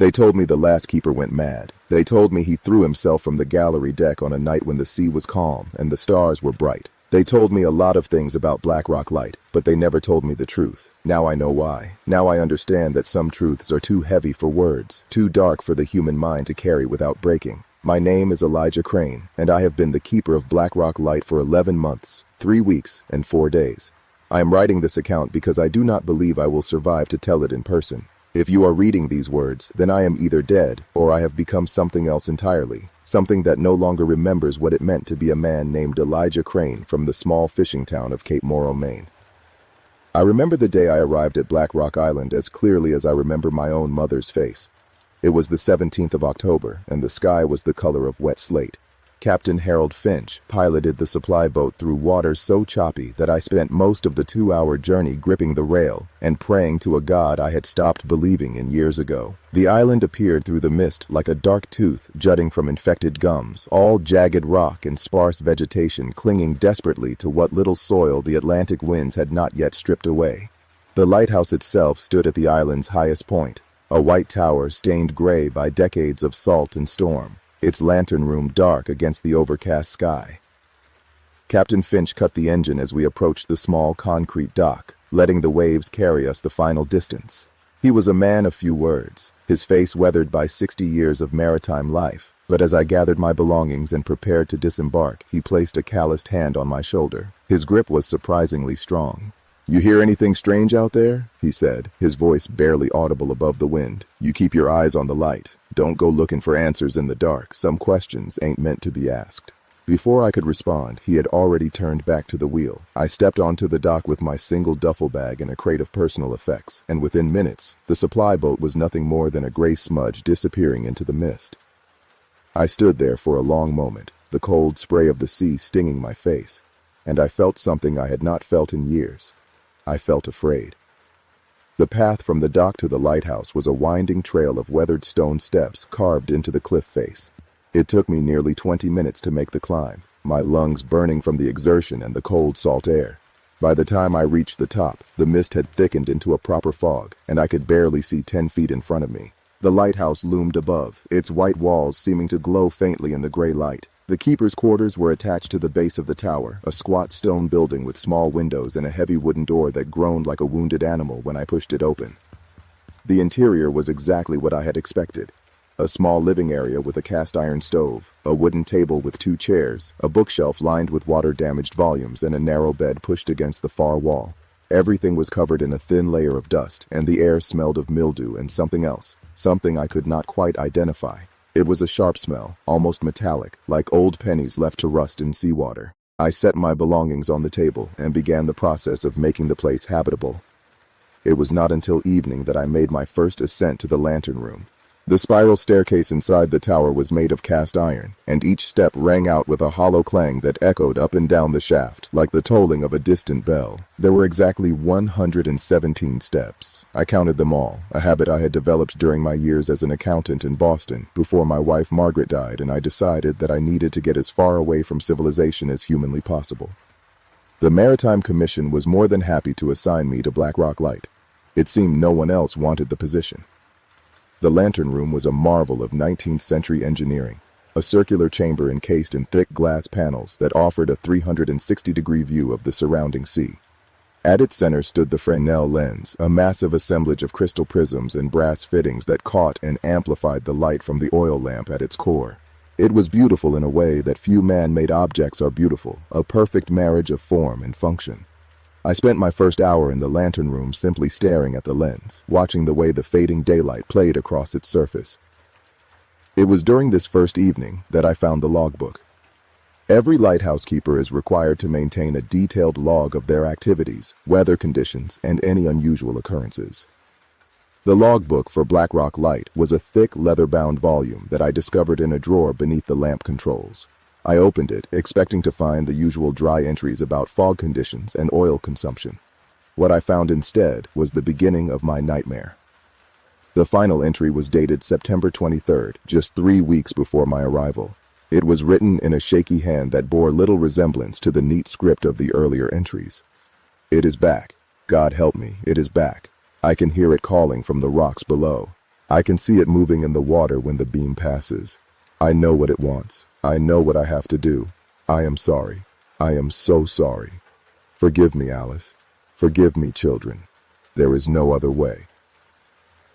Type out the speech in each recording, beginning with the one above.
They told me the last keeper went mad. They told me he threw himself from the gallery deck on a night when the sea was calm and the stars were bright. They told me a lot of things about Blackrock Light, but they never told me the truth. Now I know why. Now I understand that some truths are too heavy for words, too dark for the human mind to carry without breaking. My name is Elijah Crane, and I have been the keeper of Blackrock Light for 11 months, 3 weeks, and 4 days. I am writing this account because I do not believe I will survive to tell it in person. If you are reading these words, then I am either dead or I have become something else entirely, something that no longer remembers what it meant to be a man named Elijah Crane from the small fishing town of Cape Morrow, Maine. I remember the day I arrived at Black Rock Island as clearly as I remember my own mother's face. It was the 17th of October, and the sky was the color of wet slate. Captain Harold Finch piloted the supply boat through waters so choppy that I spent most of the 2-hour journey gripping the rail and praying to a god I had stopped believing in years ago. The island appeared through the mist like a dark tooth jutting from infected gums, all jagged rock and sparse vegetation clinging desperately to what little soil the Atlantic winds had not yet stripped away. The lighthouse itself stood at the island's highest point, a white tower stained gray by decades of salt and storm, its lantern room dark against the overcast sky. Captain Finch cut the engine as we approached the small concrete dock, letting the waves carry us the final distance. He was a man of few words, his face weathered by 60 years of maritime life, but as I gathered my belongings and prepared to disembark, he placed a calloused hand on my shoulder. His grip was surprisingly strong. "You hear anything strange out there?" he said, his voice barely audible above the wind. "You keep your eyes on the light. Don't go looking for answers in the dark. Some questions ain't meant to be asked." Before I could respond, he had already turned back to the wheel. I stepped onto the dock with my single duffel bag and a crate of personal effects, and within minutes, the supply boat was nothing more than a gray smudge disappearing into the mist. I stood there for a long moment, the cold spray of the sea stinging my face, and I felt something I had not felt in years. I felt afraid. The path from the dock to the lighthouse was a winding trail of weathered stone steps carved into the cliff face. It took me nearly 20 minutes to make the climb, my lungs burning from the exertion and the cold salt air. By the time I reached the top, the mist had thickened into a proper fog, and I could barely see 10 feet in front of me. The lighthouse loomed above, its white walls seeming to glow faintly in the gray light. The keeper's quarters were attached to the base of the tower, a squat stone building with small windows and a heavy wooden door that groaned like a wounded animal when I pushed it open. The interior was exactly what I had expected. A small living area with a cast-iron stove, a wooden table with 2 chairs, a bookshelf lined with water-damaged volumes, and a narrow bed pushed against the far wall. Everything was covered in a thin layer of dust, and the air smelled of mildew and something else, something I could not quite identify. It was a sharp smell, almost metallic, like old pennies left to rust in seawater. I set my belongings on the table and began the process of making the place habitable. It was not until evening that I made my first ascent to the lantern room. The spiral staircase inside the tower was made of cast iron, and each step rang out with a hollow clang that echoed up and down the shaft, like the tolling of a distant bell. There were exactly 117 steps. I counted them all, a habit I had developed during my years as an accountant in Boston, before my wife Margaret died, and I decided that I needed to get as far away from civilization as humanly possible. The Maritime Commission was more than happy to assign me to Blackrock Light. It seemed no one else wanted the position. The lantern room was a marvel of 19th century engineering, a circular chamber encased in thick glass panels that offered a 360-degree view of the surrounding sea. At its center stood the Fresnel lens, a massive assemblage of crystal prisms and brass fittings that caught and amplified the light from the oil lamp at its core. It was beautiful in a way that few man-made objects are beautiful, a perfect marriage of form and function. I spent my first hour in the lantern room simply staring at the lens, watching the way the fading daylight played across its surface. It was during this first evening that I found the logbook. Every lighthouse keeper is required to maintain a detailed log of their activities, weather conditions, and any unusual occurrences. The logbook for Blackrock Light was a thick leather-bound volume that I discovered in a drawer beneath the lamp controls. I opened it, expecting to find the usual dry entries about fog conditions and oil consumption. What I found instead was the beginning of my nightmare. The final entry was dated September 23rd, just 3 weeks before my arrival. It was written in a shaky hand that bore little resemblance to the neat script of the earlier entries. "It is back. God help me, it is back. I can hear it calling from the rocks below. I can see it moving in the water when the beam passes. I know what it wants. I know what I have to do. I am sorry. I am so sorry. Forgive me, Alice. Forgive me, children. There is no other way.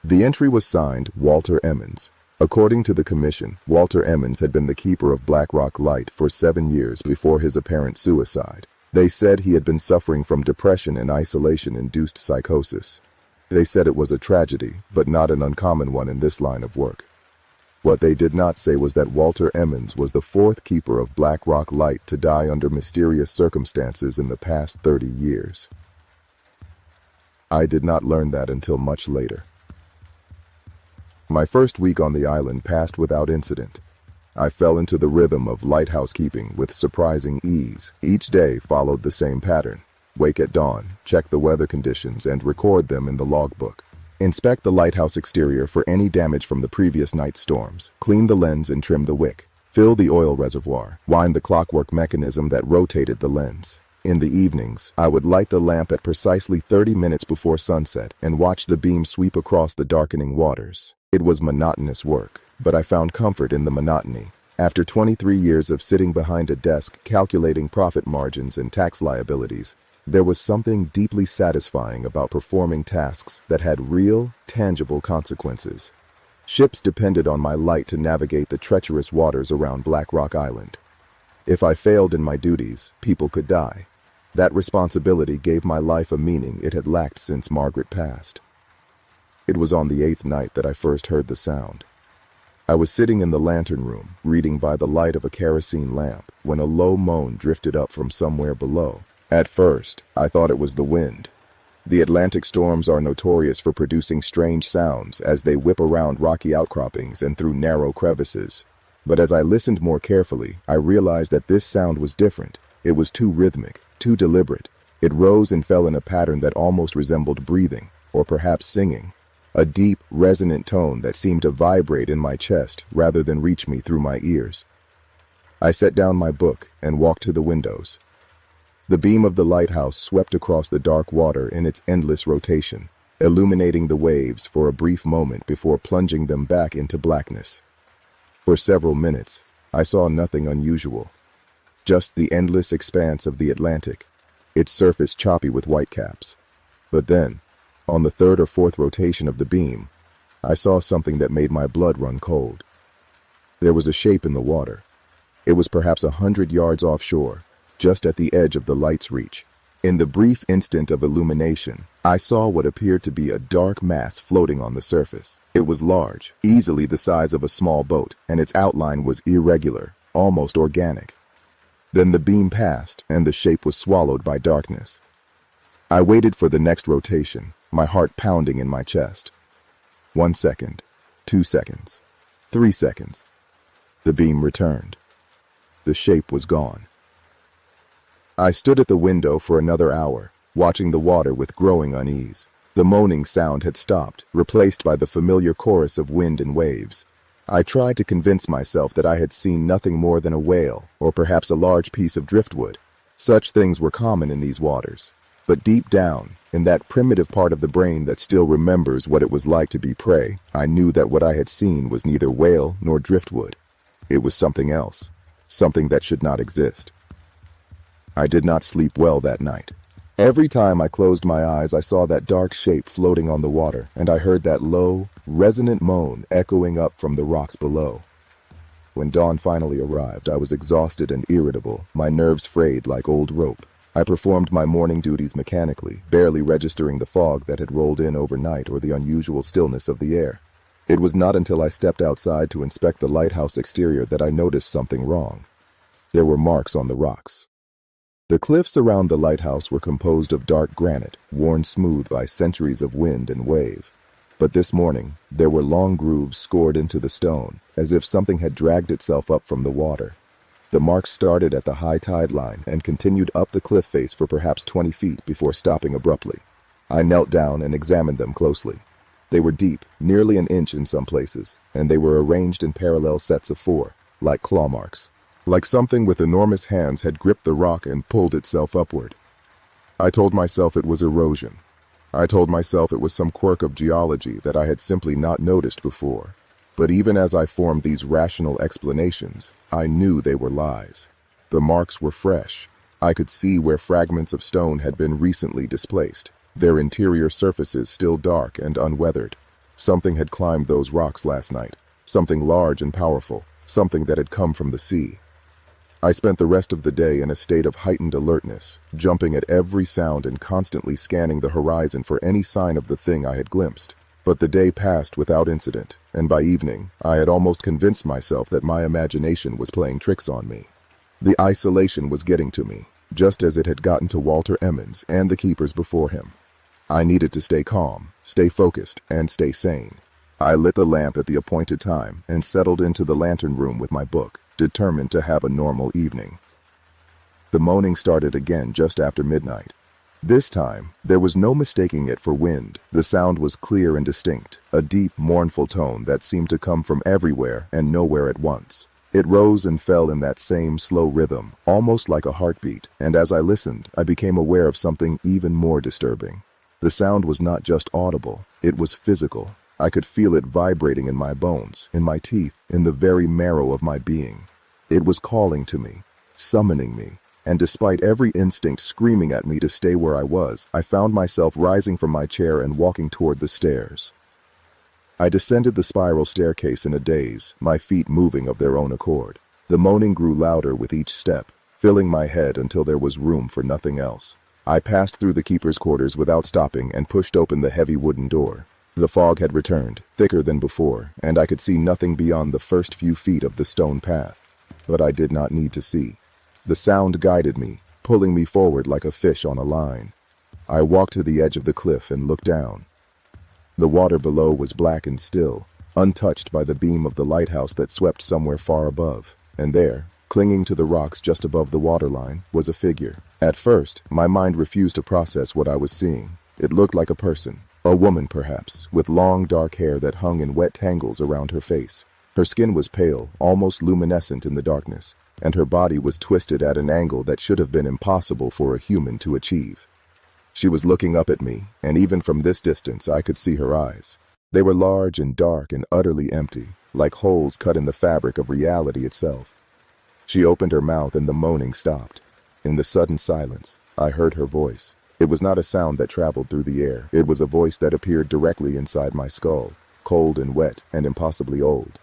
The entry was signed Walter Emmons. According to the commission, Walter Emmons had been the keeper of Blackrock Light for 7 years before his apparent suicide. They said he had been suffering from depression and isolation-induced psychosis. They said it was a tragedy, but not an uncommon one in this line of work. What they did not say was that Walter Emmons was the 4th keeper of Blackrock Light to die under mysterious circumstances in the past 30 years. I did not learn that until much later. My first week on the island passed without incident. I fell into the rhythm of lighthouse keeping with surprising ease. Each day followed the same pattern. Wake at dawn, check the weather conditions, and record them in the logbook. Inspect the lighthouse exterior for any damage from the previous night's storms. Clean the lens and trim the wick. Fill the oil reservoir. Wind the clockwork mechanism that rotated the lens. In the evenings, I would light the lamp at precisely 30 minutes before sunset and watch the beam sweep across the darkening waters. It was monotonous work, but I found comfort in the monotony. After 23 years of sitting behind a desk calculating profit margins and tax liabilities, there was something deeply satisfying about performing tasks that had real, tangible consequences. Ships depended on my light to navigate the treacherous waters around Blackrock Island. If I failed in my duties, people could die. That responsibility gave my life a meaning it had lacked since Margaret passed. It was on the 8th night that I first heard the sound. I was sitting in the lantern room, reading by the light of a kerosene lamp, when a low moan drifted up from somewhere below. At first, I thought it was the wind. The Atlantic storms are notorious for producing strange sounds as they whip around rocky outcroppings and through narrow crevices. But as I listened more carefully, I realized that this sound was different. It was too rhythmic, too deliberate. It rose and fell in a pattern that almost resembled breathing, or perhaps singing. A deep, resonant tone that seemed to vibrate in my chest rather than reach me through my ears. I set down my book and walked to the windows. The beam of the lighthouse swept across the dark water in its endless rotation, illuminating the waves for a brief moment before plunging them back into blackness. For several minutes, I saw nothing unusual. Just the endless expanse of the Atlantic, its surface choppy with whitecaps. But then, on the 3rd or 4th rotation of the beam, I saw something that made my blood run cold. There was a shape in the water. It was perhaps 100 yards offshore, just at the edge of the light's reach. In the brief instant of illumination, I saw what appeared to be a dark mass floating on the surface. It was large, easily the size of a small boat, and its outline was irregular, almost organic. Then the beam passed, and the shape was swallowed by darkness. I waited for the next rotation, my heart pounding in my chest. 1 second, 2 seconds, 3 seconds. The beam returned. The shape was gone. I stood at the window for another hour, watching the water with growing unease. The moaning sound had stopped, replaced by the familiar chorus of wind and waves. I tried to convince myself that I had seen nothing more than a whale, or perhaps a large piece of driftwood. Such things were common in these waters. But deep down, in that primitive part of the brain that still remembers what it was like to be prey, I knew that what I had seen was neither whale nor driftwood. It was something else, something that should not exist. I did not sleep well that night. Every time I closed my eyes, I saw that dark shape floating on the water, and I heard that low, resonant moan echoing up from the rocks below. When dawn finally arrived, I was exhausted and irritable, my nerves frayed like old rope. I performed my morning duties mechanically, barely registering the fog that had rolled in overnight or the unusual stillness of the air. It was not until I stepped outside to inspect the lighthouse exterior that I noticed something wrong. There were marks on the rocks. The cliffs around the lighthouse were composed of dark granite, worn smooth by centuries of wind and wave. But this morning, there were long grooves scored into the stone, as if something had dragged itself up from the water. The marks started at the high tide line and continued up the cliff face for perhaps 20 feet before stopping abruptly. I knelt down and examined them closely. They were deep, nearly an inch in some places, and they were arranged in parallel sets of 4, like claw marks. Like something with enormous hands had gripped the rock and pulled itself upward. I told myself it was erosion. I told myself it was some quirk of geology that I had simply not noticed before. But even as I formed these rational explanations, I knew they were lies. The marks were fresh. I could see where fragments of stone had been recently displaced, their interior surfaces still dark and unweathered. Something had climbed those rocks last night, something large and powerful, something that had come from the sea. I spent the rest of the day in a state of heightened alertness, jumping at every sound and constantly scanning the horizon for any sign of the thing I had glimpsed. But the day passed without incident, and by evening, I had almost convinced myself that my imagination was playing tricks on me. The isolation was getting to me, just as it had gotten to Walter Emmons and the keepers before him. I needed to stay calm, stay focused, and stay sane. I lit the lamp at the appointed time and settled into the lantern room with my book, determined to have a normal evening. The moaning started again just after midnight. This time, there was no mistaking it for wind. The sound was clear and distinct, a deep, mournful tone that seemed to come from everywhere and nowhere at once. It rose and fell in that same slow rhythm, almost like a heartbeat, and as I listened, I became aware of something even more disturbing. The sound was not just audible, it was physical. I could feel it vibrating in my bones, in my teeth, in the very marrow of my being. It was calling to me, summoning me. And despite every instinct screaming at me to stay where I was, I found myself rising from my chair and walking toward the stairs. I descended the spiral staircase in a daze, my feet moving of their own accord. The moaning grew louder with each step, filling my head until there was room for nothing else. I passed through the keeper's quarters without stopping and pushed open the heavy wooden door. The fog had returned, thicker than before, and I could see nothing beyond the first few feet of the stone path. But I did not need to see. The sound guided me, pulling me forward like a fish on a line. I walked to the edge of the cliff and looked down. The water below was black and still, untouched by the beam of the lighthouse that swept somewhere far above. And there, clinging to the rocks just above the waterline, was a figure. At first, my mind refused to process what I was seeing. It looked like a person, a woman perhaps, with long dark hair that hung in wet tangles around her face. Her skin was pale, almost luminescent in the darkness, and her body was twisted at an angle that should have been impossible for a human to achieve. She was looking up at me, and even from this distance I could see her eyes. They were large and dark and utterly empty, like holes cut in the fabric of reality itself. She opened her mouth and the moaning stopped. In the sudden silence, I heard her voice. It was not a sound that traveled through the air. It was a voice that appeared directly inside my skull, cold and wet and impossibly old.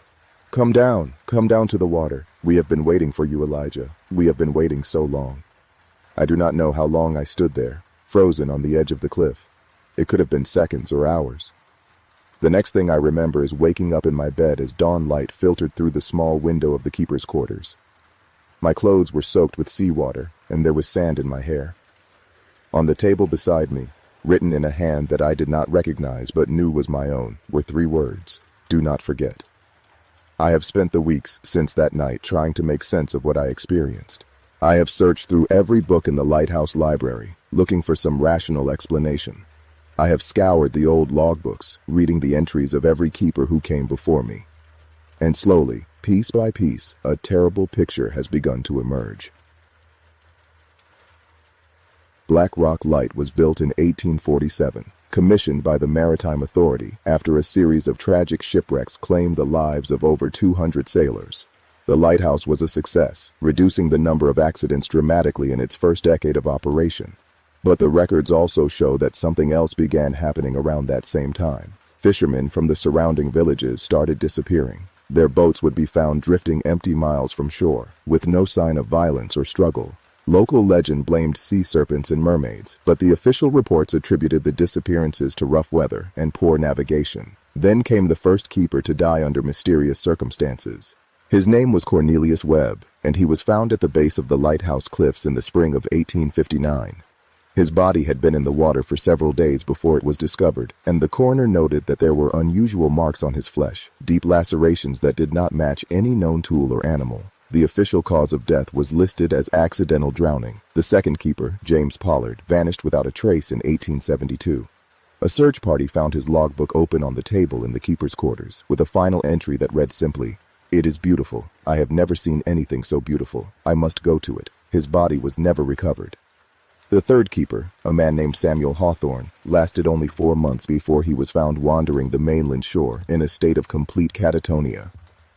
Come down to the water. We have been waiting for you, Elijah. We have been waiting so long." I do not know how long I stood there, frozen on the edge of the cliff. It could have been seconds or hours. The next thing I remember is waking up in my bed as dawn light filtered through the small window of the keeper's quarters. My clothes were soaked with seawater, and there was sand in my hair. On the table beside me, written in a hand that I did not recognize but knew was my own, were 3 words: "Do not forget." I have spent the weeks since that night trying to make sense of what I experienced. I have searched through every book in the lighthouse library, looking for some rational explanation. I have scoured the old logbooks, reading the entries of every keeper who came before me. And slowly, piece by piece, a terrible picture has begun to emerge. Black Rock Light was built in 1847. Commissioned by the Maritime Authority after a series of tragic shipwrecks claimed the lives of over 200 sailors. The lighthouse was a success, reducing the number of accidents dramatically in its first decade of operation. But the records also show that something else began happening around that same time. Fishermen from the surrounding villages started disappearing. Their boats would be found drifting empty miles from shore, with no sign of violence or struggle. Local legend blamed sea serpents and mermaids, but the official reports attributed the disappearances to rough weather and poor navigation. Then came the first keeper to die under mysterious circumstances. His name was Cornelius Webb, and he was found at the base of the lighthouse cliffs in the spring of 1859. His body had been in the water for several days before it was discovered, and the coroner noted that there were unusual marks on his flesh, deep lacerations that did not match any known tool or animal. The official cause of death was listed as accidental drowning. The second keeper, James Pollard, vanished without a trace in 1872. A search party found his logbook open on the table in the keeper's quarters, with a final entry that read simply, "It is beautiful. I have never seen anything so beautiful. I must go to it." His body was never recovered. The third keeper, a man named Samuel Hawthorne, lasted only 4 months before he was found wandering the mainland shore in a state of complete catatonia.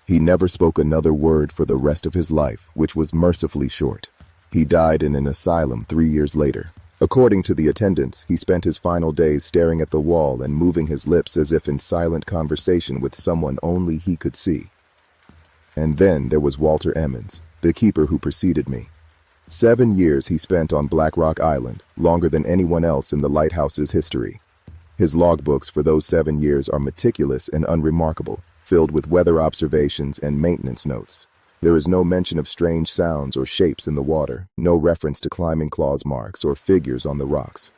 He never spoke another word for the rest of his life, which was mercifully short. He died in an asylum 3 years later. According to the attendants, he spent his final days staring at the wall and moving his lips as if in silent conversation with someone only he could see. And then there was Walter Emmons, the keeper who preceded me. 7 years he spent on Black Rock Island, longer than anyone else in the lighthouse's history. His logbooks for those 7 years are meticulous and unremarkable, filled with weather observations and maintenance notes. There is no mention of strange sounds or shapes in the water, no reference to climbing claws marks or figures on the rocks.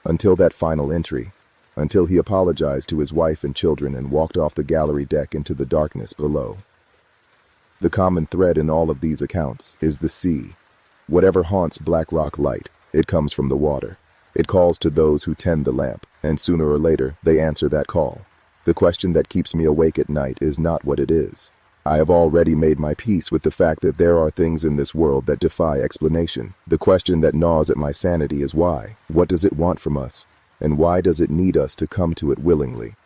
Until that final entry, until he apologized to his wife and children and walked off the gallery deck into the darkness below. The common thread in all of these accounts is the sea. Whatever haunts Black Rock Light, it comes from the water. It calls to those who tend the lamp, and sooner or later they answer that call. The question that keeps me awake at night is not what it is. I have already made my peace with the fact that there are things in this world that defy explanation. The question that gnaws at my sanity is why? What does it want from us? And why does it need us to come to it willingly?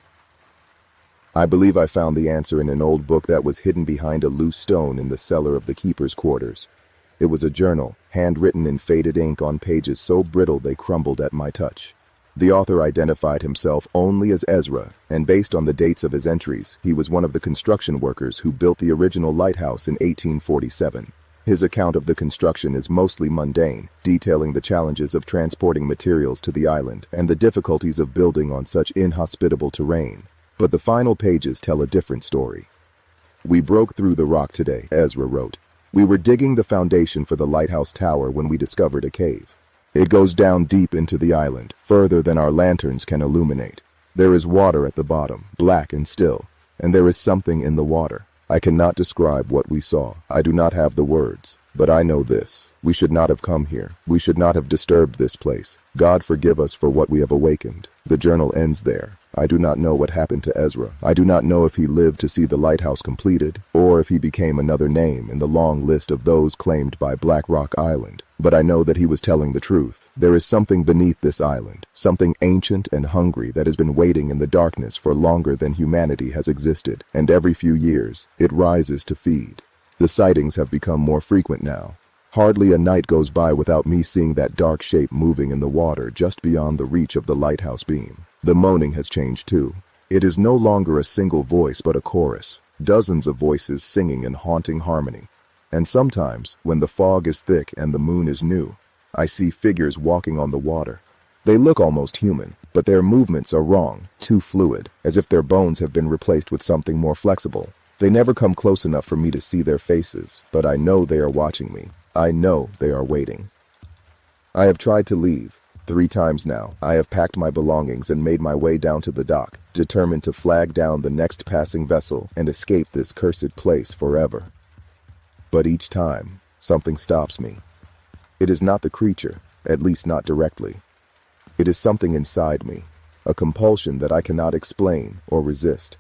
I believe I found the answer in an old book that was hidden behind a loose stone in the cellar of the keeper's quarters. It was a journal, handwritten in faded ink on pages so brittle they crumbled at my touch. The author identified himself only as Ezra, and based on the dates of his entries, he was one of the construction workers who built the original lighthouse in 1847. His account of the construction is mostly mundane, detailing the challenges of transporting materials to the island and the difficulties of building on such inhospitable terrain. But the final pages tell a different story. "We broke through the rock today," Ezra wrote. "We were digging the foundation for the lighthouse tower when we discovered a cave. It goes down deep into the island, further than our lanterns can illuminate. There is water at the bottom, black and still, and there is something in the water. I cannot describe what we saw. I do not have the words. But I know this. We should not have come here. We should not have disturbed this place. God forgive us for what we have awakened." The journal ends there. I do not know what happened to Ezra. I do not know if he lived to see the lighthouse completed, or if he became another name in the long list of those claimed by Black Rock Island. But I know that he was telling the truth. There is something beneath this island, something ancient and hungry that has been waiting in the darkness for longer than humanity has existed, and every few years, it rises to feed. The sightings have become more frequent now. Hardly a night goes by without me seeing that dark shape moving in the water just beyond the reach of the lighthouse beam. The moaning has changed too. It is no longer a single voice but a chorus, dozens of voices singing in haunting harmony. And sometimes, when the fog is thick and the moon is new, I see figures walking on the water. They look almost human, but their movements are wrong, too fluid, as if their bones have been replaced with something more flexible. They never come close enough for me to see their faces, but I know they are watching me. I know they are waiting. I have tried to leave. 3 times now, I have packed my belongings and made my way down to the dock, determined to flag down the next passing vessel and escape this cursed place forever. But each time, something stops me. It is not the creature, at least not directly. It is something inside me, a compulsion that I cannot explain or resist.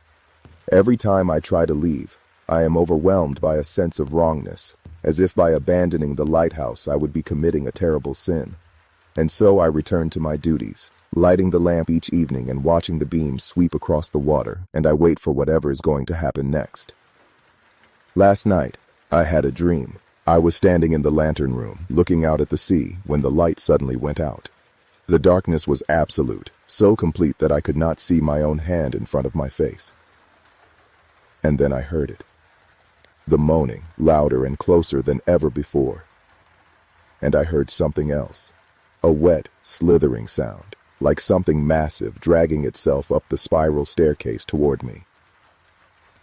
Every time I try to leave, I am overwhelmed by a sense of wrongness, as if by abandoning the lighthouse I would be committing a terrible sin. And so I return to my duties, lighting the lamp each evening and watching the beams sweep across the water, and I wait for whatever is going to happen next. Last night, I had a dream. I was standing in the lantern room, looking out at the sea, when the light suddenly went out. The darkness was absolute, so complete that I could not see my own hand in front of my face. And then I heard it. The moaning, louder and closer than ever before. And I heard something else. A wet, slithering sound, like something massive dragging itself up the spiral staircase toward me.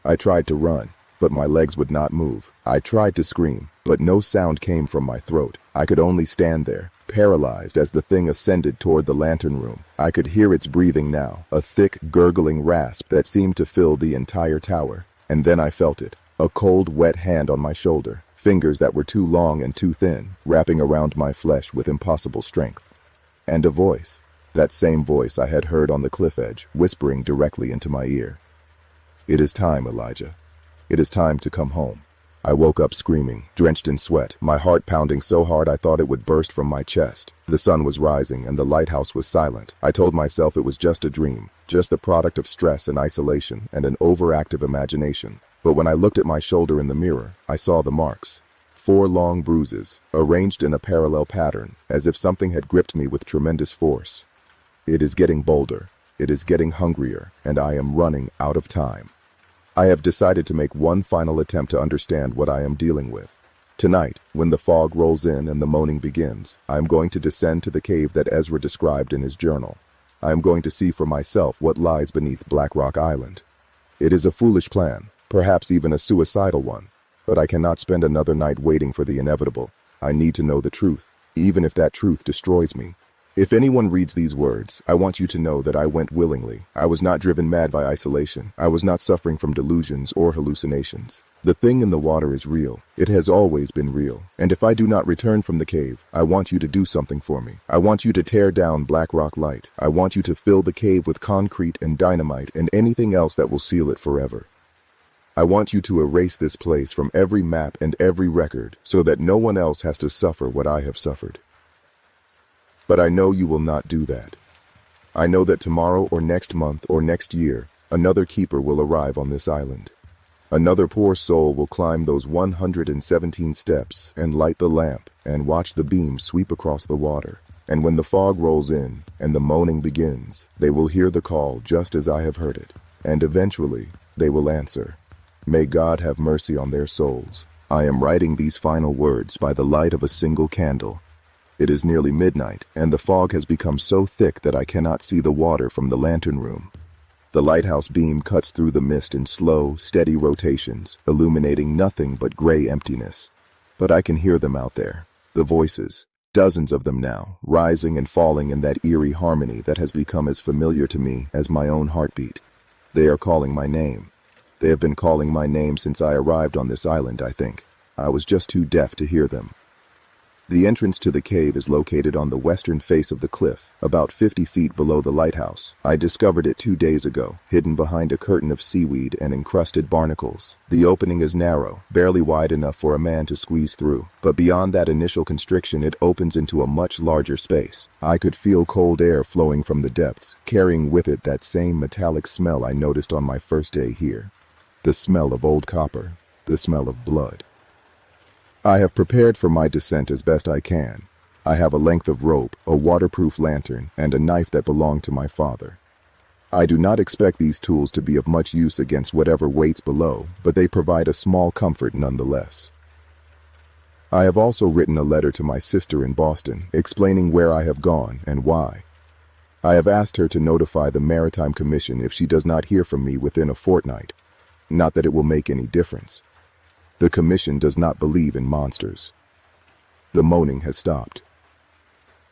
I tried to run, but my legs would not move. I tried to scream, but no sound came from my throat. I could only stand there, paralyzed as the thing ascended toward the lantern room. I could hear its breathing now, a thick, gurgling rasp that seemed to fill the entire tower. And then I felt it, a cold, wet hand on my shoulder, fingers that were too long and too thin, wrapping around my flesh with impossible strength. And a voice, that same voice I had heard on the cliff edge, whispering directly into my ear. "It is time, Elijah. It is time to come home." I woke up screaming, drenched in sweat, my heart pounding so hard I thought it would burst from my chest. The sun was rising and the lighthouse was silent. I told myself it was just a dream, just the product of stress and isolation and an overactive imagination. But when I looked at my shoulder in the mirror, I saw the marks. 4 long bruises, arranged in a parallel pattern, as if something had gripped me with tremendous force. It is getting bolder, it is getting hungrier, and I am running out of time. I have decided to make one final attempt to understand what I am dealing with. Tonight, when the fog rolls in and the moaning begins, I am going to descend to the cave that Ezra described in his journal. I am going to see for myself what lies beneath Black Rock Island. It is a foolish plan, perhaps even a suicidal one, but I cannot spend another night waiting for the inevitable. I need to know the truth, even if that truth destroys me. If anyone reads these words, I want you to know that I went willingly. I was not driven mad by isolation. I was not suffering from delusions or hallucinations. The thing in the water is real. It has always been real. And if I do not return from the cave, I want you to do something for me. I want you to tear down Black Rock Light. I want you to fill the cave with concrete and dynamite and anything else that will seal it forever. I want you to erase this place from every map and every record so that no one else has to suffer what I have suffered. But I know you will not do that. I know that tomorrow or next month or next year, another keeper will arrive on this island. Another poor soul will climb those 117 steps and light the lamp and watch the beam sweep across the water. And when the fog rolls in and the moaning begins, they will hear the call just as I have heard it. And eventually, they will answer. May God have mercy on their souls. I am writing these final words by the light of a single candle. It is nearly midnight, and the fog has become so thick that I cannot see the water from the lantern room. The lighthouse beam cuts through the mist in slow, steady rotations, illuminating nothing but gray emptiness. But I can hear them out there, the voices, dozens of them now, rising and falling in that eerie harmony that has become as familiar to me as my own heartbeat. They are calling my name. They have been calling my name since I arrived on this island, I think. I was just too deaf to hear them. The entrance to the cave is located on the western face of the cliff, about 50 feet below the lighthouse. I discovered it 2 days ago, hidden behind a curtain of seaweed and encrusted barnacles. The opening is narrow, barely wide enough for a man to squeeze through, but beyond that initial constriction it opens into a much larger space. I could feel cold air flowing from the depths, carrying with it that same metallic smell I noticed on my first day here. The smell of old copper, the smell of blood. I have prepared for my descent as best I can. I have a length of rope, a waterproof lantern, and a knife that belonged to my father. I do not expect these tools to be of much use against whatever waits below, but they provide a small comfort nonetheless. I have also written a letter to my sister in Boston, explaining where I have gone and why. I have asked her to notify the Maritime Commission if she does not hear from me within a fortnight. Not that it will make any difference. The Commission does not believe in monsters. The moaning has stopped.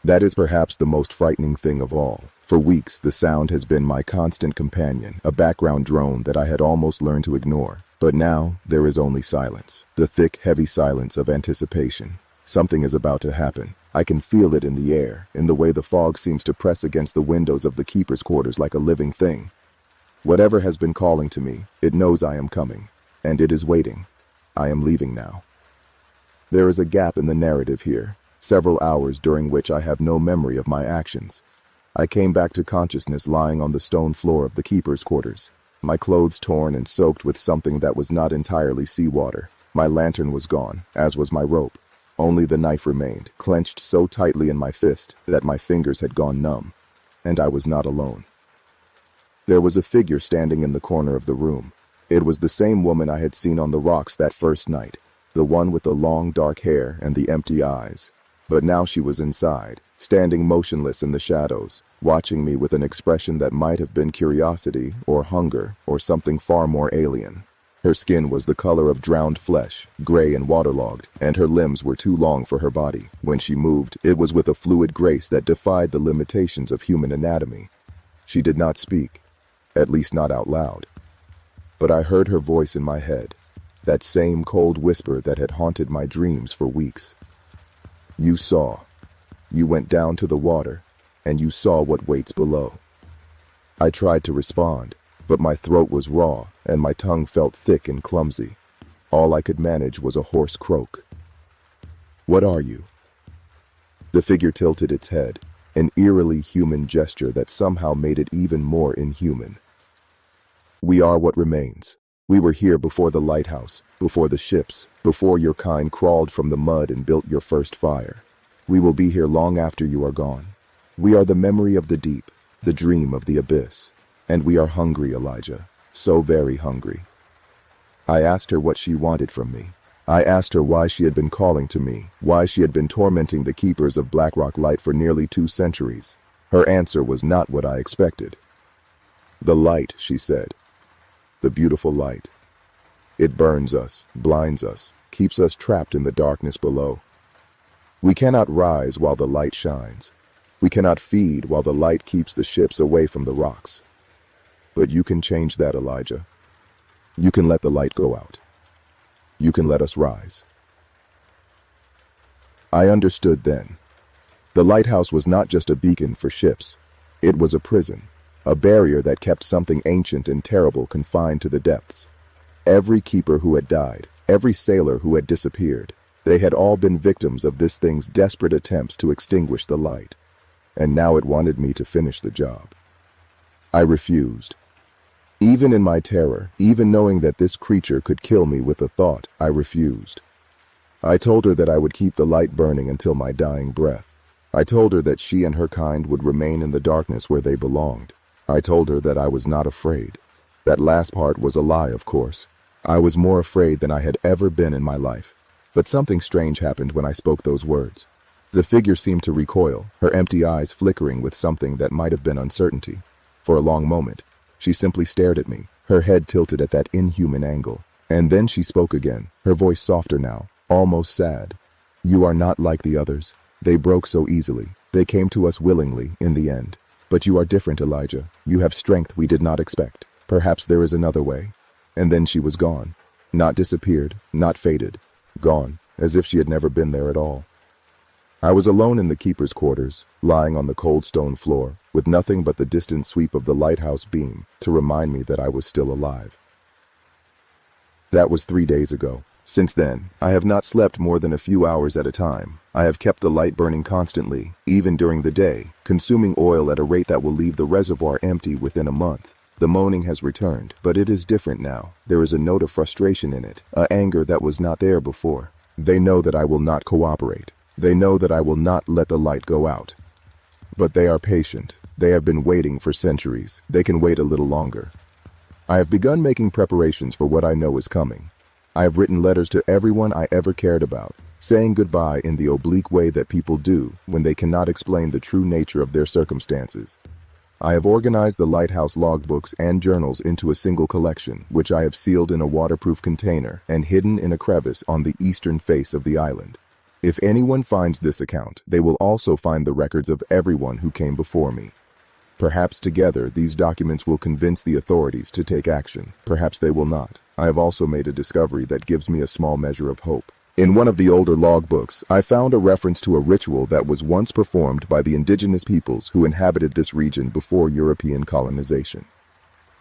That is perhaps the most frightening thing of all. For weeks, the sound has been my constant companion, a background drone that I had almost learned to ignore. But now, there is only silence. The thick, heavy silence of anticipation. Something is about to happen. I can feel it in the air, in the way the fog seems to press against the windows of the keeper's quarters like a living thing. Whatever has been calling to me, it knows I am coming, and it is waiting. I am leaving now. There is a gap in the narrative here, several hours during which I have no memory of my actions. I came back to consciousness lying on the stone floor of the keeper's quarters, my clothes torn and soaked with something that was not entirely seawater. My lantern was gone, as was my rope. Only the knife remained, clenched so tightly in my fist that my fingers had gone numb. And I was not alone. There was a figure standing in the corner of the room. It was the same woman I had seen on the rocks that first night, the one with the long dark hair and the empty eyes. But now she was inside, standing motionless in the shadows, watching me with an expression that might have been curiosity or hunger or something far more alien. Her skin was the color of drowned flesh, gray and waterlogged, and her limbs were too long for her body. When she moved, it was with a fluid grace that defied the limitations of human anatomy. She did not speak, at least not out loud. But I heard her voice in my head, that same cold whisper that had haunted my dreams for weeks. You saw. You went down to the water, and you saw what waits below. I tried to respond, but my throat was raw, and my tongue felt thick and clumsy. All I could manage was a hoarse croak. "What are you?" The figure tilted its head, an eerily human gesture that somehow made it even more inhuman. "We are what remains. We were here before the lighthouse, before the ships, before your kind crawled from the mud and built your first fire. We will be here long after you are gone. We are the memory of the deep, the dream of the abyss. And we are hungry, Elijah, so very hungry." I asked her what she wanted from me. I asked her why she had been calling to me, why she had been tormenting the keepers of Blackrock Light for nearly 2 centuries. Her answer was not what I expected. "The light," she said. "The beautiful light. It burns us, blinds us, keeps us trapped in the darkness below. We cannot rise while the light shines. We cannot feed while the light keeps the ships away from the rocks. But you can change that, Elijah. You can let the light go out. You can let us rise." I understood then. The lighthouse was not just a beacon for ships. It was a prison, a barrier that kept something ancient and terrible confined to the depths. Every keeper who had died, every sailor who had disappeared, they had all been victims of this thing's desperate attempts to extinguish the light. And now it wanted me to finish the job. I refused. Even in my terror, even knowing that this creature could kill me with a thought, I refused. I told her that I would keep the light burning until my dying breath. I told her that she and her kind would remain in the darkness where they belonged. I told her that I was not afraid. That last part was a lie, of course. I was more afraid than I had ever been in my life. But something strange happened when I spoke those words. The figure seemed to recoil, her empty eyes flickering with something that might have been uncertainty. For a long moment, she simply stared at me, her head tilted at that inhuman angle. And then she spoke again, her voice softer now, almost sad. "You are not like the others. They broke so easily. They came to us willingly, in the end. But you are different, Elijah. You have strength we did not expect. Perhaps there is another way." And then she was gone. Not disappeared, not faded. Gone, as if she had never been there at all. I was alone in the keeper's quarters, lying on the cold stone floor, with nothing but the distant sweep of the lighthouse beam to remind me that I was still alive. That was 3 days ago. Since then, I have not slept more than a few hours at a time. I have kept the light burning constantly, even during the day, consuming oil at a rate that will leave the reservoir empty within a month. The moaning has returned, but it is different now. There is a note of frustration in it, an anger that was not there before. They know that I will not cooperate. They know that I will not let the light go out. But they are patient. They have been waiting for centuries. They can wait a little longer. I have begun making preparations for what I know is coming. I have written letters to everyone I ever cared about, saying goodbye in the oblique way that people do when they cannot explain the true nature of their circumstances. I have organized the lighthouse logbooks and journals into a single collection, which I have sealed in a waterproof container and hidden in a crevice on the eastern face of the island. If anyone finds this account, they will also find the records of everyone who came before me. Perhaps together these documents will convince the authorities to take action. Perhaps they will not. I have also made a discovery that gives me a small measure of hope. In one of the older logbooks, I found a reference to a ritual that was once performed by the indigenous peoples who inhabited this region before European colonization.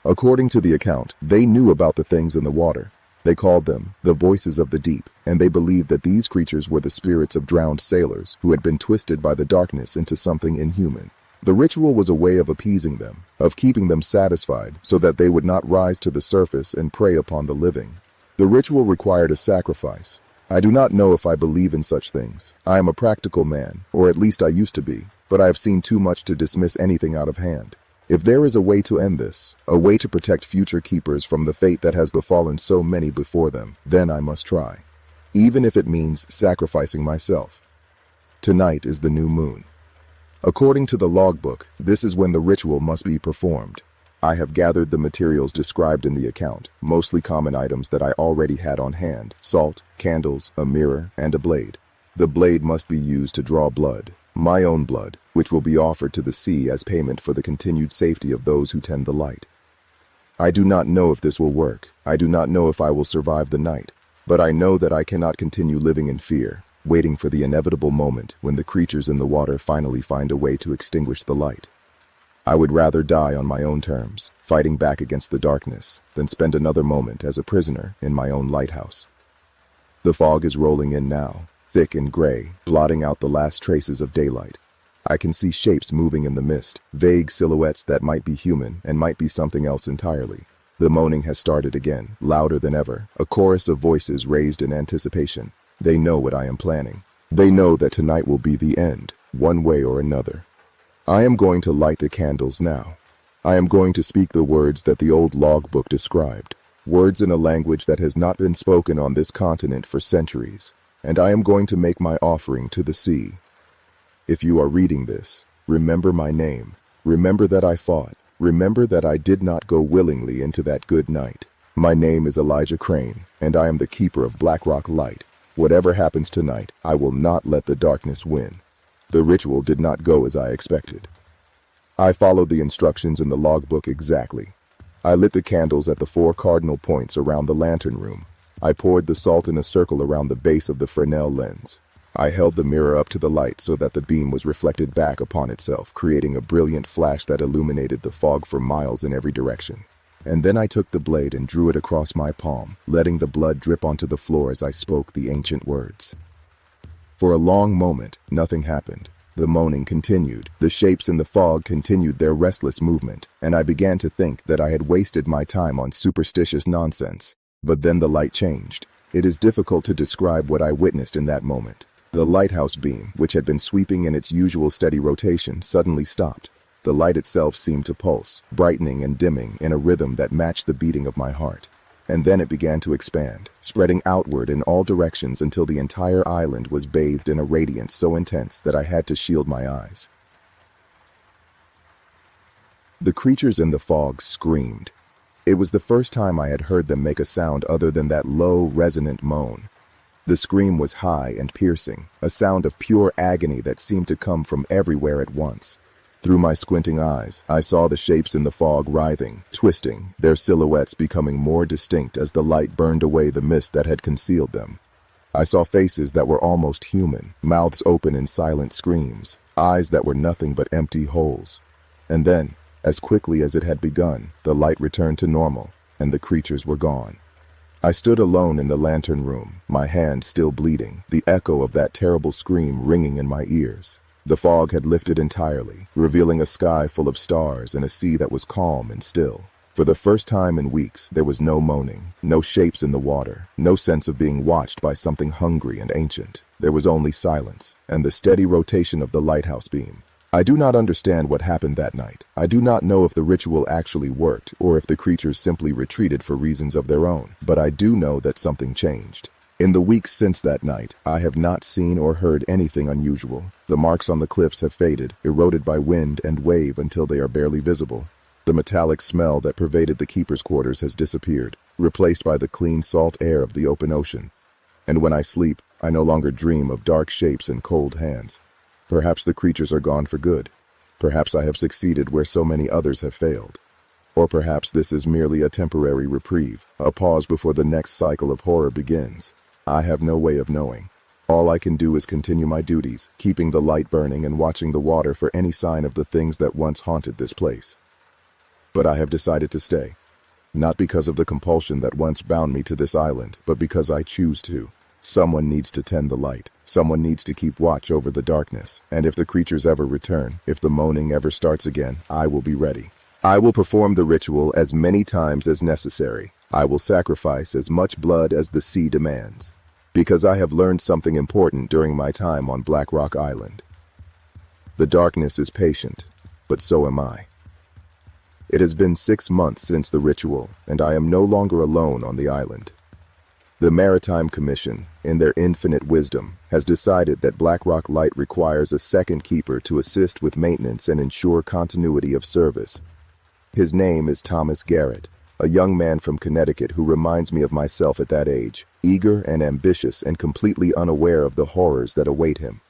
According to the account, they knew about the things in the water. They called them the voices of the deep, and they believed that these creatures were the spirits of drowned sailors who had been twisted by the darkness into something inhuman. The ritual was a way of appeasing them, of keeping them satisfied so that they would not rise to the surface and prey upon the living. The ritual required a sacrifice. I do not know if I believe in such things. I am a practical man, or at least I used to be, but I have seen too much to dismiss anything out of hand. If there is a way to end this, a way to protect future keepers from the fate that has befallen so many before them, then I must try, even if it means sacrificing myself. Tonight is the new moon. According to the logbook, this is when the ritual must be performed. I have gathered the materials described in the account, mostly common items that I already had on hand: salt, candles, a mirror, and a blade. The blade must be used to draw blood, my own blood, which will be offered to the sea as payment for the continued safety of those who tend the light. I do not know if this will work. I do not know if I will survive the night, but I know that I cannot continue living in fear, waiting for the inevitable moment when the creatures in the water finally find a way to extinguish the light. I would rather die on my own terms, fighting back against the darkness, than spend another moment as a prisoner in my own lighthouse. The fog is rolling in now, thick and gray, blotting out the last traces of daylight. I can see shapes moving in the mist, vague silhouettes that might be human and might be something else entirely. The moaning has started again, louder than ever, a chorus of voices raised in anticipation. They know what I am planning. They know that tonight will be the end, one way or another. I am going to light the candles now. I am going to speak the words that the old logbook described, words in a language that has not been spoken on this continent for centuries, and I am going to make my offering to the sea. If you are reading this, remember my name. Remember that I fought. Remember that I did not go willingly into that good night. My name is Elijah Crane, and I am the keeper of Blackrock Light. Whatever happens tonight, I will not let the darkness win. The ritual did not go as I expected. I followed the instructions in the logbook exactly. I lit the candles at the 4 cardinal points around the lantern room. I poured the salt in a circle around the base of the Fresnel lens. I held the mirror up to the light so that the beam was reflected back upon itself, creating a brilliant flash that illuminated the fog for miles in every direction. And then I took the blade and drew it across my palm, letting the blood drip onto the floor as I spoke the ancient words. For a long moment, nothing happened. The moaning continued, the shapes in the fog continued their restless movement, and I began to think that I had wasted my time on superstitious nonsense. But then the light changed. It is difficult to describe what I witnessed in that moment. The lighthouse beam, which had been sweeping in its usual steady rotation, suddenly stopped. The light itself seemed to pulse, brightening and dimming in a rhythm that matched the beating of my heart. And then it began to expand, spreading outward in all directions until the entire island was bathed in a radiance so intense that I had to shield my eyes. The creatures in the fog screamed. It was the first time I had heard them make a sound other than that low, resonant moan. The scream was high and piercing, a sound of pure agony that seemed to come from everywhere at once. Through my squinting eyes, I saw the shapes in the fog writhing, twisting, their silhouettes becoming more distinct as the light burned away the mist that had concealed them. I saw faces that were almost human, mouths open in silent screams, eyes that were nothing but empty holes. And then, as quickly as it had begun, the light returned to normal, and the creatures were gone. I stood alone in the lantern room, my hand still bleeding, the echo of that terrible scream ringing in my ears. The fog had lifted entirely, revealing a sky full of stars and a sea that was calm and still. For the first time in weeks, there was no moaning, no shapes in the water, no sense of being watched by something hungry and ancient. There was only silence, and the steady rotation of the lighthouse beam. I do not understand what happened that night. I do not know if the ritual actually worked, or if the creatures simply retreated for reasons of their own, but I do know that something changed. In the weeks since that night, I have not seen or heard anything unusual. The marks on the cliffs have faded, eroded by wind and wave until they are barely visible. The metallic smell that pervaded the keeper's quarters has disappeared, replaced by the clean salt air of the open ocean. And when I sleep, I no longer dream of dark shapes and cold hands. Perhaps the creatures are gone for good. Perhaps I have succeeded where so many others have failed. Or perhaps this is merely a temporary reprieve, a pause before the next cycle of horror begins. I have no way of knowing. All I can do is continue my duties, keeping the light burning and watching the water for any sign of the things that once haunted this place. But I have decided to stay. Not because of the compulsion that once bound me to this island, but because I choose to. Someone needs to tend the light. Someone needs to keep watch over the darkness. And if the creatures ever return, if the moaning ever starts again, I will be ready. I will perform the ritual as many times as necessary. I will sacrifice as much blood as the sea demands. Because I have learned something important during my time on Blackrock Island. The darkness is patient, but so am I. It has been 6 months since the ritual, and I am no longer alone on the island. The Maritime Commission, in their infinite wisdom, has decided that Blackrock Light requires a second keeper to assist with maintenance and ensure continuity of service. His name is Thomas Garrett, a young man from Connecticut who reminds me of myself at that age, eager and ambitious and completely unaware of the horrors that await him.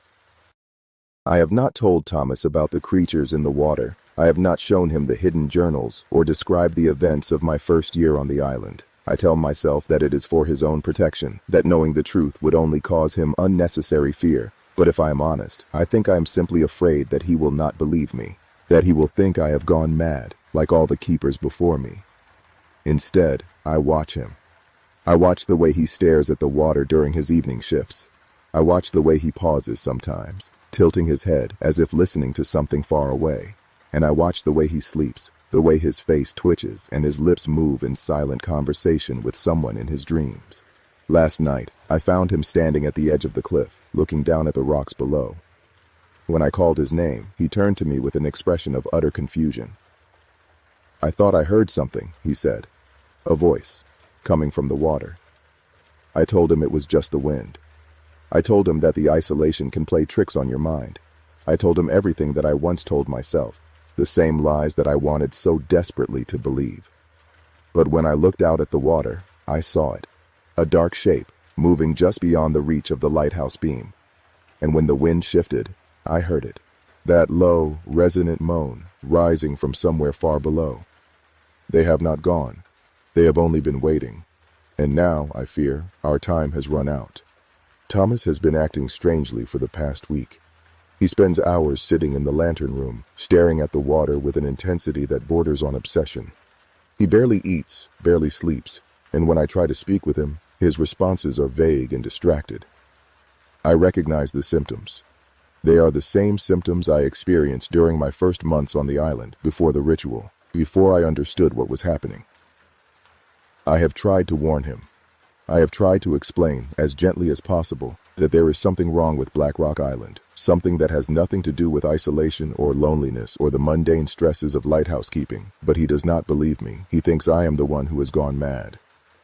I have not told Thomas about the creatures in the water. I have not shown him the hidden journals or described the events of my first year on the island. I tell myself that it is for his own protection, that knowing the truth would only cause him unnecessary fear. But if I am honest, I think I am simply afraid that he will not believe me, that he will think I have gone mad, like all the keepers before me. Instead, I watch him. I watch the way he stares at the water during his evening shifts. I watch the way he pauses sometimes, tilting his head as if listening to something far away. And I watch the way he sleeps, the way his face twitches and his lips move in silent conversation with someone in his dreams. Last night, I found him standing at the edge of the cliff, looking down at the rocks below. When I called his name, he turned to me with an expression of utter confusion. "I thought I heard something," he said. "A voice, coming from the water." I told him it was just the wind. I told him that the isolation can play tricks on your mind. I told him everything that I once told myself, the same lies that I wanted so desperately to believe. But when I looked out at the water, I saw it. A dark shape, moving just beyond the reach of the lighthouse beam. And when the wind shifted, I heard it. That low, resonant moan, rising from somewhere far below. They have not gone. They have only been waiting. And now, I fear, our time has run out. Thomas has been acting strangely for the past week. He spends hours sitting in the lantern room, staring at the water with an intensity that borders on obsession. He barely eats, barely sleeps, and when I try to speak with him, his responses are vague and distracted. I recognize the symptoms. They are the same symptoms I experienced during my first months on the island, before the ritual, before I understood what was happening. I have tried to warn him. I have tried to explain, as gently as possible, that there is something wrong with Black Rock Island, something that has nothing to do with isolation or loneliness or the mundane stresses of lighthouse keeping, but he does not believe me. He thinks I am the one who has gone mad.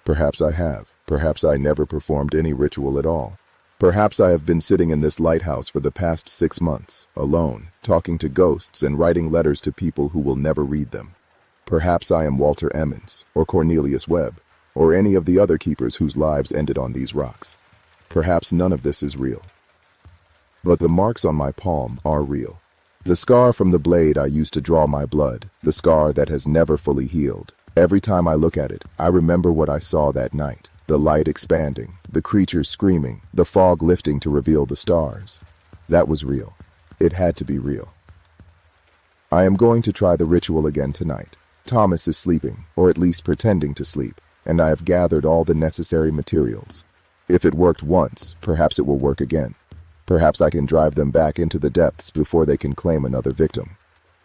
Perhaps I have. Perhaps I never performed any ritual at all. Perhaps I have been sitting in this lighthouse for the past 6 months, alone, talking to ghosts and writing letters to people who will never read them. Perhaps I am Walter Emmons, or Cornelius Webb, or any of the other keepers whose lives ended on these rocks. Perhaps none of this is real. But the marks on my palm are real. The scar from the blade I used to draw my blood, the scar that has never fully healed. Every time I look at it, I remember what I saw that night. The light expanding, the creatures screaming, the fog lifting to reveal the stars. That was real. It had to be real. I am going to try the ritual again tonight. Thomas is sleeping, or at least pretending to sleep, and I have gathered all the necessary materials. If it worked once, perhaps it will work again. Perhaps I can drive them back into the depths before they can claim another victim.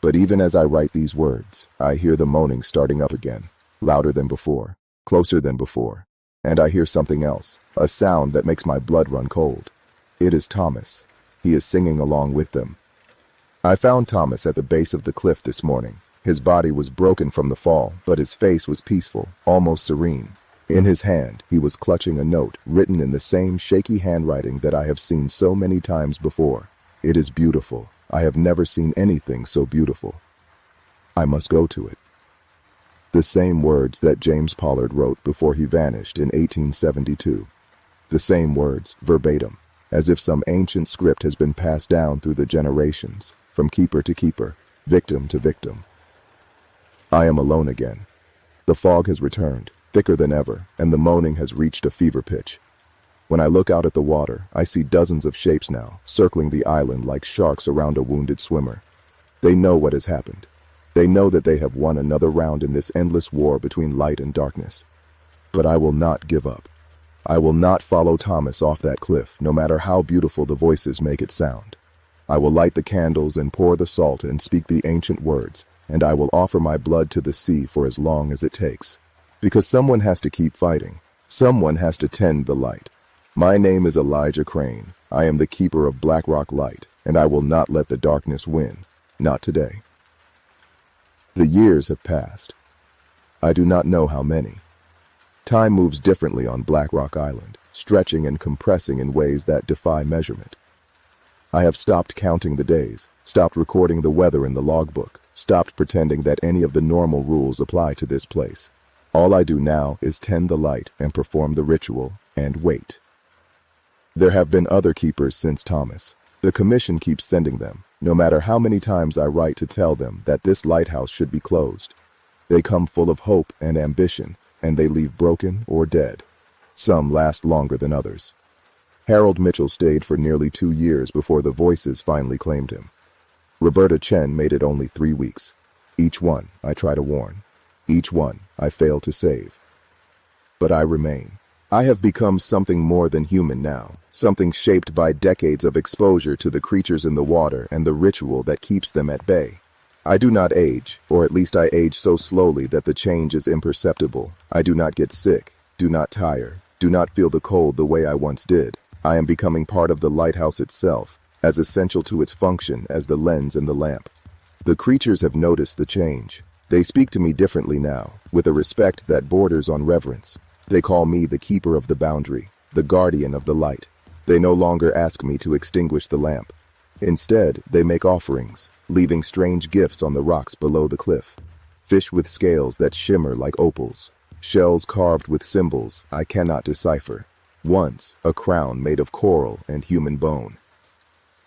But even as I write these words, I hear the moaning starting up again, louder than before, closer than before. And I hear something else, a sound that makes my blood run cold. It is Thomas. He is singing along with them. I found Thomas at the base of the cliff this morning. His body was broken from the fall, but his face was peaceful, almost serene. In his hand, he was clutching a note written in the same shaky handwriting that I have seen so many times before. It is beautiful. I have never seen anything so beautiful. I must go to it. The same words that James Pollard wrote before he vanished in 1872. The same words, verbatim, as if some ancient script has been passed down through the generations, from keeper to keeper, victim to victim. I am alone again. The fog has returned, thicker than ever, and the moaning has reached a fever pitch. When I look out at the water, I see dozens of shapes now, circling the island like sharks around a wounded swimmer. They know what has happened. They know that they have won another round in this endless war between light and darkness. But I will not give up. I will not follow Thomas off that cliff, no matter how beautiful the voices make it sound. I will light the candles and pour the salt and speak the ancient words, and I will offer my blood to the sea for as long as it takes. Because someone has to keep fighting. Someone has to tend the light. My name is Elijah Crane. I am the keeper of Black Rock Light, and I will not let the darkness win. Not today. The years have passed. I do not know how many. Time moves differently on Black Rock Island, stretching and compressing in ways that defy measurement. I have stopped counting the days, stopped recording the weather in the logbook, stopped pretending that any of the normal rules apply to this place. All I do now is tend the light and perform the ritual and wait. There have been other keepers since Thomas. The commission keeps sending them, no matter how many times I write to tell them that this lighthouse should be closed. They come full of hope and ambition, and they leave broken or dead. Some last longer than others. Harold Mitchell stayed for nearly 2 years before the voices finally claimed him. Roberta Chen made it only 3 weeks. Each one I try to warn. Each one I fail to save. But I remain. I have become something more than human now, something shaped by decades of exposure to the creatures in the water and the ritual that keeps them at bay. I do not age, or at least I age so slowly that the change is imperceptible. I do not get sick, do not tire, do not feel the cold the way I once did. I am becoming part of the lighthouse itself, as essential to its function as the lens and the lamp. The creatures have noticed the change. They speak to me differently now, with a respect that borders on reverence. They call me the keeper of the boundary, the guardian of the light. They no longer ask me to extinguish the lamp. Instead, they make offerings, leaving strange gifts on the rocks below the cliff. Fish with scales that shimmer like opals. Shells carved with symbols I cannot decipher. Once, a crown made of coral and human bone.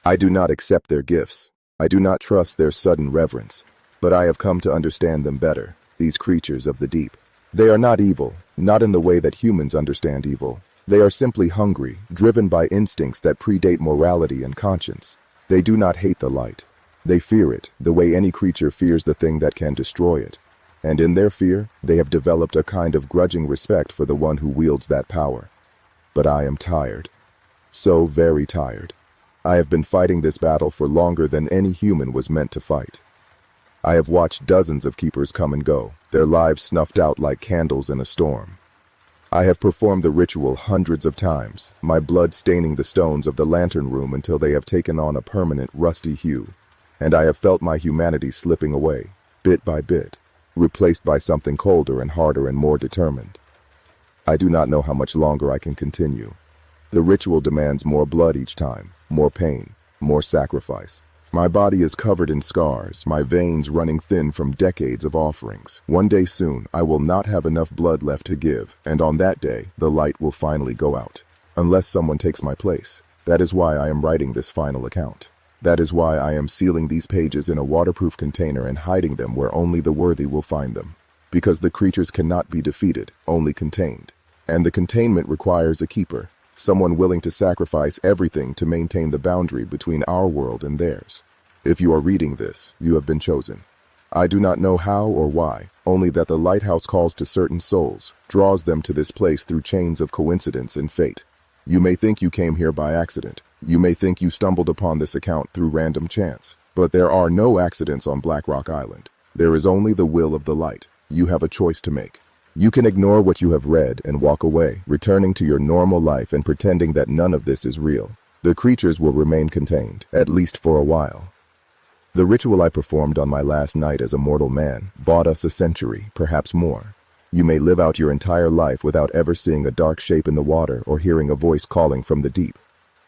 I do not accept their gifts. I do not trust their sudden reverence. But I have come to understand them better, these creatures of the deep. They are not evil, not in the way that humans understand evil. They are simply hungry, driven by instincts that predate morality and conscience. They do not hate the light. They fear it, the way any creature fears the thing that can destroy it. And in their fear, they have developed a kind of grudging respect for the one who wields that power. But I am tired. So very tired. I have been fighting this battle for longer than any human was meant to fight. I have watched dozens of keepers come and go, their lives snuffed out like candles in a storm. I have performed the ritual hundreds of times, my blood staining the stones of the lantern room until they have taken on a permanent rusty hue, and I have felt my humanity slipping away, bit by bit, replaced by something colder and harder and more determined. I do not know how much longer I can continue. The ritual demands more blood each time, more pain, more sacrifice. My body is covered in scars, my veins running thin from decades of offerings. One day soon, I will not have enough blood left to give, and on that day, the light will finally go out. Unless someone takes my place. That is why I am writing this final account. That is why I am sealing these pages in a waterproof container and hiding them where only the worthy will find them. Because the creatures cannot be defeated, only contained. And the containment requires a keeper. Someone willing to sacrifice everything to maintain the boundary between our world and theirs. If you are reading this, you have been chosen. I do not know how or why, only that the lighthouse calls to certain souls, draws them to this place through chains of coincidence and fate. You may think you came here by accident. You may think you stumbled upon this account through random chance. But there are no accidents on Black Rock Island. There is only the will of the light. You have a choice to make. You can ignore what you have read and walk away, returning to your normal life and pretending that none of this is real. The creatures will remain contained, at least for a while. The ritual I performed on my last night as a mortal man bought us a century, perhaps more. You may live out your entire life without ever seeing a dark shape in the water or hearing a voice calling from the deep.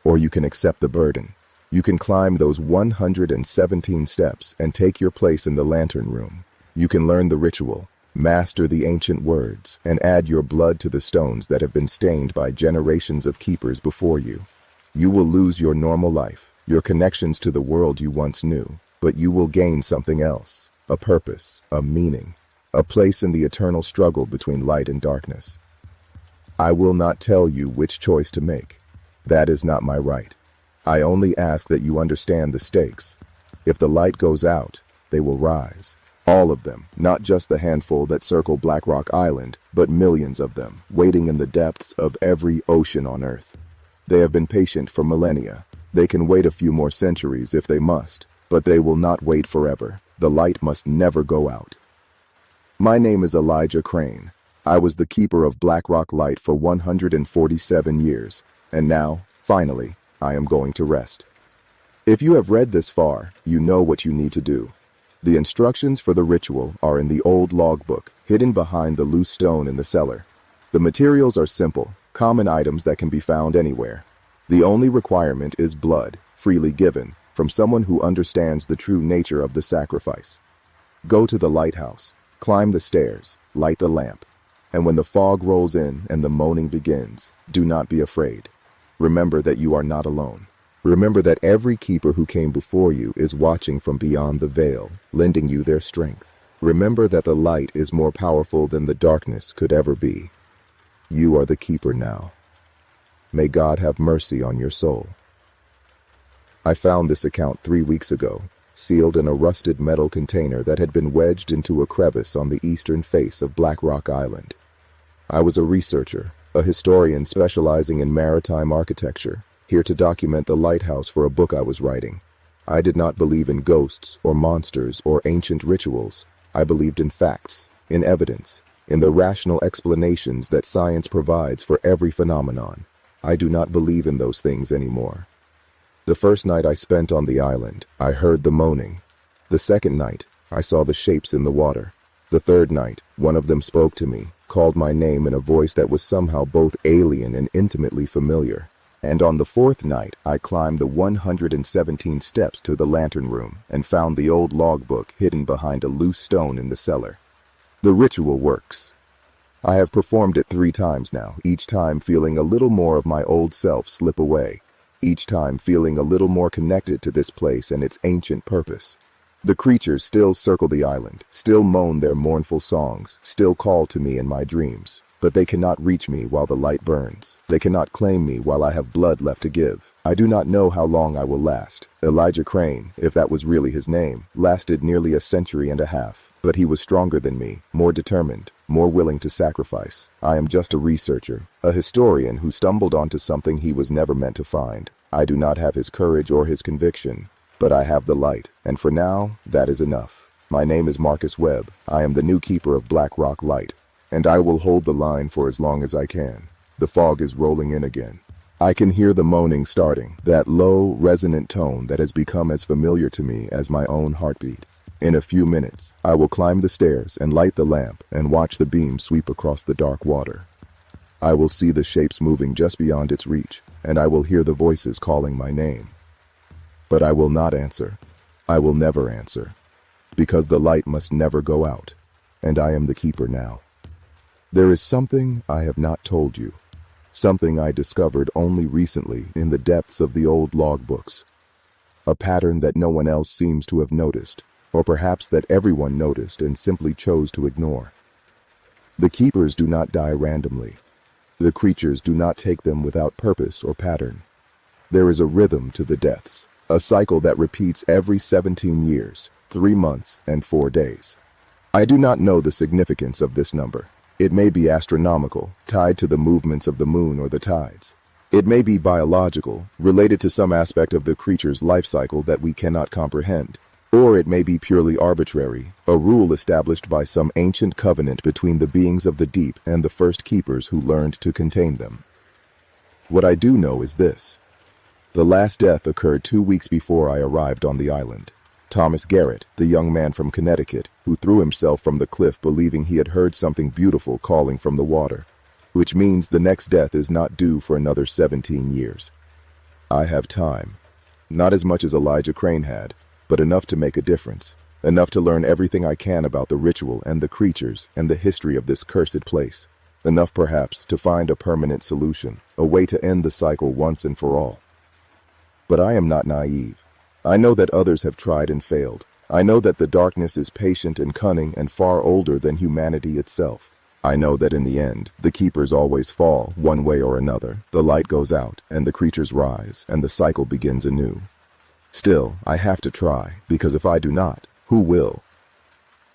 Or you can accept the burden. You can climb those 117 steps and take your place in the lantern room. You can learn the ritual, master the ancient words, and add your blood to the stones that have been stained by generations of keepers before you. You will lose your normal life, your connections to the world you once knew, but you will gain something else, a purpose, a meaning, a place in the eternal struggle between light and darkness. I will not tell you which choice to make. That is not my right. I only ask that you understand the stakes. If the light goes out, they will rise. All of them, not just the handful that circle Black Rock Island, but millions of them, waiting in the depths of every ocean on Earth. They have been patient for millennia. They can wait a few more centuries if they must, but they will not wait forever. The light must never go out. My name is Elijah Crane. I was the keeper of Black Rock Light for 147 years, and now, finally, I am going to rest. If you have read this far, you know what you need to do. The instructions for the ritual are in the old logbook, hidden behind the loose stone in the cellar. The materials are simple, common items that can be found anywhere. The only requirement is blood, freely given, from someone who understands the true nature of the sacrifice. Go to the lighthouse, climb the stairs, light the lamp, and when the fog rolls in and the moaning begins, do not be afraid. Remember that you are not alone. Remember that every keeper who came before you is watching from beyond the veil, lending you their strength. Remember that the light is more powerful than the darkness could ever be. You are the keeper now. May God have mercy on your soul. I found this account 3 weeks ago, sealed in a rusted metal container that had been wedged into a crevice on the eastern face of Black Rock Island. I was a researcher, a historian specializing in maritime architecture, here to document the lighthouse for a book I was writing. I did not believe in ghosts or monsters or ancient rituals. I believed in facts, in evidence, in the rational explanations that science provides for every phenomenon. I do not believe in those things anymore. The first night I spent on the island, I heard the moaning. The second night, I saw the shapes in the water. The third night, one of them spoke to me, called my name in a voice that was somehow both alien and intimately familiar. And on the fourth night, I climbed the 117 steps to the lantern room and found the old logbook hidden behind a loose stone in the cellar. The ritual works. I have performed it 3 times now, each time feeling a little more of my old self slip away, each time feeling a little more connected to this place and its ancient purpose. The creatures still circle the island, still moan their mournful songs, still call to me in my dreams. But they cannot reach me while the light burns. They cannot claim me while I have blood left to give. I do not know how long I will last. Elijah Crane, if that was really his name, lasted nearly a century and a half. But he was stronger than me, more determined, more willing to sacrifice. I am just a researcher, a historian who stumbled onto something he was never meant to find. I do not have his courage or his conviction, but I have the light, and for now, that is enough. My name is Marcus Webb. I am the new keeper of Black Rock Light. And I will hold the line for as long as I can. The fog is rolling in again. I can hear the moaning starting, that low, resonant tone that has become as familiar to me as my own heartbeat. In a few minutes, I will climb the stairs and light the lamp and watch the beam sweep across the dark water. I will see the shapes moving just beyond its reach, and I will hear the voices calling my name. But I will not answer. I will never answer, because the light must never go out, and I am the keeper now. There is something I have not told you, something I discovered only recently in the depths of the old logbooks, a pattern that no one else seems to have noticed, or perhaps that everyone noticed and simply chose to ignore. The keepers do not die randomly. The creatures do not take them without purpose or pattern. There is a rhythm to the deaths, a cycle that repeats every 17 years, 3 months, and 4 days. I do not know the significance of this number. It may be astronomical, tied to the movements of the moon or the tides. It may be biological, related to some aspect of the creature's life cycle that we cannot comprehend. Or it may be purely arbitrary, a rule established by some ancient covenant between the beings of the deep and the first keepers who learned to contain them. What I do know is this. The last death occurred 2 weeks before I arrived on the island. Thomas Garrett, the young man from Connecticut, who threw himself from the cliff believing he had heard something beautiful calling from the water, which means the next death is not due for another 17 years. I have time. Not as much as Elijah Crane had, but enough to make a difference, enough to learn everything I can about the ritual and the creatures and the history of this cursed place, enough perhaps to find a permanent solution, a way to end the cycle once and for all. But I am not naive. I know that others have tried and failed. I know that the darkness is patient and cunning and far older than humanity itself. I know that in the end, the keepers always fall, one way or another. The light goes out, and the creatures rise, and the cycle begins anew. Still, I have to try, because if I do not, who will?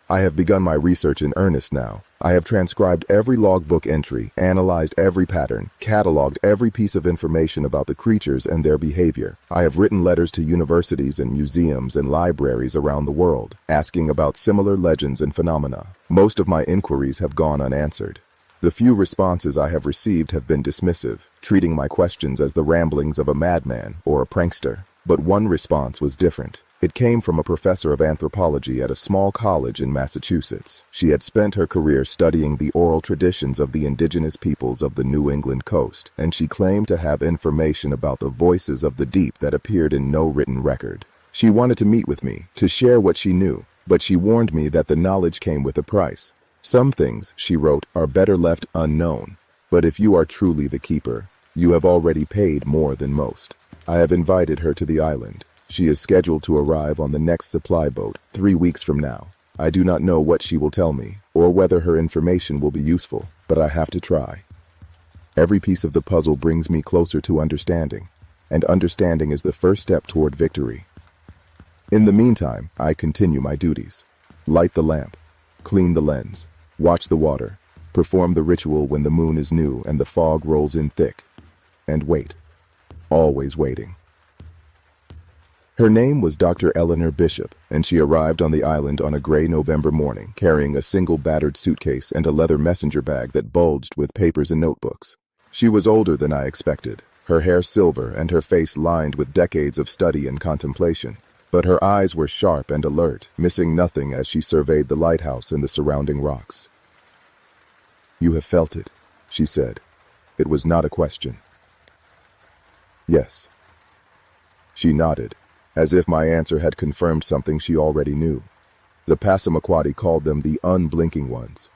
I have begun my research in earnest now. I have transcribed every logbook entry, analyzed every pattern, cataloged every piece of information about the creatures and their behavior. I have written letters to universities and museums and libraries around the world, asking about similar legends and phenomena. Most of my inquiries have gone unanswered. The few responses I have received have been dismissive, treating my questions as the ramblings of a madman or a prankster. But one response was different. It came from a professor of anthropology at a small college in Massachusetts. She had spent her career studying the oral traditions of the indigenous peoples of the New England coast, and she claimed to have information about the voices of the deep that appeared in no written record. She wanted to meet with me, to share what she knew, but she warned me that the knowledge came with a price. Some things, she wrote, are better left unknown. But if you are truly the keeper, you have already paid more than most. I have invited her to the island. She is scheduled to arrive on the next supply boat 3 weeks from now. I do not know what she will tell me, or whether her information will be useful, but I have to try. Every piece of the puzzle brings me closer to understanding, and understanding is the first step toward victory. In the meantime, I continue my duties. Light the lamp, clean the lens, watch the water, Perform the ritual when the moon is new and the fog rolls in thick. And wait. Always waiting. Her name was Dr. Eleanor Bishop, and she arrived on the island on a gray November morning, carrying a single battered suitcase and a leather messenger bag that bulged with papers and notebooks. She was older than I expected, her hair silver and her face lined with decades of study and contemplation. But her eyes were sharp and alert, missing nothing as she surveyed the lighthouse and the surrounding rocks. "You have felt it," she said. It was not a question. "Yes." She nodded, as if my answer had confirmed something she already knew. The Passamaquoddy called them the unblinking ones.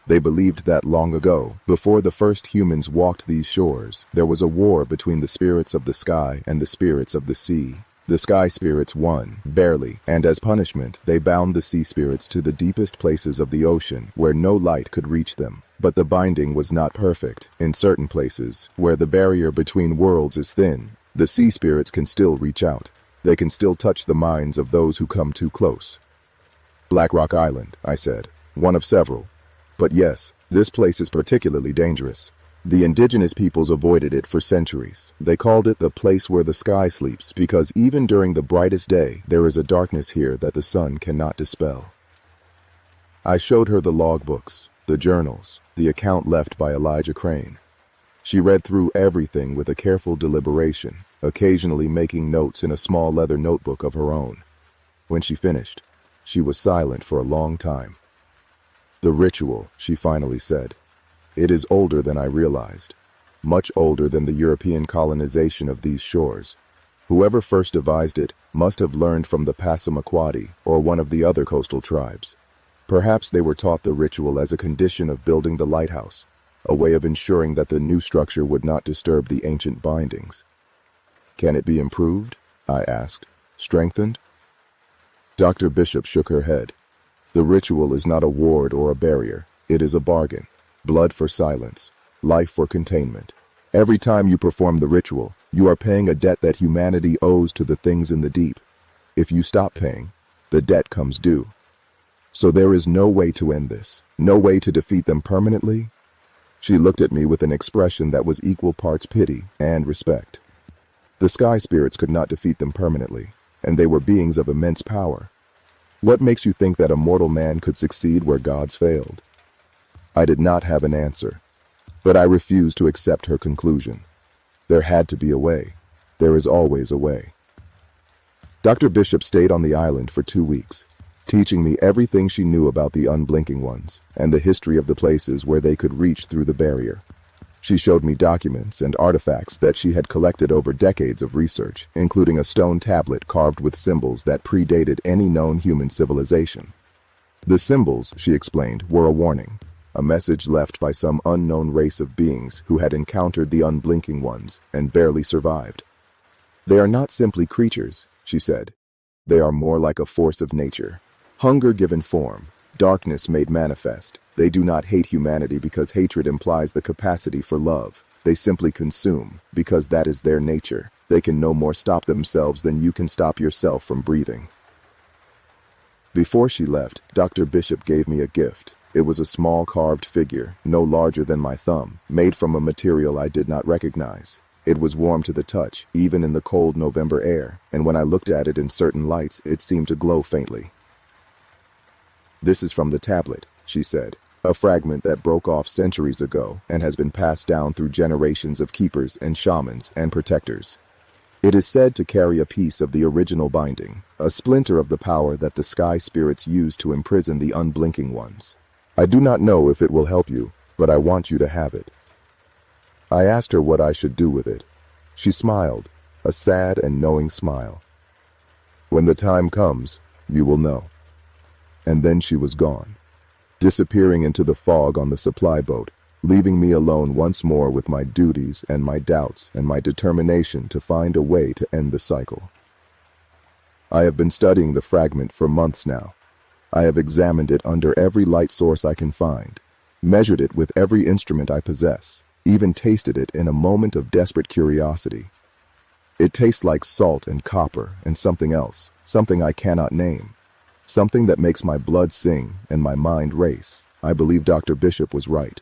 They believed that long ago, before the first humans walked these shores, there was a war between the spirits of the sky and the spirits of the sea. The sky spirits won, barely, and as punishment, they bound the sea spirits to the deepest places of the ocean where no light could reach them. But the binding was not perfect. In certain places, where the barrier between worlds is thin, the sea spirits can still reach out. They can still touch the minds of those who come too close. "Black Rock Island," I said, "one of several. But yes, this place is particularly dangerous. The indigenous peoples avoided it for centuries. They called it the place where the sky sleeps because even during the brightest day, there is a darkness here that the sun cannot dispel." I showed her the logbooks, the journals, the account left by Elijah Crane. She read through everything with a careful deliberation, occasionally making notes in a small leather notebook of her own. When she finished, she was silent for a long time. "The ritual," she finally said. "It is older than I realized. Much older than the European colonization of these shores. Whoever first devised it must have learned from the Passamaquoddy or one of the other coastal tribes. Perhaps they were taught the ritual as a condition of building the lighthouse, a way of ensuring that the new structure would not disturb the ancient bindings." "Can it be improved?" I asked. "Strengthened?" Dr. Bishop shook her head. "The ritual is not a ward or a barrier. It is a bargain. Blood for silence. Life for containment. Every time you perform the ritual, you are paying a debt that humanity owes to the things in the deep. If you stop paying, the debt comes due. So there is no way to end this. No way to defeat them permanently." She looked at me with an expression that was equal parts pity and respect. The sky spirits could not defeat them permanently, and they were beings of immense power. What makes you think that a mortal man could succeed where gods failed? I did not have an answer, but I refused to accept her conclusion. There had to be a way. There is always a way. Dr. Bishop stayed on the island for 2 weeks, teaching me everything she knew about the unblinking ones and the history of the places where they could reach through the barrier. She showed me documents and artifacts that she had collected over decades of research, including a stone tablet carved with symbols that predated any known human civilization. The symbols, she explained, were a warning, a message left by some unknown race of beings who had encountered the unblinking ones and barely survived. "They are not simply creatures," she said. "They are more like a force of nature. Hunger given form, darkness made manifest. They do not hate humanity because hatred implies the capacity for love. They simply consume, because that is their nature. They can no more stop themselves than you can stop yourself from breathing." Before she left, Dr. Bishop gave me a gift. It was a small carved figure, no larger than my thumb, made from a material I did not recognize. It was warm to the touch, even in the cold November air, and when I looked at it in certain lights, it seemed to glow faintly. "This is from the tablet," she said, "a fragment that broke off centuries ago and has been passed down through generations of keepers and shamans and protectors. It is said to carry a piece of the original binding, a splinter of the power that the sky spirits use to imprison the unblinking ones. I do not know if it will help you, but I want you to have it." I asked her what I should do with it. She smiled, a sad and knowing smile. "When the time comes, you will know." And then she was gone, disappearing into the fog on the supply boat, leaving me alone once more with my duties and my doubts and my determination to find a way to end the cycle. I have been studying the fragment for months now. I have examined it under every light source I can find, measured it with every instrument I possess, even tasted it in a moment of desperate curiosity. It tastes like salt and copper and something else, something I cannot name, something that makes my blood sing and my mind race. I believe Dr. Bishop was right.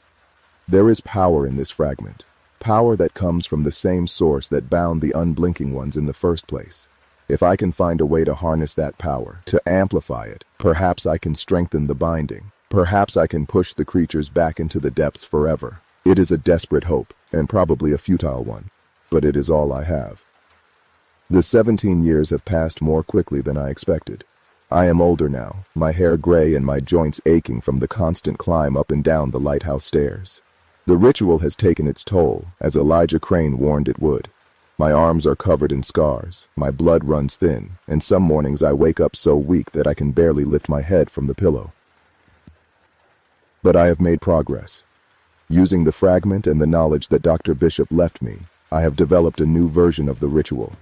There is power in this fragment, power that comes from the same source that bound the unblinking ones in the first place. If I can find a way to harness that power, to amplify it, perhaps I can strengthen the binding. Perhaps I can push the creatures back into the depths forever. It is a desperate hope, and probably a futile one, but it is all I have. The 17 years have passed more quickly than I expected. I am older now, my hair gray and my joints aching from the constant climb up and down the lighthouse stairs. The ritual has taken its toll, as Elijah Crane warned it would. My arms are covered in scars, my blood runs thin, and some mornings I wake up so weak that I can barely lift my head from the pillow. But I have made progress. Using the fragment and the knowledge that Dr. Bishop left me, I have developed a new version of the ritual.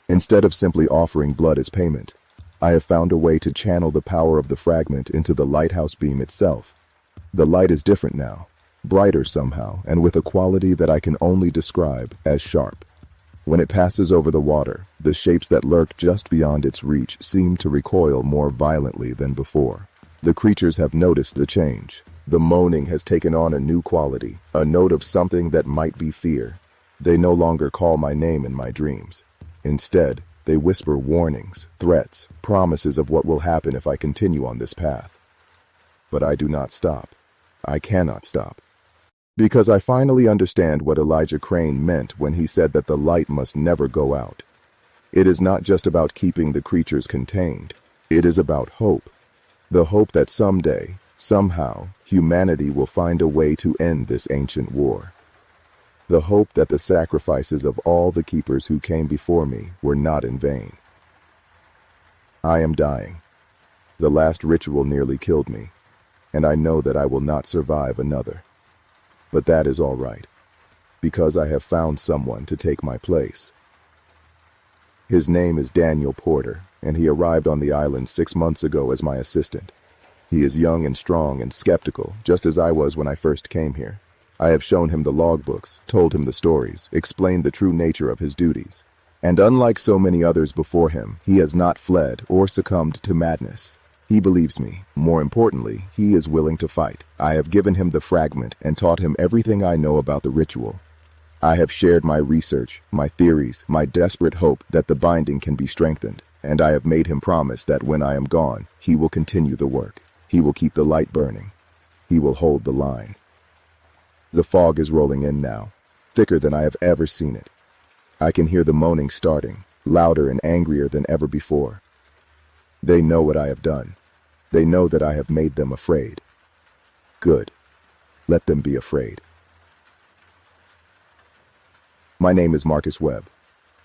Instead of simply offering blood as payment, I have found a way to channel the power of the fragment into the lighthouse beam itself. The light is different now, brighter somehow, and with a quality that I can only describe as sharp. When it passes over the water, the shapes that lurk just beyond its reach seem to recoil more violently than before. The creatures have noticed the change. The moaning has taken on a new quality, a note of something that might be fear. They no longer call my name in my dreams. Instead, they whisper warnings, threats, promises of what will happen if I continue on this path. But I do not stop. I cannot stop. Because I finally understand what Elijah Crane meant when he said that the light must never go out. It is not just about keeping the creatures contained. It is about hope. The hope that someday, somehow, humanity will find a way to end this ancient war. The hope that the sacrifices of all the keepers who came before me were not in vain. I am dying. The last ritual nearly killed me, and I know that I will not survive another. But that is all right, because I have found someone to take my place. His name is Daniel Porter, and he arrived on the island 6 months ago as my assistant. He is young and strong and skeptical, just as I was when I first came here. I have shown him the logbooks, told him the stories, explained the true nature of his duties. And unlike so many others before him, he has not fled or succumbed to madness. He believes me. More importantly, he is willing to fight. I have given him the fragment and taught him everything I know about the ritual. I have shared my research, my theories, my desperate hope that the binding can be strengthened, and I have made him promise that when I am gone, he will continue the work. He will keep the light burning. He will hold the line. The fog is rolling in now, thicker than I have ever seen it. I can hear the moaning starting, louder and angrier than ever before. They know what I have done. They know that I have made them afraid. Good. Let them be afraid. My name is Marcus Webb.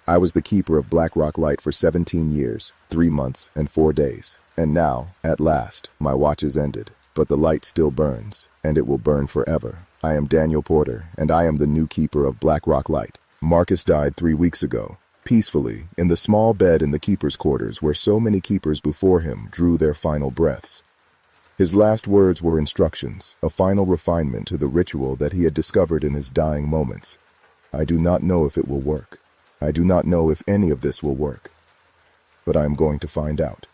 I was the keeper of Black Rock Light for 17 years, 3 months, and 4 days. And now, at last, my watch is ended, but the light still burns, and it will burn forever. I am Daniel Porter, and I am the new keeper of Black Rock Light. Marcus died 3 weeks ago, peacefully, in the small bed in the keeper's quarters where so many keepers before him drew their final breaths. His last words were instructions, a final refinement to the ritual that he had discovered in his dying moments. I do not know if it will work. I do not know if any of this will work. But I am going to find out.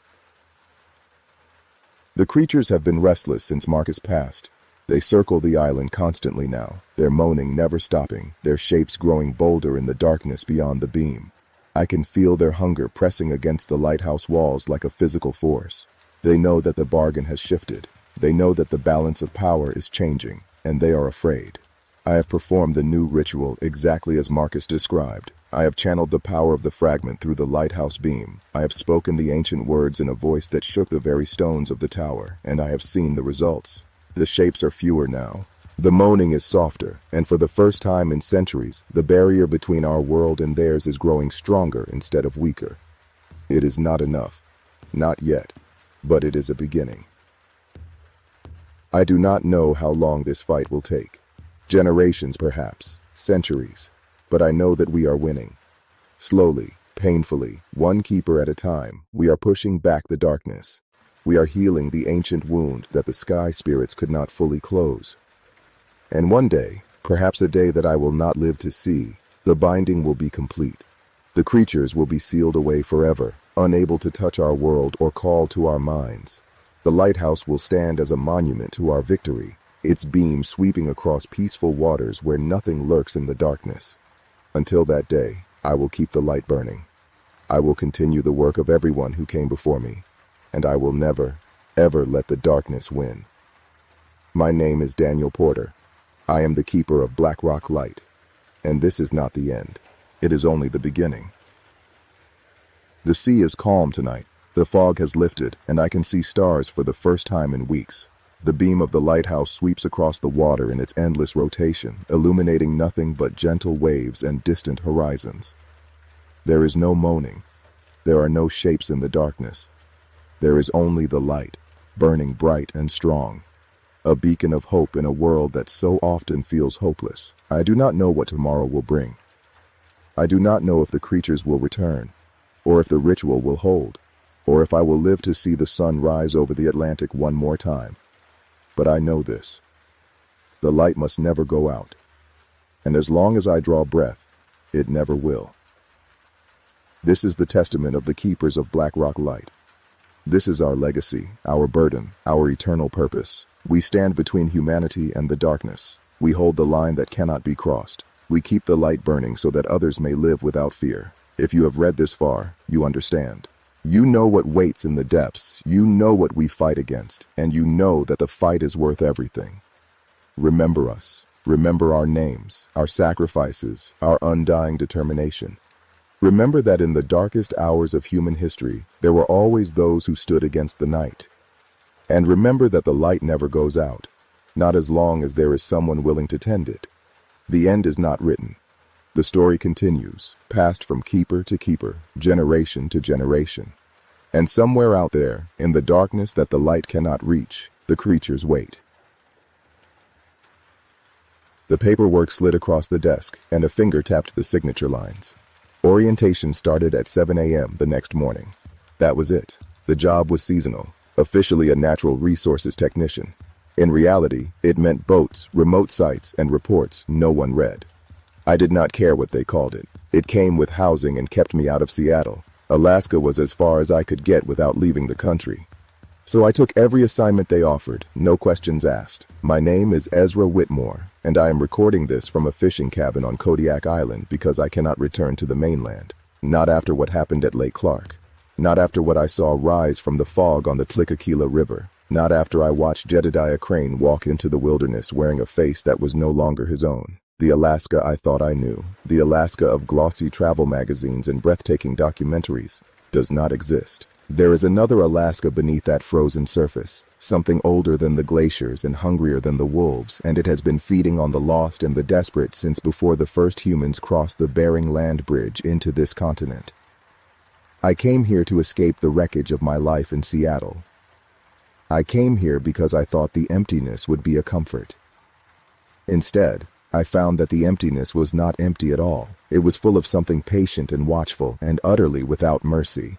The creatures have been restless since Marcus passed. They circle the island constantly now, their moaning never stopping, their shapes growing bolder in the darkness beyond the beam. I can feel their hunger pressing against the lighthouse walls like a physical force. They know that the bargain has shifted. They know that the balance of power is changing, and they are afraid. I have performed the new ritual exactly as Marcus described. I have channeled the power of the fragment through the lighthouse beam. I have spoken the ancient words in a voice that shook the very stones of the tower, and I have seen the results. The shapes are fewer now. The moaning is softer, and for the first time in centuries, the barrier between our world and theirs is growing stronger instead of weaker. It is not enough. Not yet. But it is a beginning. I do not know how long this fight will take. Generations, perhaps. Centuries. But I know that we are winning. Slowly, painfully, one keeper at a time, we are pushing back the darkness. We are healing the ancient wound that the sky spirits could not fully close. And one day, perhaps a day that I will not live to see, the binding will be complete. The creatures will be sealed away forever, unable to touch our world or call to our minds. The lighthouse will stand as a monument to our victory, its beam sweeping across peaceful waters where nothing lurks in the darkness. Until that day, I will keep the light burning. I will continue the work of everyone who came before me, and I will never, ever let the darkness win. My name is Daniel Porter. I am the keeper of Blackrock Light, and this is not the end. It is only the beginning. The sea is calm tonight. The fog has lifted, and I can see stars for the first time in weeks. The beam of the lighthouse sweeps across the water in its endless rotation, illuminating nothing but gentle waves and distant horizons. There is no moaning. There are no shapes in the darkness. There is only the light, burning bright and strong. A beacon of hope in a world that so often feels hopeless. I do not know what tomorrow will bring. I do not know if the creatures will return, or if the ritual will hold, or if I will live to see the sun rise over the Atlantic one more time. But I know this. The light must never go out, and as long as I draw breath, it never will. This is the testament of the keepers of Blackrock Light. This is our legacy, our burden, our eternal purpose. We stand between humanity and the darkness. We hold the line that cannot be crossed. We keep the light burning so that others may live without fear. If you have read this far, you understand. You know what waits in the depths, you know what we fight against, and you know that the fight is worth everything. Remember us. Remember our names, our sacrifices, our undying determination. Remember that in the darkest hours of human history, there were always those who stood against the night. And remember that the light never goes out, not as long as there is someone willing to tend it. The end is not written. The story continues, passed from keeper to keeper, generation to generation. And somewhere out there, in the darkness that the light cannot reach, the creatures wait. The paperwork slid across the desk, and a finger tapped the signature lines. Orientation started at 7 a.m. the next morning. That was it. The job was seasonal, officially a natural resources technician. In reality, it meant boats, remote sites, and reports no one read. I did not care what they called it. It came with housing and kept me out of Seattle. Alaska was as far as I could get without leaving the country. So I took every assignment they offered, no questions asked. My name is Ezra Whitmore, and I am recording this from a fishing cabin on Kodiak Island because I cannot return to the mainland. Not after what happened at Lake Clark. Not after what I saw rise from the fog on the Tlicacula River. Not after I watched Jedediah Crane walk into the wilderness wearing a face that was no longer his own. The Alaska I thought I knew, the Alaska of glossy travel magazines and breathtaking documentaries, does not exist. There is another Alaska beneath that frozen surface, something older than the glaciers and hungrier than the wolves, and it has been feeding on the lost and the desperate since before the first humans crossed the Bering Land Bridge into this continent. I came here to escape the wreckage of my life in Seattle. I came here because I thought the emptiness would be a comfort. Instead, I found that the emptiness was not empty at all. It was full of something patient and watchful and utterly without mercy.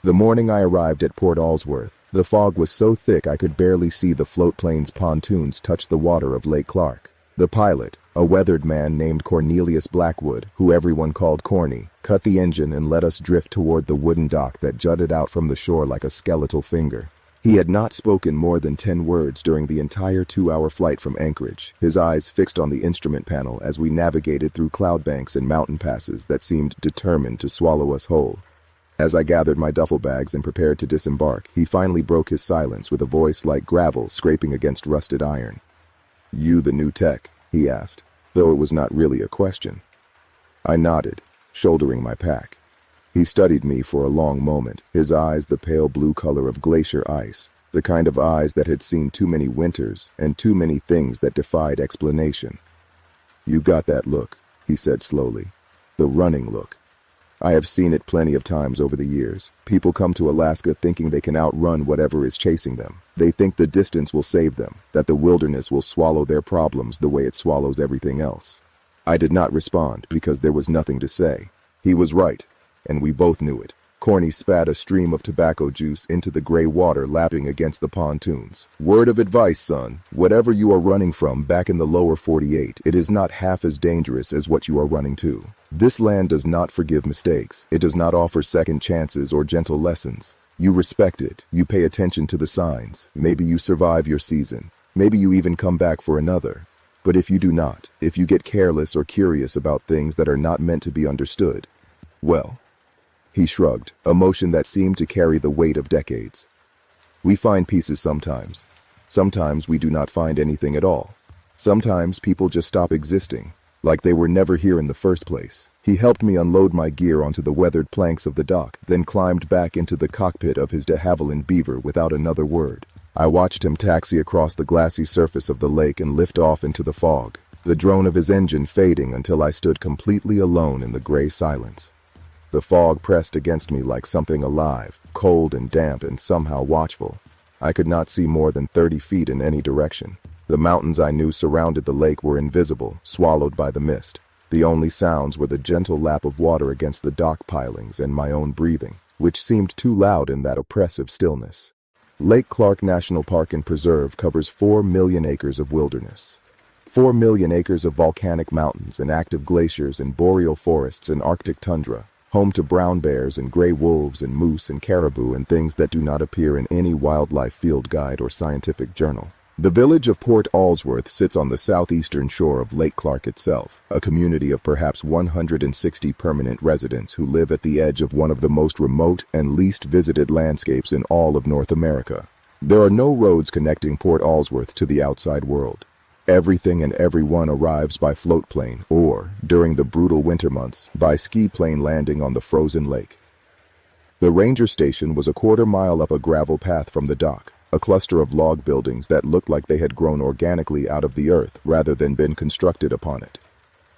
The morning I arrived at Port Allsworth, the fog was so thick I could barely see the float plane's pontoons touch the water of Lake Clark. The pilot, a weathered man named Cornelius Blackwood, who everyone called Corny, cut the engine and let us drift toward the wooden dock that jutted out from the shore like a skeletal finger. He had not spoken more than 10 words during the entire 2-hour flight from Anchorage, his eyes fixed on the instrument panel as we navigated through cloud banks and mountain passes that seemed determined to swallow us whole. As I gathered my duffel bags and prepared to disembark, he finally broke his silence with a voice like gravel scraping against rusted iron. "You the new tech?" he asked, though it was not really a question. I nodded, shouldering my pack. He studied me for a long moment, his eyes the pale blue color of glacier ice, the kind of eyes that had seen too many winters and too many things that defied explanation. "You got that look," he said slowly. "The running look. I have seen it plenty of times over the years. People come to Alaska thinking they can outrun whatever is chasing them. They think the distance will save them, that the wilderness will swallow their problems the way it swallows everything else." I did not respond because there was nothing to say. He was right, and we both knew it. Corny spat a stream of tobacco juice into the gray water lapping against the pontoons. "Word of advice, son. Whatever you are running from back in the lower 48, it is not half as dangerous as what you are running to. This land does not forgive mistakes. It does not offer second chances or gentle lessons. You respect it. You pay attention to the signs. Maybe you survive your season. Maybe you even come back for another. But if you do not, if you get careless or curious about things that are not meant to be understood, well, he shrugged, a motion that seemed to carry the weight of decades. We find pieces sometimes. Sometimes we do not find anything at all. Sometimes people just stop existing, like they were never here in the first place. He helped me unload my gear onto the weathered planks of the dock, then climbed back into the cockpit of his de Havilland Beaver without another word. I watched him taxi across the glassy surface of the lake and lift off into the fog, the drone of his engine fading until I stood completely alone in the gray silence. The fog pressed against me like something alive, cold and damp and somehow watchful. I could not see more than 30 feet in any direction. The mountains I knew surrounded the lake were invisible, swallowed by the mist. The only sounds were the gentle lap of water against the dock pilings and my own breathing, which seemed too loud in that oppressive stillness. Lake Clark National Park and Preserve covers 4 million acres of wilderness. 4 million acres of volcanic mountains and active glaciers and boreal forests and Arctic tundra, home to brown bears and gray wolves and moose and caribou and things that do not appear in any wildlife field guide or scientific journal. The village of Port Allsworth sits on the southeastern shore of Lake Clark itself, a community of perhaps 160 permanent residents who live at the edge of one of the most remote and least visited landscapes in all of North America. There are no roads connecting Port Allsworth to the outside world. Everything and everyone arrives by float plane or, during the brutal winter months, by ski plane landing on the frozen lake. The ranger station was a quarter-mile up a gravel path from the dock, a cluster of log buildings that looked like they had grown organically out of the earth rather than been constructed upon it.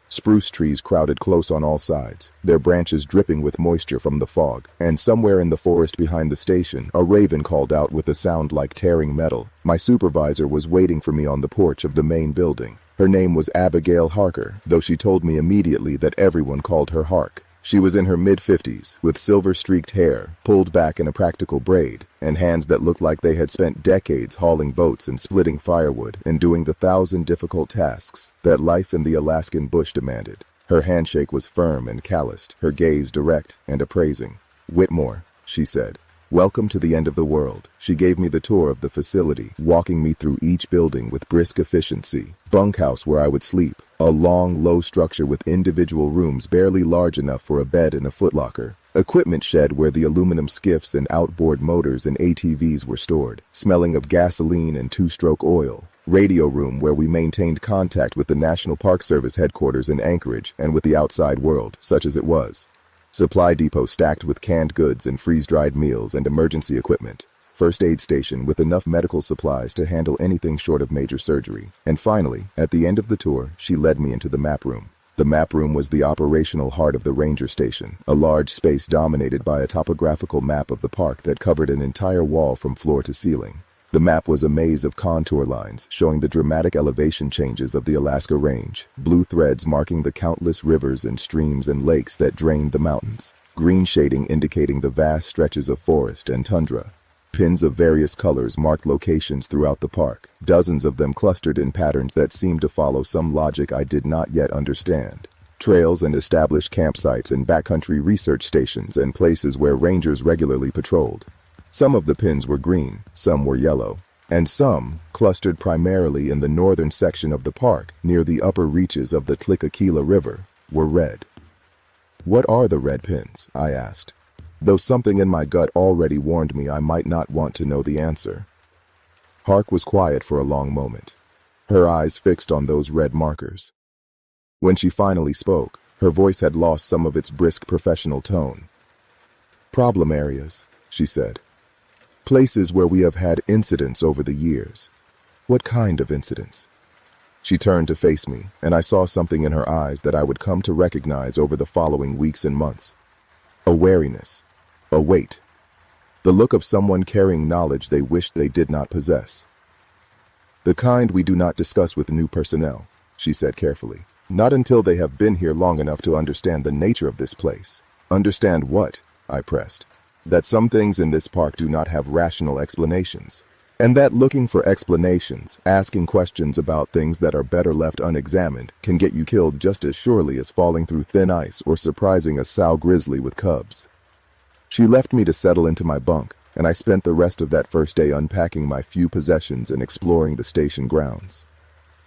Spruce trees crowded close on all sides, their branches dripping with moisture from the fog, and somewhere in the forest behind the station, a raven called out with a sound like tearing metal. My supervisor was waiting for me on the porch of the main building. Her name was Abigail Harker, though she told me immediately that everyone called her Hark. She was in her mid-50s, with silver-streaked hair, pulled back in a practical braid, and hands that looked like they had spent decades hauling boats and splitting firewood and doing the 1,000 difficult tasks that life in the Alaskan bush demanded. Her handshake was firm and calloused, her gaze direct and appraising. "Whitmore," she said. "Welcome to the end of the world." She gave me the tour of the facility, walking me through each building with brisk efficiency. Bunkhouse where I would sleep, a long, low structure with individual rooms barely large enough for a bed and a footlocker. Equipment shed where the aluminum skiffs and outboard motors and ATVs were stored, smelling of gasoline and two-stroke oil. Radio room where we maintained contact with the National Park Service headquarters in Anchorage and with the outside world, such as it was. Supply depot stacked with canned goods and freeze-dried meals and emergency equipment. First aid station with enough medical supplies to handle anything short of major surgery. And finally, at the end of the tour, she led me into the map room. The map room was the operational heart of the ranger station, a large space dominated by a topographical map of the park that covered an entire wall from floor to ceiling. The map was a maze of contour lines showing the dramatic elevation changes of the Alaska Range, blue threads marking the countless rivers and streams and lakes that drained the mountains, green shading indicating the vast stretches of forest and tundra. Pins of various colors marked locations throughout the park, dozens of them clustered in patterns that seemed to follow some logic I did not yet understand. Trails and established campsites and backcountry research stations and places where rangers regularly patrolled. Some of the pins were green, some were yellow, and some, clustered primarily in the northern section of the park near the upper reaches of the Tlicacula River, were red. "What are the red pins?" I asked, though something in my gut already warned me I might not want to know the answer. Hark was quiet for a long moment, her eyes fixed on those red markers. When she finally spoke, her voice had lost some of its brisk professional tone. "Problem areas," she said. "Places where we have had incidents over the years." "What kind of incidents?" She turned to face me, and I saw something in her eyes that I would come to recognize over the following weeks and months. A wariness, a weight, the look of someone carrying knowledge they wished they did not possess. "The kind we do not discuss with new personnel," she said carefully. "Not until they have been here long enough to understand the nature of this place." "Understand what?" I pressed. "That some things in this park do not have rational explanations, and that looking for explanations, asking questions about things that are better left unexamined, can get you killed just as surely as falling through thin ice or surprising a sow grizzly with cubs." She left me to settle into my bunk, and I spent the rest of that first day unpacking my few possessions and exploring the station grounds.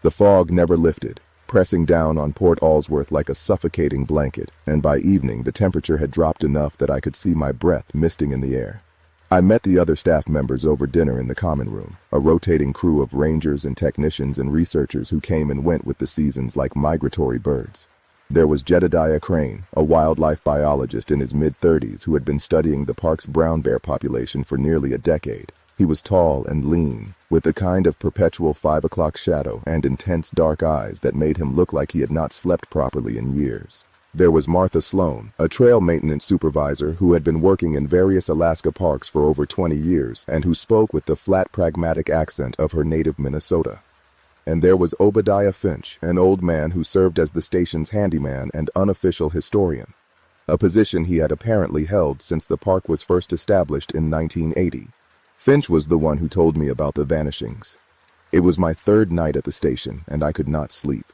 The fog never lifted, pressing down on Port Allsworth like a suffocating blanket, and by evening the temperature had dropped enough that I could see my breath misting in the air. I met the other staff members over dinner in the common room, a rotating crew of rangers and technicians and researchers who came and went with the seasons like migratory birds. There was Jedediah Crane, a wildlife biologist in his mid-30s who had been studying the park's brown bear population for nearly a decade. He was tall and lean, with the kind of perpetual 5 o'clock shadow and intense dark eyes that made him look like he had not slept properly in years. There was Martha Sloan, a trail maintenance supervisor who had been working in various Alaska parks for over 20 years and who spoke with the flat, pragmatic accent of her native Minnesota. And there was Obadiah Finch, an old man who served as the station's handyman and unofficial historian, a position he had apparently held since the park was first established in 1980. Finch was the one who told me about the vanishings. It was my third night at the station, and I could not sleep.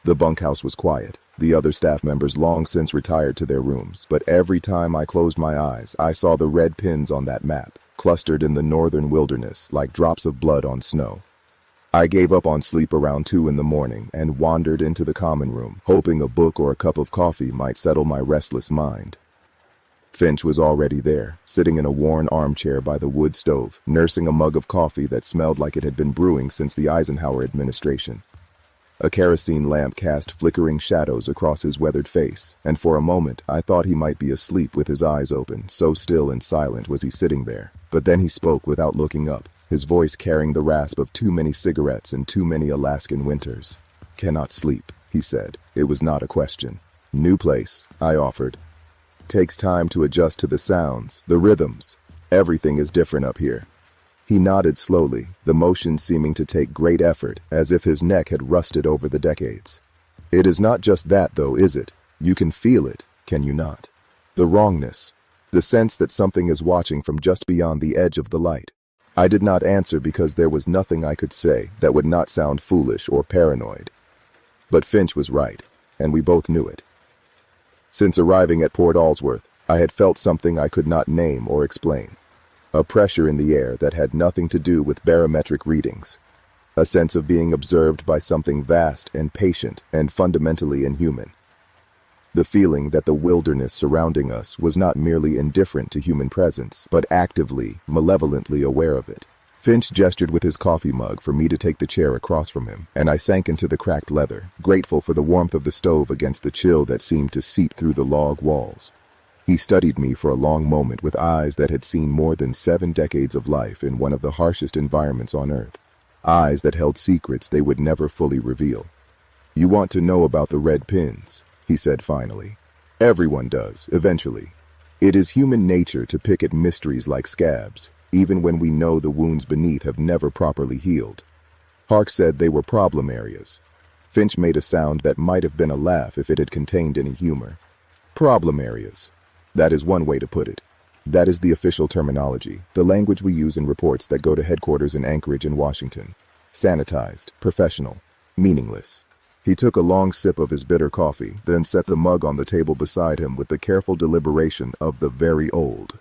The bunkhouse was quiet. The other staff members long since retired to their rooms, but every time I closed my eyes, I saw the red pins on that map, clustered in the northern wilderness like drops of blood on snow. I gave up on sleep around 2 in the morning and wandered into the common room, hoping a book or a cup of coffee might settle my restless mind. Finch was already there, sitting in a worn armchair by the wood stove, nursing a mug of coffee that smelled like it had been brewing since the Eisenhower administration. A kerosene lamp cast flickering shadows across his weathered face, and for a moment I thought he might be asleep with his eyes open, so still and silent was he sitting there. But then he spoke without looking up, his voice carrying the rasp of too many cigarettes and too many Alaskan winters. "Cannot sleep," he said. It was not a question. "New place," I offered. "Takes time to adjust to the sounds, the rhythms. Everything is different up here." He nodded slowly, the motion seeming to take great effort, as if his neck had rusted over the decades. "It is not just that, though, is it? You can feel it, can you not? The wrongness, the sense that something is watching from just beyond the edge of the light." I did not answer because there was nothing I could say that would not sound foolish or paranoid. But Finch was right, and we both knew it. Since arriving at Port Allsworth, I had felt something I could not name or explain. A pressure in the air that had nothing to do with barometric readings. A sense of being observed by something vast and patient and fundamentally inhuman. The feeling that the wilderness surrounding us was not merely indifferent to human presence, but actively, malevolently aware of it. Finch gestured with his coffee mug for me to take the chair across from him, and I sank into the cracked leather, grateful for the warmth of the stove against the chill that seemed to seep through the log walls. He studied me for a long moment with eyes that had seen more than 7 decades of life in one of the harshest environments on Earth. Eyes that held secrets they would never fully reveal. "You want to know about the red pins," he said finally. "Everyone does, eventually. It is human nature to pick at mysteries like scabs, even when we know the wounds beneath have never properly healed." Hark said they were problem areas. Finch made a sound that might have been a laugh if it had contained any humor. "Problem areas. That is one way to put it. That is the official terminology, the language we use in reports that go to headquarters in Anchorage and Washington. Sanitized, professional, meaningless." He took a long sip of his bitter coffee, then set the mug on the table beside him with the careful deliberation of the very old.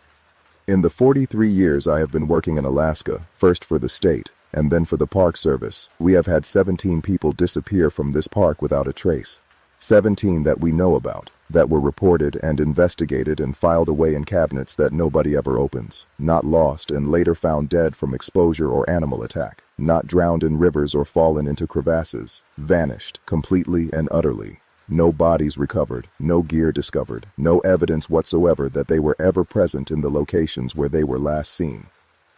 "In the 43 years I have been working in Alaska, first for the state, and then for the Park Service, we have had 17 people disappear from this park without a trace. 17 that we know about, that were reported and investigated and filed away in cabinets that nobody ever opens, not lost and later found dead from exposure or animal attack, not drowned in rivers or fallen into crevasses, vanished completely and utterly. No bodies recovered, no gear discovered, no evidence whatsoever that they were ever present in the locations where they were last seen.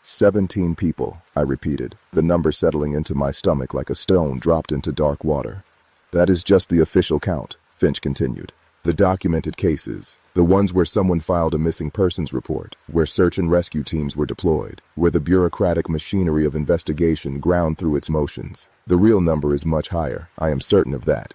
17 people," I repeated, the number settling into my stomach like a stone dropped into dark water. "That is just the official count," Finch continued. "The documented cases, the ones where someone filed a missing persons report, where search and rescue teams were deployed, where the bureaucratic machinery of investigation ground through its motions. The real number is much higher, I am certain of that.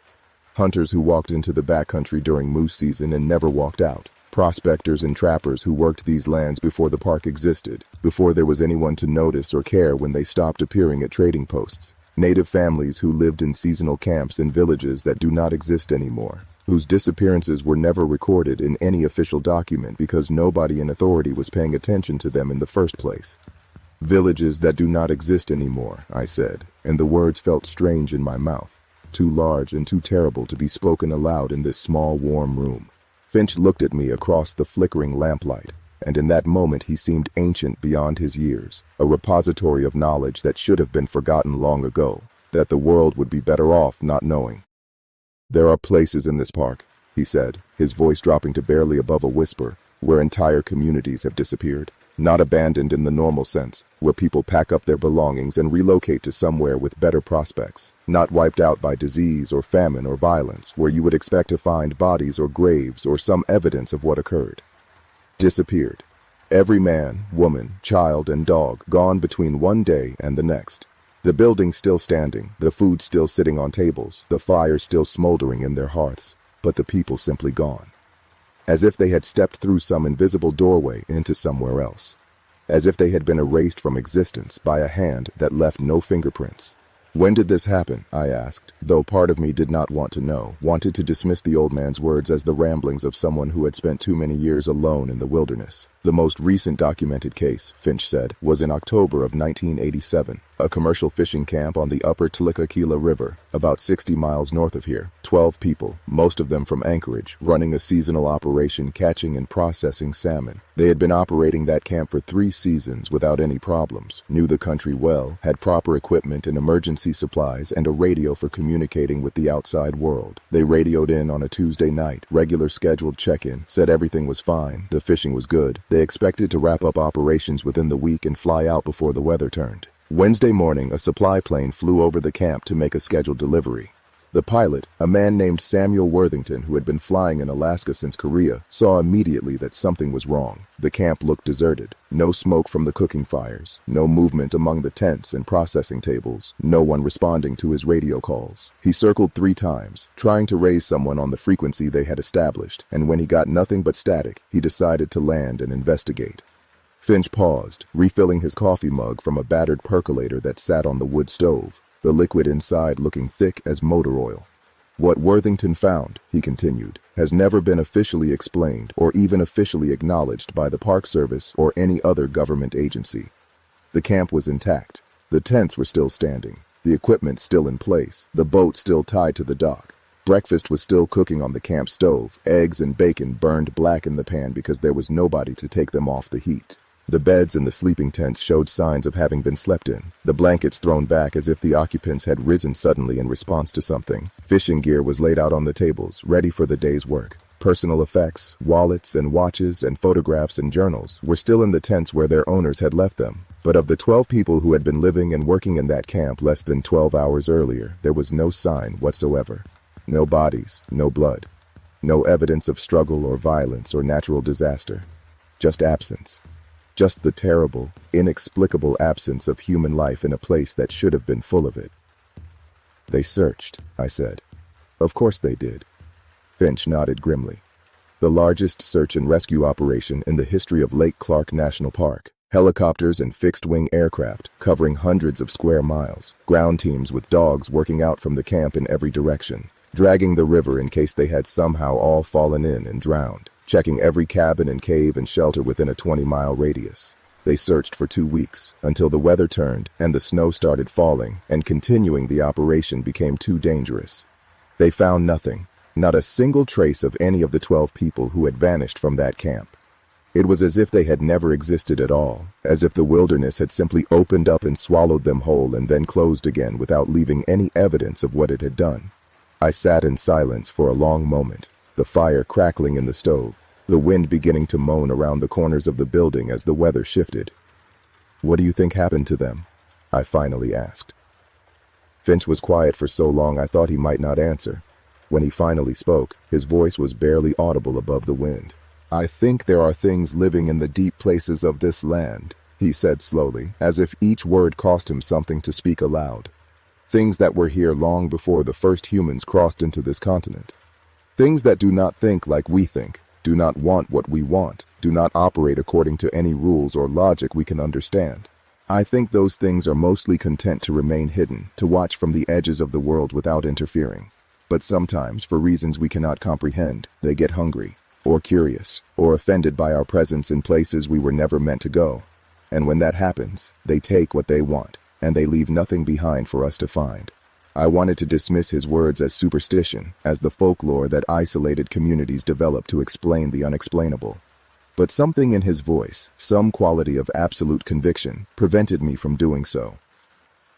Hunters who walked into the backcountry during moose season and never walked out. Prospectors and trappers who worked these lands before the park existed, before there was anyone to notice or care when they stopped appearing at trading posts. Native families who lived in seasonal camps in villages that do not exist anymore. whose disappearances were never recorded in any official document because nobody in authority was paying attention to them in the first place. Villages that do not exist anymore, I said, and the words felt strange in my mouth, too large and too terrible to be spoken aloud in this small, warm room. Finch looked at me across the flickering lamplight, and in that moment he seemed ancient beyond his years, a repository of knowledge that should have been forgotten long ago, that the world would be better off not knowing. "There are places in this park," he said, his voice dropping to barely above a whisper, "where entire communities have disappeared. Not abandoned in the normal sense, where people pack up their belongings and relocate to somewhere with better prospects. Not wiped out by disease or famine or violence, where you would expect to find bodies or graves or some evidence of what occurred. Disappeared. Every man, woman, child, and dog gone between one day and the next. The buildings still standing, the food still sitting on tables, the fires still smoldering in their hearths, but the people simply gone. As if they had stepped through some invisible doorway into somewhere else. As if they had been erased from existence by a hand that left no fingerprints. When did this happen? I asked, though part of me did not want to know, wanted to dismiss the old man's words as the ramblings of someone who had spent too many years alone in the wilderness. The most recent documented case, Finch said, was in October of 1987, a commercial fishing camp on the upper Tlaquequila River, about 60 miles north of here. 12 people, most of them from Anchorage, running a seasonal operation catching and processing salmon. They had been operating that camp for 3 seasons without any problems, knew the country well, had proper equipment and emergency supplies, and a radio for communicating with the outside world. They radioed in on a Tuesday night, regular scheduled check-in, said everything was fine, the fishing was good. They expected to wrap up operations within the week and fly out before the weather turned. Wednesday morning, a supply plane flew over the camp to make a scheduled delivery. The pilot, a man named Samuel Worthington, who had been flying in Alaska since Korea, saw immediately that something was wrong. The camp looked deserted. No smoke from the cooking fires, no movement among the tents and processing tables, no one responding to his radio calls. He circled 3 times, trying to raise someone on the frequency they had established, and when he got nothing but static, he decided to land and investigate. Finch paused, refilling his coffee mug from a battered percolator that sat on the wood stove, the liquid inside looking thick as motor oil. "What Worthington found," he continued, "has never been officially explained or even officially acknowledged by the Park Service or any other government agency. The camp was intact. The tents were still standing, the equipment still in place, the boat still tied to the dock. Breakfast was still cooking on the camp stove, eggs and bacon burned black in the pan because there was nobody to take them off the heat. The beds in the sleeping tents showed signs of having been slept in, the blankets thrown back as if the occupants had risen suddenly in response to something. Fishing gear was laid out on the tables, ready for the day's work. Personal effects, wallets and watches and photographs and journals were still in the tents where their owners had left them. But of the 12 people who had been living and working in that camp less than 12 hours earlier, there was no sign whatsoever. No bodies, no blood. No evidence of struggle or violence or natural disaster. Just absence. Just the terrible, inexplicable absence of human life in a place that should have been full of it. "They searched," I said. "Of course they did." Finch nodded grimly. "The largest search and rescue operation in the history of Lake Clark National Park. Helicopters and fixed-wing aircraft covering hundreds of square miles. Ground teams with dogs working out from the camp in every direction. Dragging the river in case they had somehow all fallen in and drowned. Checking every cabin and cave and shelter within a 20-mile radius. They searched for 2 weeks, until the weather turned and the snow started falling, and continuing the operation became too dangerous. They found nothing, not a single trace of any of the 12 people who had vanished from that camp. It was as if they had never existed at all, as if the wilderness had simply opened up and swallowed them whole and then closed again without leaving any evidence of what it had done. I sat in silence for a long moment, the fire crackling in the stove, the wind beginning to moan around the corners of the building as the weather shifted. "What do you think happened to them?" I finally asked. Finch was quiet for so long I thought he might not answer. When he finally spoke, his voice was barely audible above the wind. "I think there are things living in the deep places of this land," he said slowly, as if each word cost him something to speak aloud. "Things that were here long before the first humans crossed into this continent. Things that do not think like we think, do not want what we want, do not operate according to any rules or logic we can understand. I think those things are mostly content to remain hidden, to watch from the edges of the world without interfering. But sometimes, for reasons we cannot comprehend, they get hungry, or curious, or offended by our presence in places we were never meant to go. And when that happens, they take what they want, and they leave nothing behind for us to find. I wanted to dismiss his words as superstition, as the folklore that isolated communities develop to explain the unexplainable. But something in his voice, some quality of absolute conviction, prevented me from doing so.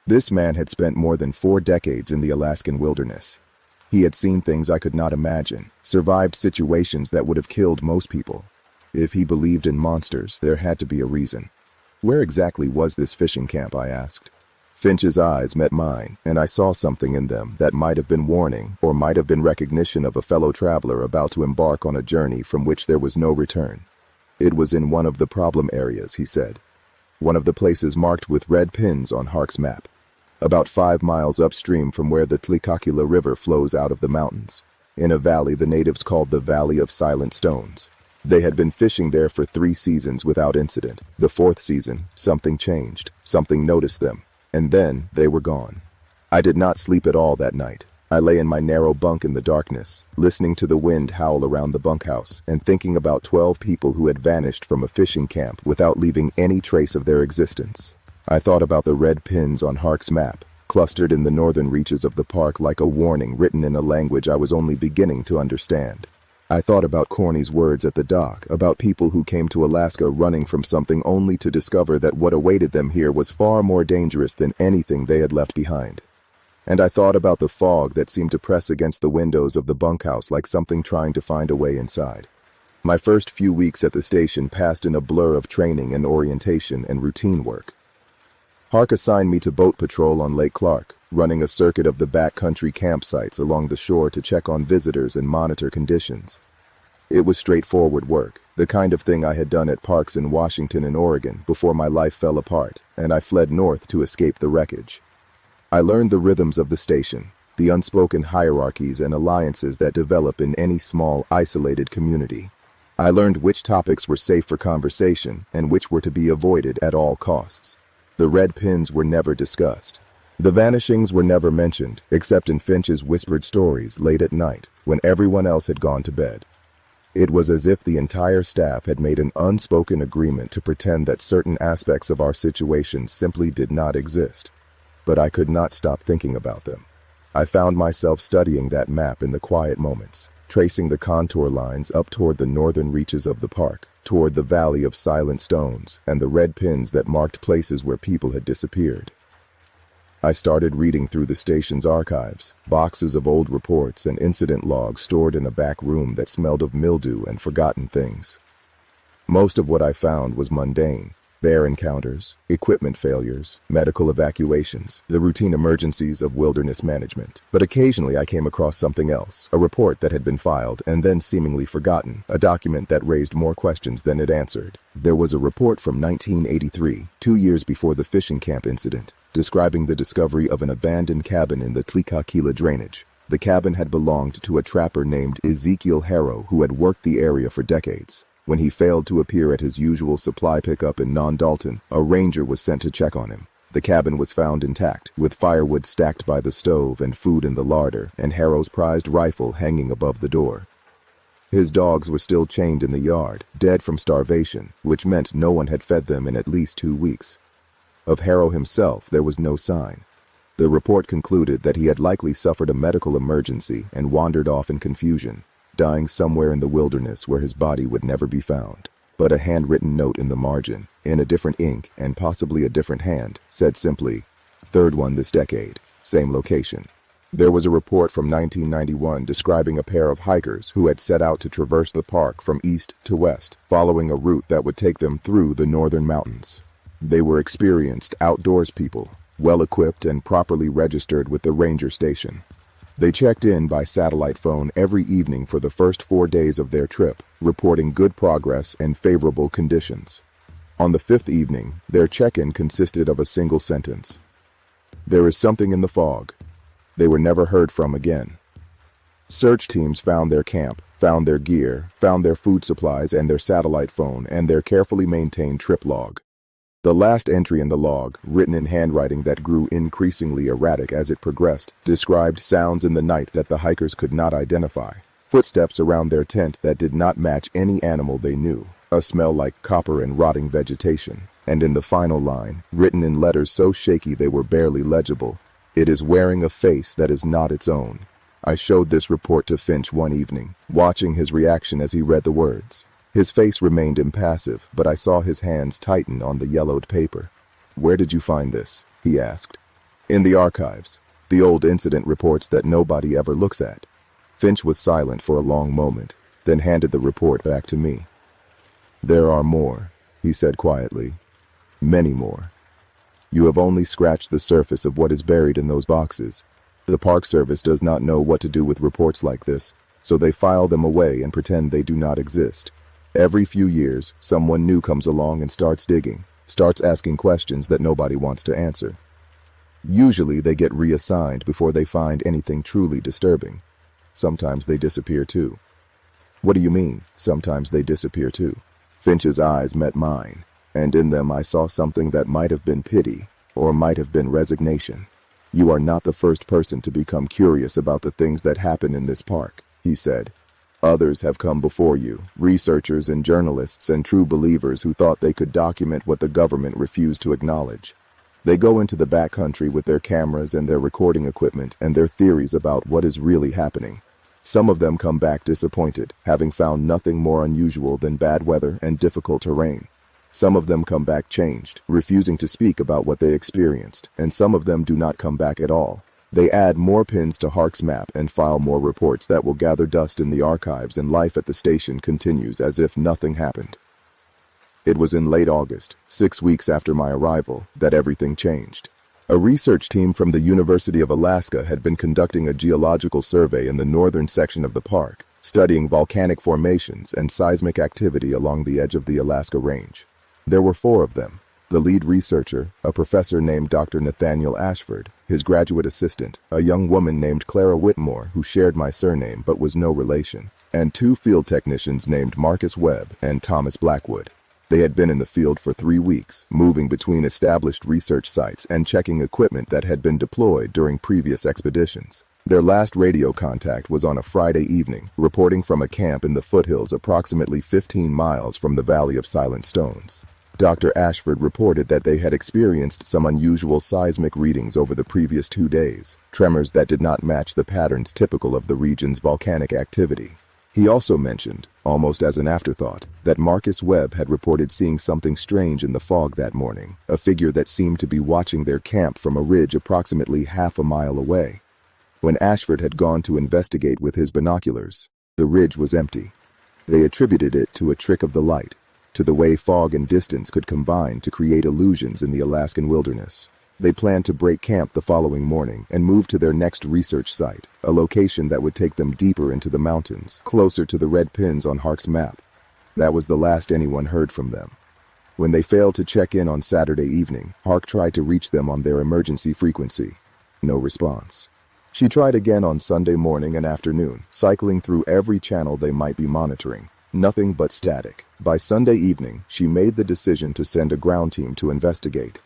This man had spent more than 4 decades in the Alaskan wilderness. He had seen things I could not imagine, survived situations that would have killed most people. If he believed in monsters, there had to be a reason. Where exactly was this fishing camp, I asked. Finch's eyes met mine, and I saw something in them that might have been warning or might have been recognition of a fellow traveler about to embark on a journey from which there was no return. It was in one of the problem areas, he said. One of the places marked with red pins on Hark's map. About 5 miles upstream from where the Tlicacula River flows out of the mountains, in a valley the natives called the Valley of Silent Stones. They had been fishing there for 3 seasons without incident. The 4th season, something changed, something noticed them, and then they were gone. I did not sleep at all that night. I lay in my narrow bunk in the darkness, listening to the wind howl around the bunkhouse and thinking about 12 people who had vanished from a fishing camp without leaving any trace of their existence. I thought about the red pins on Hark's map, clustered in the northern reaches of the park like a warning written in a language I was only beginning to understand. I thought about Corny's words at the dock, about people who came to Alaska running from something only to discover that what awaited them here was far more dangerous than anything they had left behind. And I thought about the fog that seemed to press against the windows of the bunkhouse like something trying to find a way inside. My first few weeks at the station passed in a blur of training and orientation and routine work. Hark assigned me to boat patrol on Lake Clark, running a circuit of the backcountry campsites along the shore to check on visitors and monitor conditions. It was straightforward work, the kind of thing I had done at parks in Washington and Oregon before my life fell apart, and I fled north to escape the wreckage. I learned the rhythms of the station, the unspoken hierarchies and alliances that develop in any small, isolated community. I learned which topics were safe for conversation and which were to be avoided at all costs. The red pins were never discussed. The vanishings were never mentioned, except in Finch's whispered stories late at night, when everyone else had gone to bed. It was as if the entire staff had made an unspoken agreement to pretend that certain aspects of our situation simply did not exist. But I could not stop thinking about them. I found myself studying that map in the quiet moments, tracing the contour lines up toward the northern reaches of the park, toward the Valley of Silent Stones and the red pins that marked places where people had disappeared. I started reading through the station's archives, boxes of old reports and incident logs stored in a back room that smelled of mildew and forgotten things. Most of what I found was mundane. Bear encounters, equipment failures, medical evacuations, the routine emergencies of wilderness management. But occasionally I came across something else, a report that had been filed and then seemingly forgotten, a document that raised more questions than it answered. There was a report from 1983, 2 years before the fishing camp incident, describing the discovery of an abandoned cabin in the Tlicacula drainage. The cabin had belonged to a trapper named Ezekiel Harrow who had worked the area for decades. When he failed to appear at his usual supply pickup in Non-Dalton, a ranger was sent to check on him. The cabin was found intact, with firewood stacked by the stove and food in the larder, and Harrow's prized rifle hanging above the door. His dogs were still chained in the yard, dead from starvation, which meant no one had fed them in at least 2 weeks. Of Harrow himself, there was no sign. The report concluded that he had likely suffered a medical emergency and wandered off in confusion, dying somewhere in the wilderness where his body would never be found. But a handwritten note in the margin, in a different ink and possibly a different hand, said simply, "Third one this decade, same location." There was a report from 1991 describing a pair of hikers who had set out to traverse the park from east to west, following a route that would take them through the northern mountains. They were experienced outdoors people, well-equipped and properly registered with the ranger station. They checked in by satellite phone every evening for the first 4 days of their trip, reporting good progress and favorable conditions. On the 5th evening, their check-in consisted of a single sentence. "There is something in the fog." They were never heard from again. Search teams found their camp, found their gear, found their food supplies and their satellite phone and their carefully maintained trip log. The last entry in the log, written in handwriting that grew increasingly erratic as it progressed, described sounds in the night that the hikers could not identify. Footsteps around their tent that did not match any animal they knew, a smell like copper and rotting vegetation. And in the final line, written in letters so shaky they were barely legible, "It is wearing a face that is not its own." I showed this report to Finch one evening, watching his reaction as he read the words. His face remained impassive, but I saw his hands tighten on the yellowed paper. "Where did you find this?" he asked. "In the archives. The old incident reports that nobody ever looks at." Finch was silent for a long moment, then handed the report back to me. "There are more," he said quietly. "Many more. You have only scratched the surface of what is buried in those boxes. The Park Service does not know what to do with reports like this, so they file them away and pretend they do not exist. Every few years, someone new comes along and starts digging, starts asking questions that nobody wants to answer. Usually they get reassigned before they find anything truly disturbing. Sometimes they disappear too." "What do you mean, sometimes they disappear too?" Finch's eyes met mine, and in them I saw something that might have been pity, or might have been resignation. "You are not the first person to become curious about the things that happen in this park," he said. "Others have come before you, researchers and journalists and true believers who thought they could document what the government refused to acknowledge. They go into the backcountry with their cameras and their recording equipment and their theories about what is really happening. Some of them come back disappointed, having found nothing more unusual than bad weather and difficult terrain. Some of them come back changed, refusing to speak about what they experienced, and some of them do not come back at all. They add more pins to Hark's map and file more reports that will gather dust in the archives, and life at the station continues as if nothing happened." It was in late August, 6 weeks after my arrival, that everything changed. A research team from the University of Alaska had been conducting a geological survey in the northern section of the park, studying volcanic formations and seismic activity along the edge of the Alaska Range. There were 4 of them: the lead researcher, a professor named Dr. Nathaniel Ashford, his graduate assistant, a young woman named Clara Whitmore who shared my surname but was no relation, and 2 field technicians named Marcus Webb and Thomas Blackwood. They had been in the field for 3 weeks, moving between established research sites and checking equipment that had been deployed during previous expeditions. Their last radio contact was on a Friday evening, reporting from a camp in the foothills approximately 15 miles from the Valley of Silent Stones. Dr. Ashford reported that they had experienced some unusual seismic readings over the previous 2 days, tremors that did not match the patterns typical of the region's volcanic activity. He also mentioned, almost as an afterthought, that Marcus Webb had reported seeing something strange in the fog that morning, a figure that seemed to be watching their camp from a ridge approximately half a mile away. When Ashford had gone to investigate with his binoculars, the ridge was empty. They attributed it to a trick of the light, to the way fog and distance could combine to create illusions in the Alaskan wilderness. They planned to break camp the following morning and move to their next research site, a location that would take them deeper into the mountains, closer to the red pins on Hark's map. That was the last anyone heard from them. When they failed to check in on Saturday evening, Hark tried to reach them on their emergency frequency. No response. She tried again on Sunday morning and afternoon, cycling through every channel they might be monitoring. Nothing but static. By Sunday evening, she made the decision to send a ground team to investigate.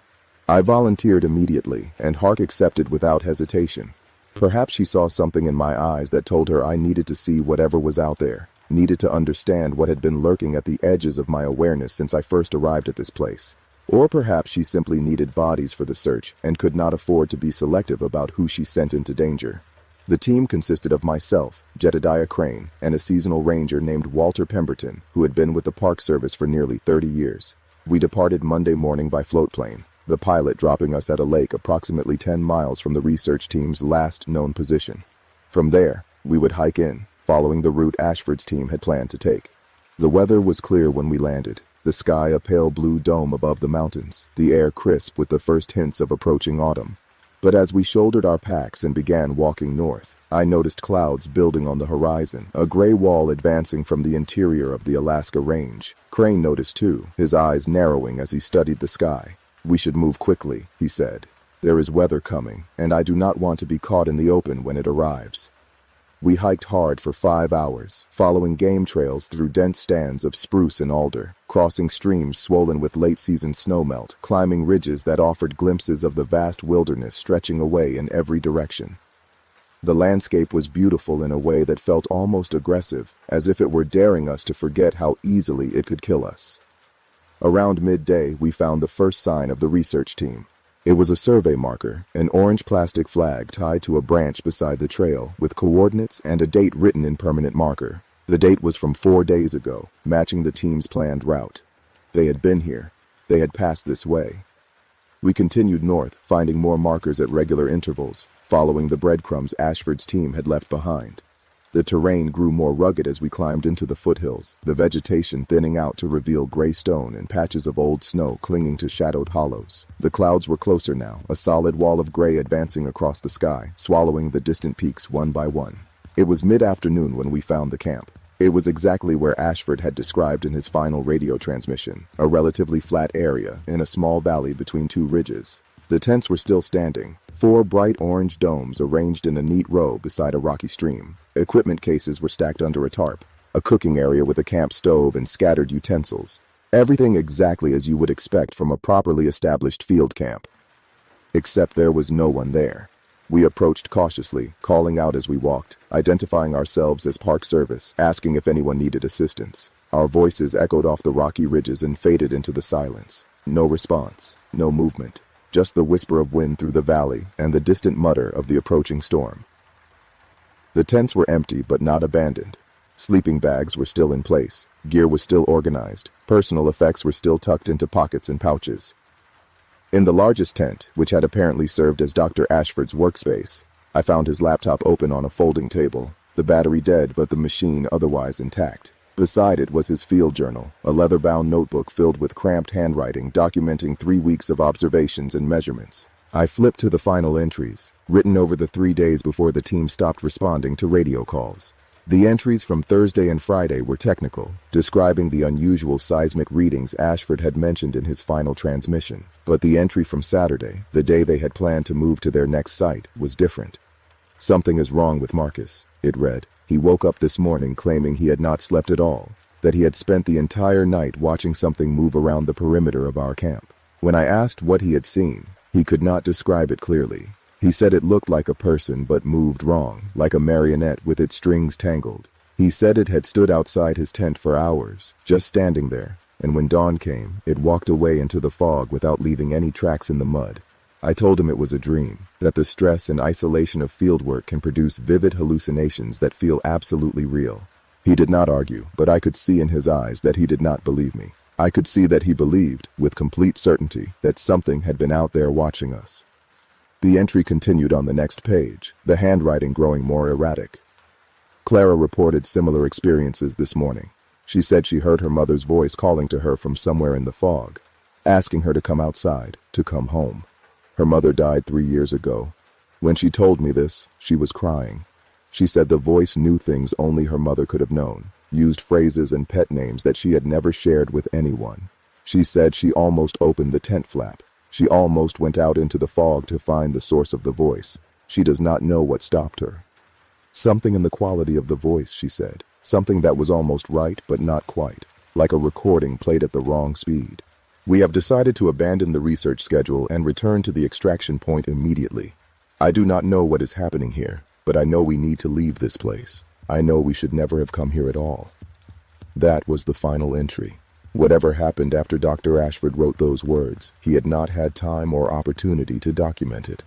I volunteered immediately, and Hark accepted without hesitation. Perhaps she saw something in my eyes that told her I needed to see whatever was out there, needed to understand what had been lurking at the edges of my awareness since I first arrived at this place. Or perhaps she simply needed bodies for the search and could not afford to be selective about who she sent into danger. The team consisted of myself, Jedediah Crane, and a seasonal ranger named Walter Pemberton, who had been with the Park Service for nearly 30 years. We departed Monday morning by float plane, the pilot dropping us at a lake approximately 10 miles from the research team's last known position. From there, we would hike in, following the route Ashford's team had planned to take. The weather was clear when we landed, the sky a pale blue dome above the mountains, the air crisp with the first hints of approaching autumn. But as we shouldered our packs and began walking north, I noticed clouds building on the horizon, a gray wall advancing from the interior of the Alaska Range. Crane noticed too, his eyes narrowing as he studied the sky. "We should move quickly," he said. "There is weather coming, and I do not want to be caught in the open when it arrives." We hiked hard for 5 hours, following game trails through dense stands of spruce and alder, crossing streams swollen with late-season snowmelt, climbing ridges that offered glimpses of the vast wilderness stretching away in every direction. The landscape was beautiful in a way that felt almost aggressive, as if it were daring us to forget how easily it could kill us. Around midday, we found the first sign of the research team. It was a survey marker, an orange plastic flag tied to a branch beside the trail, with coordinates and a date written in permanent marker. The date was from 4 days ago, matching the team's planned route. They had been here. They had passed this way. We continued north, finding more markers at regular intervals, following the breadcrumbs Ashford's team had left behind. The terrain grew more rugged as we climbed into the foothills, the vegetation thinning out to reveal gray stone and patches of old snow clinging to shadowed hollows. The clouds were closer now, a solid wall of gray advancing across the sky, swallowing the distant peaks one by one. It was mid-afternoon when we found the camp. It was exactly where Ashford had described in his final radio transmission, a relatively flat area in a small valley between 2 ridges. The tents were still standing, 4 bright orange domes arranged in a neat row beside a rocky stream. Equipment cases were stacked under a tarp, a cooking area with a camp stove and scattered utensils. Everything exactly as you would expect from a properly established field camp. Except there was no one there. We approached cautiously, calling out as we walked, identifying ourselves as Park Service, asking if anyone needed assistance. Our voices echoed off the rocky ridges and faded into the silence. No response, no movement. Just the whisper of wind through the valley and the distant mutter of the approaching storm. The tents were empty but not abandoned. Sleeping bags were still in place, gear was still organized, personal effects were still tucked into pockets and pouches. In the largest tent, which had apparently served as Dr. Ashford's workspace, I found his laptop open on a folding table, the battery dead but the machine otherwise intact. Beside it was his field journal, a leather-bound notebook filled with cramped handwriting documenting 3 weeks of observations and measurements. I flipped to the final entries, written over the 3 days before the team stopped responding to radio calls. The entries from Thursday and Friday were technical, describing the unusual seismic readings Ashford had mentioned in his final transmission. But the entry from Saturday, the day they had planned to move to their next site, was different. "Something is wrong with Marcus," it read. He woke up this morning claiming he had not slept at all, that he had spent the entire night watching something move around the perimeter of our camp. When I asked what he had seen, he could not describe it clearly. He said it looked like a person but moved wrong, like a marionette with its strings tangled. He said it had stood outside his tent for hours, just standing there, and when dawn came, it walked away into the fog without leaving any tracks in the mud. I told him it was a dream, that the stress and isolation of fieldwork can produce vivid hallucinations that feel absolutely real. He did not argue, but I could see in his eyes that he did not believe me. I could see that he believed, with complete certainty, that something had been out there watching us. The entry continued on the next page, the handwriting growing more erratic. Clara reported similar experiences this morning. She said she heard her mother's voice calling to her from somewhere in the fog, asking her to come outside, to come home. Her mother died 3 years ago. When she told me this, she was crying. She said the voice knew things only her mother could have known, used phrases and pet names that she had never shared with anyone. She said she almost opened the tent flap. She almost went out into the fog to find the source of the voice. She does not know what stopped her. Something in the quality of the voice, she said. Something that was almost right but not quite, like a recording played at the wrong speed. We have decided to abandon the research schedule and return to the extraction point immediately. I do not know what is happening here, but I know we need to leave this place. I know we should never have come here at all. That was the final entry. Whatever happened after Dr. Ashford wrote those words, he had not had time or opportunity to document it.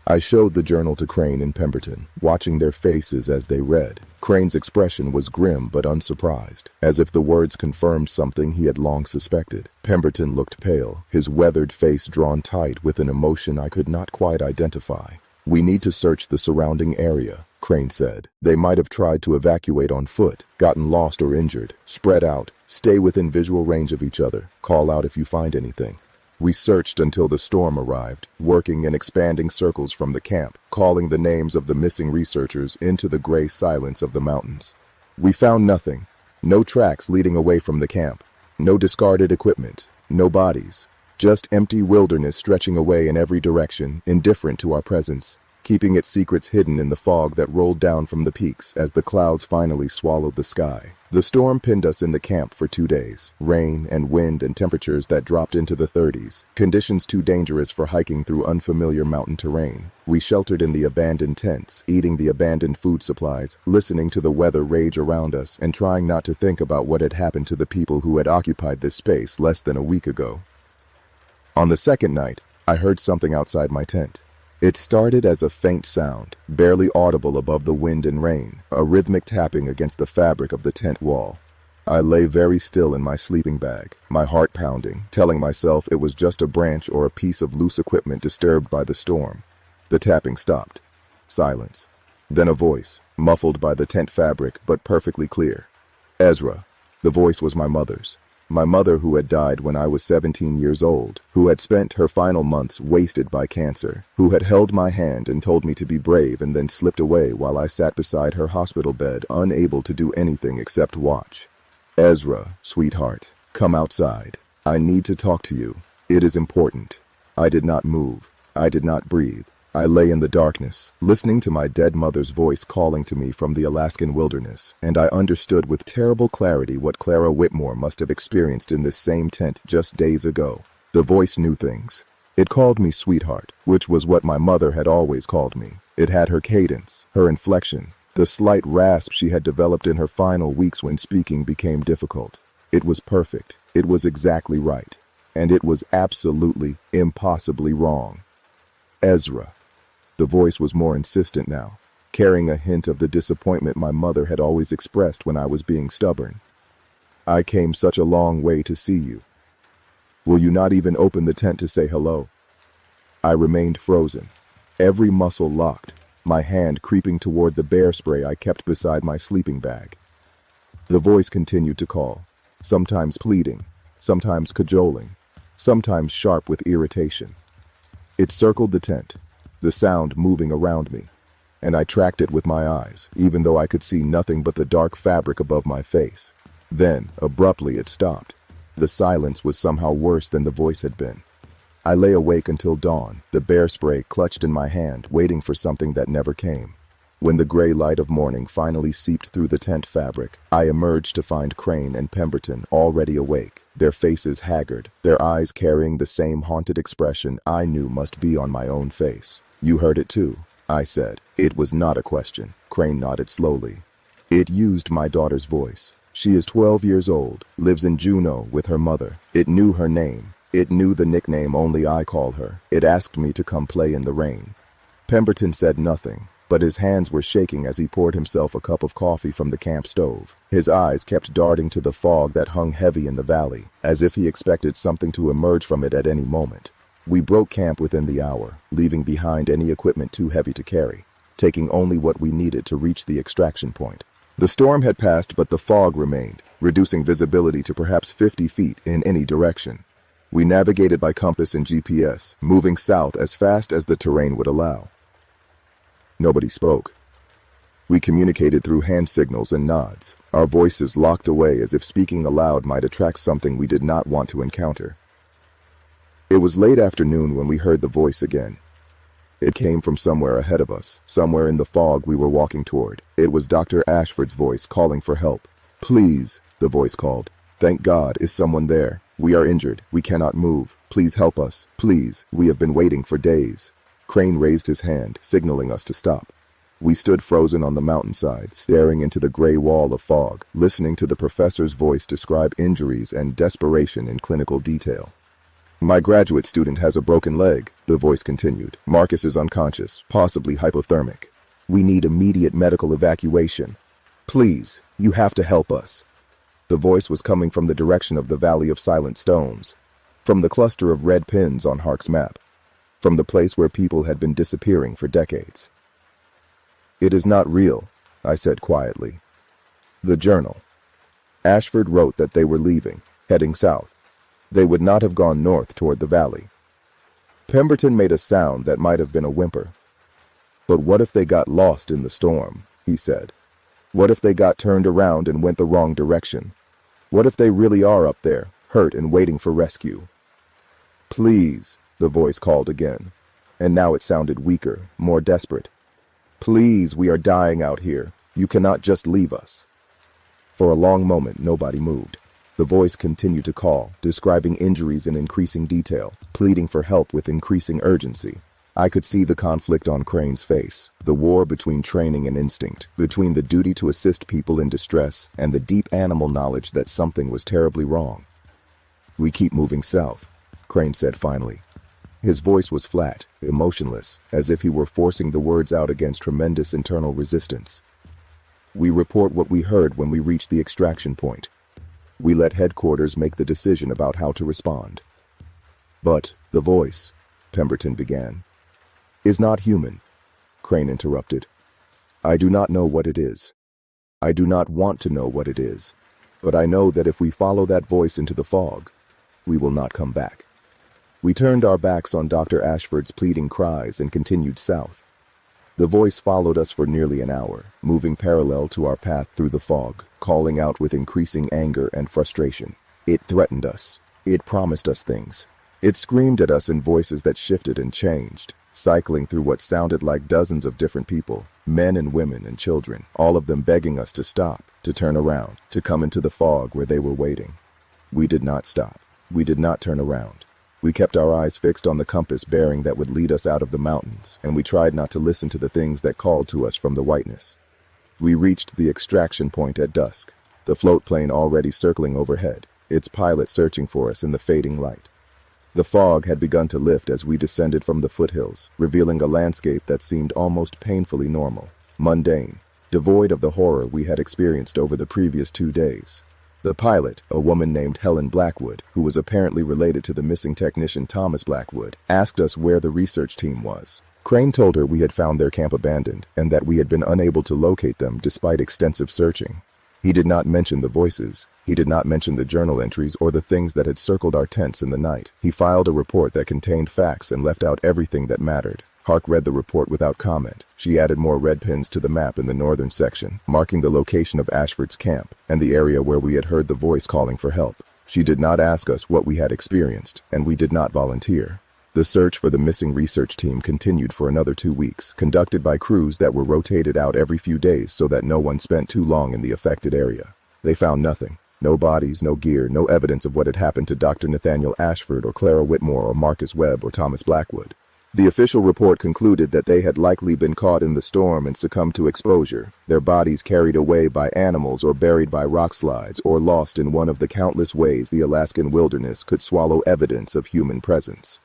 I showed the journal to Crane and Pemberton, watching their faces as they read. Crane's expression was grim but unsurprised, as if the words confirmed something he had long suspected. Pemberton looked pale, his weathered face drawn tight with an emotion I could not quite identify. "We need to search the surrounding area," Crane said. "They might have tried to evacuate on foot, gotten lost or injured. Spread out, stay within visual range of each other, call out if you find anything." We searched until the storm arrived, working in expanding circles from the camp, calling the names of the missing researchers into the gray silence of the mountains. We found nothing. No tracks leading away from the camp. No discarded equipment. No bodies. Just empty wilderness stretching away in every direction, indifferent to our presence. keeping its secrets hidden in the fog that rolled down from the peaks as the clouds finally swallowed the sky. The storm pinned us in the camp for 2 days. Rain and wind and temperatures that dropped into the 30s. Conditions too dangerous for hiking through unfamiliar mountain terrain. We sheltered in the abandoned tents, eating the abandoned food supplies, listening to the weather rage around us, and trying not to think about what had happened to the people who had occupied this space less than a week ago. On the second night, I heard something outside my tent. It started as a faint sound, barely audible above the wind and rain, a rhythmic tapping against the fabric of the tent wall. I lay very still in my sleeping bag, my heart pounding, telling myself it was just a branch or a piece of loose equipment disturbed by the storm. The tapping stopped. Silence. Then a voice, muffled by the tent fabric but perfectly clear. Ezra. The voice was my mother's. My mother, who had died when I was 17 years old, who had spent her final months wasted by cancer, who had held my hand and told me to be brave and then slipped away while I sat beside her hospital bed, unable to do anything except watch. Ezra, sweetheart, come outside. I need to talk to you. It is important. I did not move. I did not breathe. I lay in the darkness, listening to my dead mother's voice calling to me from the Alaskan wilderness, and I understood with terrible clarity what Clara Whitmore must have experienced in this same tent just days ago. The voice knew things. It called me sweetheart, which was what my mother had always called me. It had her cadence, her inflection, the slight rasp she had developed in her final weeks when speaking became difficult. It was perfect. It was exactly right. And it was absolutely, impossibly wrong. Ezra. The voice was more insistent now, carrying a hint of the disappointment my mother had always expressed when I was being stubborn. I came such a long way to see you. Will you not even open the tent to say hello? I remained frozen, every muscle locked, my hand creeping toward the bear spray I kept beside my sleeping bag. The voice continued to call, sometimes pleading, sometimes cajoling, sometimes sharp with irritation. It circled the tent, the sound moving around me, and I tracked it with my eyes, even though I could see nothing but the dark fabric above my face. Then, abruptly, it stopped. The silence was somehow worse than the voice had been. I lay awake until dawn, the bear spray clutched in my hand, waiting for something that never came. When the gray light of morning finally seeped through the tent fabric, I emerged to find Crane and Pemberton already awake, their faces haggard, their eyes carrying the same haunted expression I knew must be on my own face. You heard it too, I said. It was not a question. Crane nodded slowly. It used my daughter's voice. She is 12 years old, lives in Juneau with her mother. It knew her name. It knew the nickname only I call her. It asked me to come play in the rain. Pemberton said nothing, but his hands were shaking as he poured himself a cup of coffee from the camp stove. His eyes kept darting to the fog that hung heavy in the valley, as if he expected something to emerge from it at any moment. We broke camp within the hour, leaving behind any equipment too heavy to carry, taking only what we needed to reach the extraction point. The storm had passed, but the fog remained, reducing visibility to perhaps 50 feet in any direction. We navigated by compass and GPS, moving south as fast as the terrain would allow. Nobody spoke. We communicated through hand signals and nods, our voices locked away as if speaking aloud might attract something we did not want to encounter. It was late afternoon when we heard the voice again. It came from somewhere ahead of us, somewhere in the fog we were walking toward. It was Dr. Ashford's voice calling for help. Please, the voice called. Thank God, is someone there? We are injured. We cannot move. Please help us. Please, we have been waiting for days. Crane raised his hand, signaling us to stop. We stood frozen on the mountainside, staring into the gray wall of fog, listening to the professor's voice describe injuries and desperation in clinical detail. My graduate student has a broken leg, the voice continued. Marcus is unconscious, possibly hypothermic. We need immediate medical evacuation. Please, you have to help us. The voice was coming from the direction of the Valley of Silent Stones, from the cluster of red pins on Hark's map, from the place where people had been disappearing for decades. It is not real, I said quietly. The journal. Ashford wrote that they were leaving, heading south. They would not have gone north toward the valley. Pemberton made a sound that might have been a whimper. But what if they got lost in the storm, he said. What if they got turned around and went the wrong direction? What if they really are up there, hurt and waiting for rescue? Please, the voice called again. and now it sounded weaker, more desperate. "Please, we are dying out here. You cannot just leave us." For a long moment, nobody moved. The voice continued to call, describing injuries in increasing detail, pleading for help with increasing urgency. I could see the conflict on Crane's face, the war between training and instinct, between the duty to assist people in distress and the deep animal knowledge that something was terribly wrong. "We keep moving south," Crane said finally. His voice was flat, emotionless, as if he were forcing the words out against tremendous internal resistance. "We report what we heard when we reached the extraction point. We let headquarters make the decision about how to respond." "But the voice," Pemberton began, "is not human," Crane interrupted. "I do not know what it is. I do not want to know what it is. But I know that if we follow that voice into the fog, we will not come back." We turned our backs on Dr. Ashford's pleading cries and continued south. The voice followed us for nearly an hour, moving parallel to our path through the fog, calling out with increasing anger and frustration. It threatened us. It promised us things. It screamed at us in voices that shifted and changed, cycling through what sounded like dozens of different people, men and women and children, all of them begging us to stop, to turn around, to come into the fog where they were waiting. We did not stop. We did not turn around. We kept our eyes fixed on the compass bearing that would lead us out of the mountains, and we tried not to listen to the things that called to us from the whiteness. We reached the extraction point at dusk, the float plane already circling overhead, its pilot searching for us in the fading light. The fog had begun to lift as we descended from the foothills, revealing a landscape that seemed almost painfully normal, mundane, devoid of the horror we had experienced over the previous 2 days. The pilot, a woman named Helen Blackwood, who was apparently related to the missing technician Thomas Blackwood, asked us where the research team was. Crane told her we had found their camp abandoned and that we had been unable to locate them despite extensive searching. He did not mention the voices. He did not mention the journal entries or the things that had circled our tents in the night. He filed a report that contained facts and left out everything that mattered. Hark read the report without comment. She added more red pins to the map in the northern section, marking the location of Ashford's camp and the area where we had heard the voice calling for help. She did not ask us what we had experienced, and we did not volunteer. The search for the missing research team continued for another 2 weeks, conducted by crews that were rotated out every few days so that no one spent too long in the affected area. They found nothing. No bodies, no gear, no evidence of what had happened to Dr. Nathaniel Ashford or Clara Whitmore or Marcus Webb or Thomas Blackwood. The official report concluded that they had likely been caught in the storm and succumbed to exposure, their bodies carried away by animals or buried by rock slides or lost in one of the countless ways the Alaskan wilderness could swallow evidence of human presence.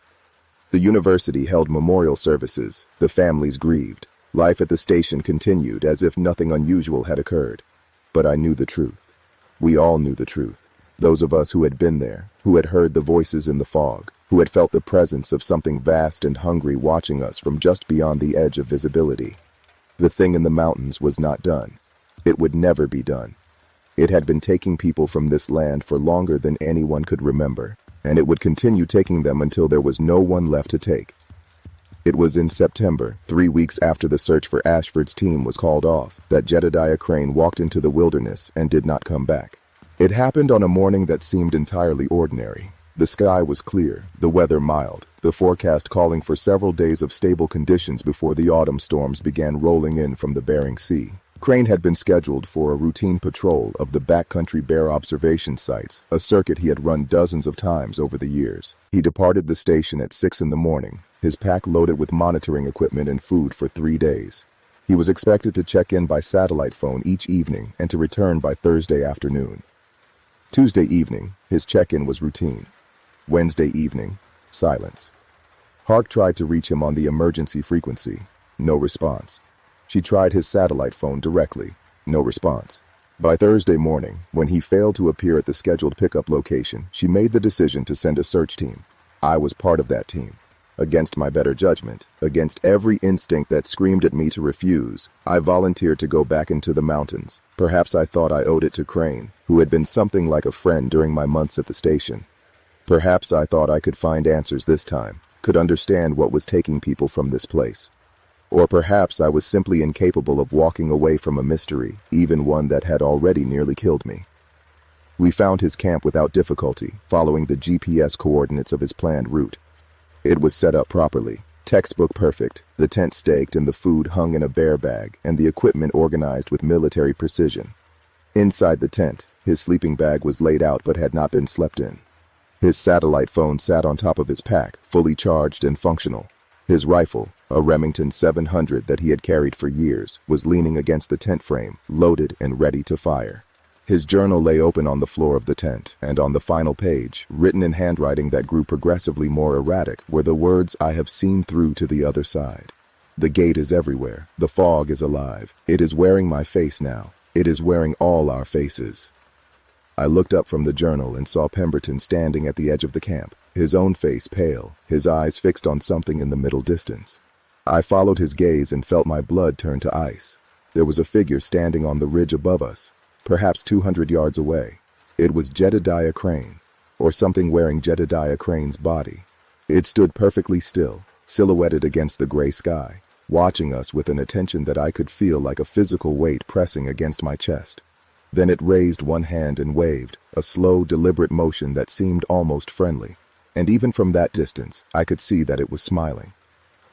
The university held memorial services. The families grieved. Life at the station continued as if nothing unusual had occurred. But I knew the truth. We all knew the truth. Those of us who had been there, who had heard the voices in the fog, who had felt the presence of something vast and hungry watching us from just beyond the edge of visibility. The thing in the mountains was not done. It would never be done. It had been taking people from this land for longer than anyone could remember, and it would continue taking them until there was no one left to take. It was in September, 3 weeks after the search for Ashford's team was called off, that Jedediah Crane walked into the wilderness and did not come back. It happened on a morning that seemed entirely ordinary. The sky was clear, the weather mild, the forecast calling for several days of stable conditions before the autumn storms began rolling in from the Bering Sea. Crane had been scheduled for a routine patrol of the backcountry bear observation sites, a circuit he had run dozens of times over the years. He departed the station at 6 in the morning, his pack loaded with monitoring equipment and food for 3 days. He was expected to check in by satellite phone each evening and to return by Thursday afternoon. Tuesday evening, his check-in was routine. Wednesday evening, silence. Hark tried to reach him on the emergency frequency. No response. She tried his satellite phone directly. No response. By Thursday morning, when he failed to appear at the scheduled pickup location, she made the decision to send a search team. I was part of that team. Against my better judgment, against every instinct that screamed at me to refuse, I volunteered to go back into the mountains. Perhaps I thought I owed it to Crane, who had been something like a friend during my months at the station. Perhaps I thought I could find answers this time, could understand what was taking people from this place. Or perhaps I was simply incapable of walking away from a mystery, even one that had already nearly killed me. We found his camp without difficulty, following the GPS coordinates of his planned route. It was set up properly. Textbook perfect, the tent staked and the food hung in a bear bag and the equipment organized with military precision. Inside the tent, his sleeping bag was laid out but had not been slept in. His satellite phone sat on top of his pack, fully charged and functional. His rifle, a Remington 700 that he had carried for years, was leaning against the tent frame, loaded and ready to fire. His journal lay open on the floor of the tent, and on the final page, written in handwriting that grew progressively more erratic, were the words, "I have seen through to the other side. The gate is everywhere. The fog is alive. It is wearing my face now. It is wearing all our faces." I looked up from the journal and saw Pemberton standing at the edge of the camp, his own face pale, his eyes fixed on something in the middle distance. I followed his gaze and felt my blood turn to ice. There was a figure standing on the ridge above us, perhaps 200 yards away. It was Jedediah Crane, or something wearing Jedediah Crane's body. It stood perfectly still, silhouetted against the gray sky, watching us with an attention that I could feel like a physical weight pressing against my chest. Then it raised one hand and waved, a slow, deliberate motion that seemed almost friendly. And even from that distance, I could see that it was smiling.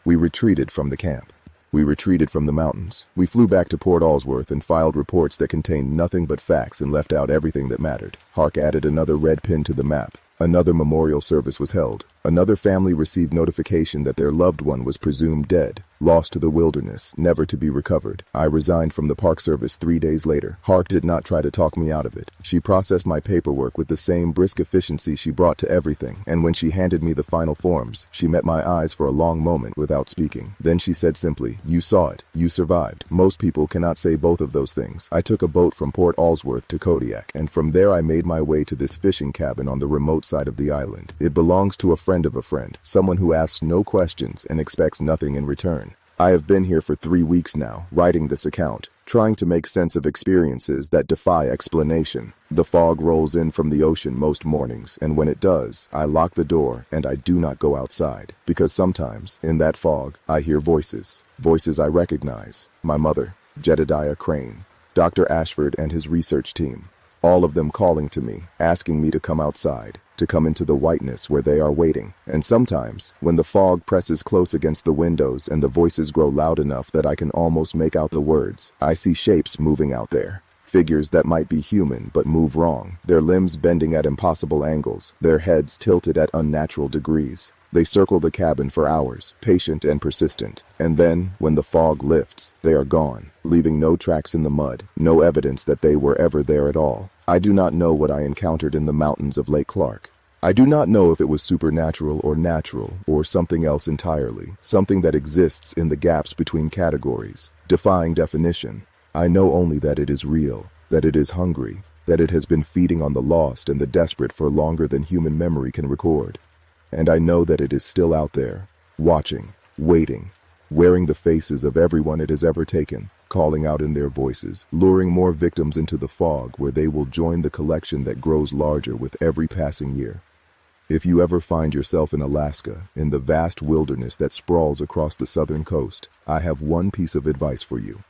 We retreated from the camp. We retreated from the mountains. We flew back to Port Allsworth and filed reports that contained nothing but facts and left out everything that mattered. Hark added another red pin to the map. Another memorial service was held. Another family received notification that their loved one was presumed dead, lost to the wilderness, never to be recovered. I resigned from the Park Service 3 days later. Hark did not try to talk me out of it. She processed my paperwork with the same brisk efficiency she brought to everything, and when she handed me the final forms, she met my eyes for a long moment without speaking. Then she said simply, "You saw it. You survived." Most people cannot say both of those things. I took a boat from Port Allsworth to Kodiak, and from there I made my way to this fishing cabin on the remote side of the island. It belongs to a friend of a friend, someone who asks no questions and expects nothing in return. I have been here for 3 weeks now, writing this account, trying to make sense of experiences that defy explanation. The fog rolls in from the ocean most mornings, and when it does, I lock the door and I do not go outside, because sometimes, in that fog, I hear voices. Voices I recognize. My mother, Jedediah Crane, Dr. Ashford and his research team, all of them calling to me, asking me to come outside, to come into the whiteness where they are waiting. And sometimes, when the fog presses close against the windows and the voices grow loud enough that I can almost make out the words, I see shapes moving out there. Figures that might be human but move wrong, their limbs bending at impossible angles, their heads tilted at unnatural degrees. They circle the cabin for hours, patient and persistent, and then, when the fog lifts, they are gone, leaving no tracks in the mud, no evidence that they were ever there at all. I do not know what I encountered in the mountains of Lake Clark. I do not know if it was supernatural or natural, or something else entirely, something that exists in the gaps between categories, defying definition. I know only that it is real, that it is hungry, that it has been feeding on the lost and the desperate for longer than human memory can record. And I know that it is still out there, watching, waiting, wearing the faces of everyone it has ever taken, calling out in their voices, luring more victims into the fog where they will join the collection that grows larger with every passing year. If you ever find yourself in Alaska, in the vast wilderness that sprawls across the southern coast, I have one piece of advice for you.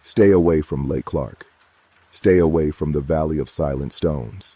Stay away from Lake Clark. Stay away from the Valley of Silent Stones.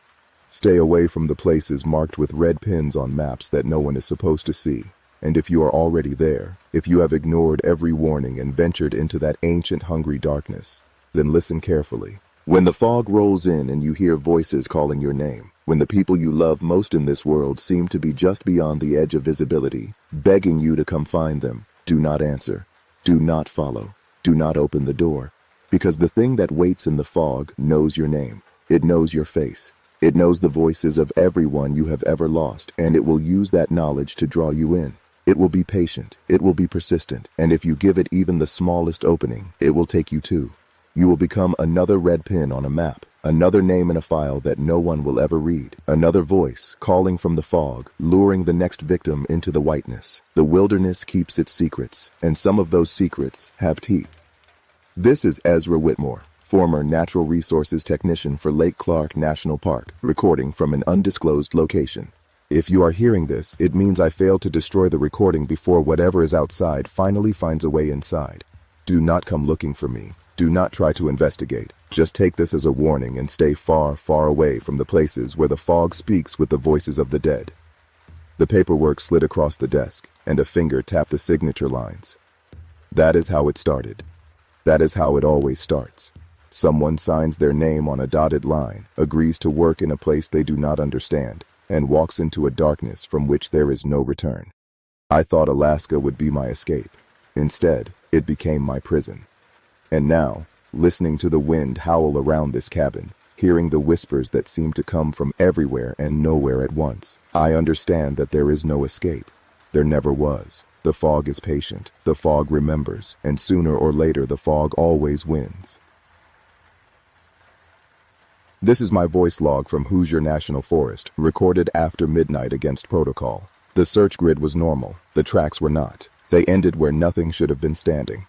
Stay away from the places marked with red pins on maps that no one is supposed to see. And if you are already there, if you have ignored every warning and ventured into that ancient hungry darkness, then listen carefully. When the fog rolls in and you hear voices calling your name, when the people you love most in this world seem to be just beyond the edge of visibility, begging you to come find them, do not answer. Do not follow. Do not open the door. Because the thing that waits in the fog knows your name. It knows your face. It knows the voices of everyone you have ever lost, and it will use that knowledge to draw you in. It will be patient. It will be persistent. And if you give it even the smallest opening, it will take you too. You will become another red pin on a map, another name in a file that no one will ever read, another voice calling from the fog, luring the next victim into the whiteness. The wilderness keeps its secrets, and some of those secrets have teeth. This is Ezra Whitmore, former natural resources technician for Lake Clark National Park, recording from an undisclosed location. If you are hearing this, it means I failed to destroy the recording before whatever is outside finally finds a way inside. Do not come looking for me. Do not try to investigate. Just take this as a warning and stay far, far away from the places where the fog speaks with the voices of the dead. The paperwork slid across the desk, and a finger tapped the signature lines. That is how it started. That is how it always starts. Someone signs their name on a dotted line, agrees to work in a place they do not understand, and walks into a darkness from which there is no return. I thought Alaska would be my escape. Instead, it became my prison. And now, listening to the wind howl around this cabin, hearing the whispers that seem to come from everywhere and nowhere at once, I understand that there is no escape. There never was. The fog is patient, the fog remembers, and sooner or later the fog always wins. This is my voice log from Hoosier National Forest, recorded after midnight against protocol. The search grid was normal, the tracks were not. They ended where nothing should have been standing.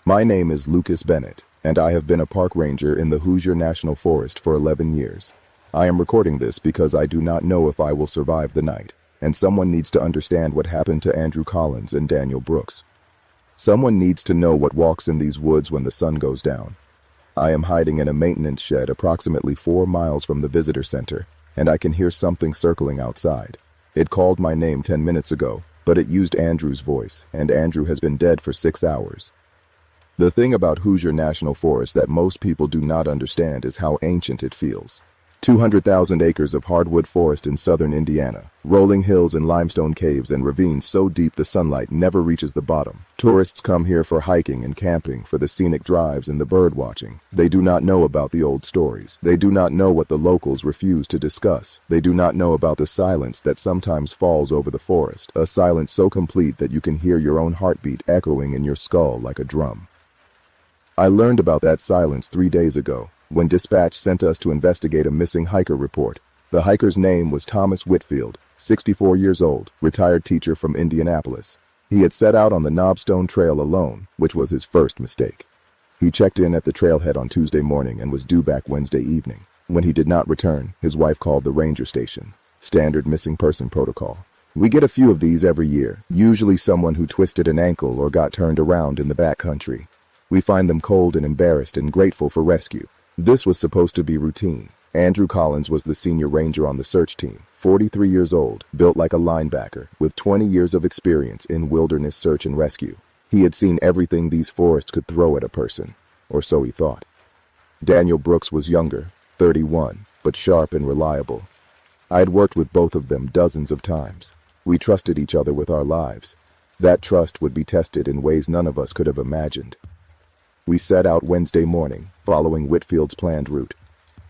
My name is Lucas Bennett, and I have been a park ranger in the Hoosier National Forest for 11 years. I am recording this because I do not know if I will survive the night, and someone needs to understand what happened to Andrew Collins and Daniel Brooks. Someone needs to know what walks in these woods when the sun goes down. I am hiding in a maintenance shed approximately 4 miles from the visitor center, and I can hear something circling outside. It called my name 10 minutes ago, but it used Andrew's voice, and Andrew has been dead for 6 hours. The thing about Hoosier National Forest that most people do not understand is how ancient it feels. 200,000 acres of hardwood forest in southern Indiana, rolling hills and limestone caves and ravines so deep the sunlight never reaches the bottom. Tourists come here for hiking and camping, for the scenic drives and the bird watching. They do not know about the old stories. They do not know what the locals refuse to discuss. They do not know about the silence that sometimes falls over the forest, a silence so complete that you can hear your own heartbeat echoing in your skull like a drum. I learned about that silence 3 days ago, when dispatch sent us to investigate a missing hiker report. The hiker's name was Thomas Whitfield, 64 years old, retired teacher from Indianapolis. He had set out on the Knobstone Trail alone, which was his first mistake. He checked in at the trailhead on Tuesday morning and was due back Wednesday evening. When he did not return, his wife called the ranger station. Standard missing person protocol. We get a few of these every year, usually someone who twisted an ankle or got turned around in the back country. We find them cold and embarrassed and grateful for rescue. This was supposed to be routine. Andrew Collins was the senior ranger on the search team, 43 years old, built like a linebacker, with 20 years of experience in wilderness search and rescue. He had seen everything these forests could throw at a person, or so he thought. Daniel Brooks was younger, 31, but sharp and reliable. I had worked with both of them dozens of times. We trusted each other with our lives. That trust would be tested in ways none of us could have imagined. We set out Wednesday morning, following Whitfield's planned route.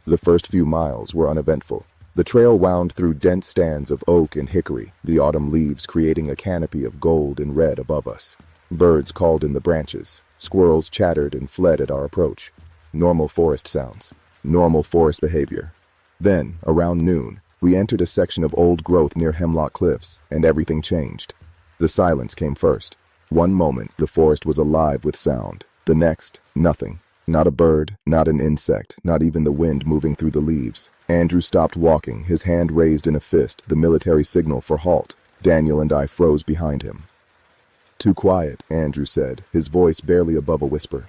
The first few miles were uneventful. The trail wound through dense stands of oak and hickory, the autumn leaves creating a canopy of gold and red above us. Birds called in the branches. Squirrels chattered and fled at our approach. Normal forest sounds. Normal forest behavior. Then, around noon, we entered a section of old growth near Hemlock Cliffs, and everything changed. The silence came first. One moment, the forest was alive with sound. The next, nothing. Not a bird, not an insect, not even the wind moving through the leaves. Andrew stopped walking, his hand raised in a fist, the military signal for halt. Daniel and I froze behind him. "Too quiet," Andrew said, his voice barely above a whisper.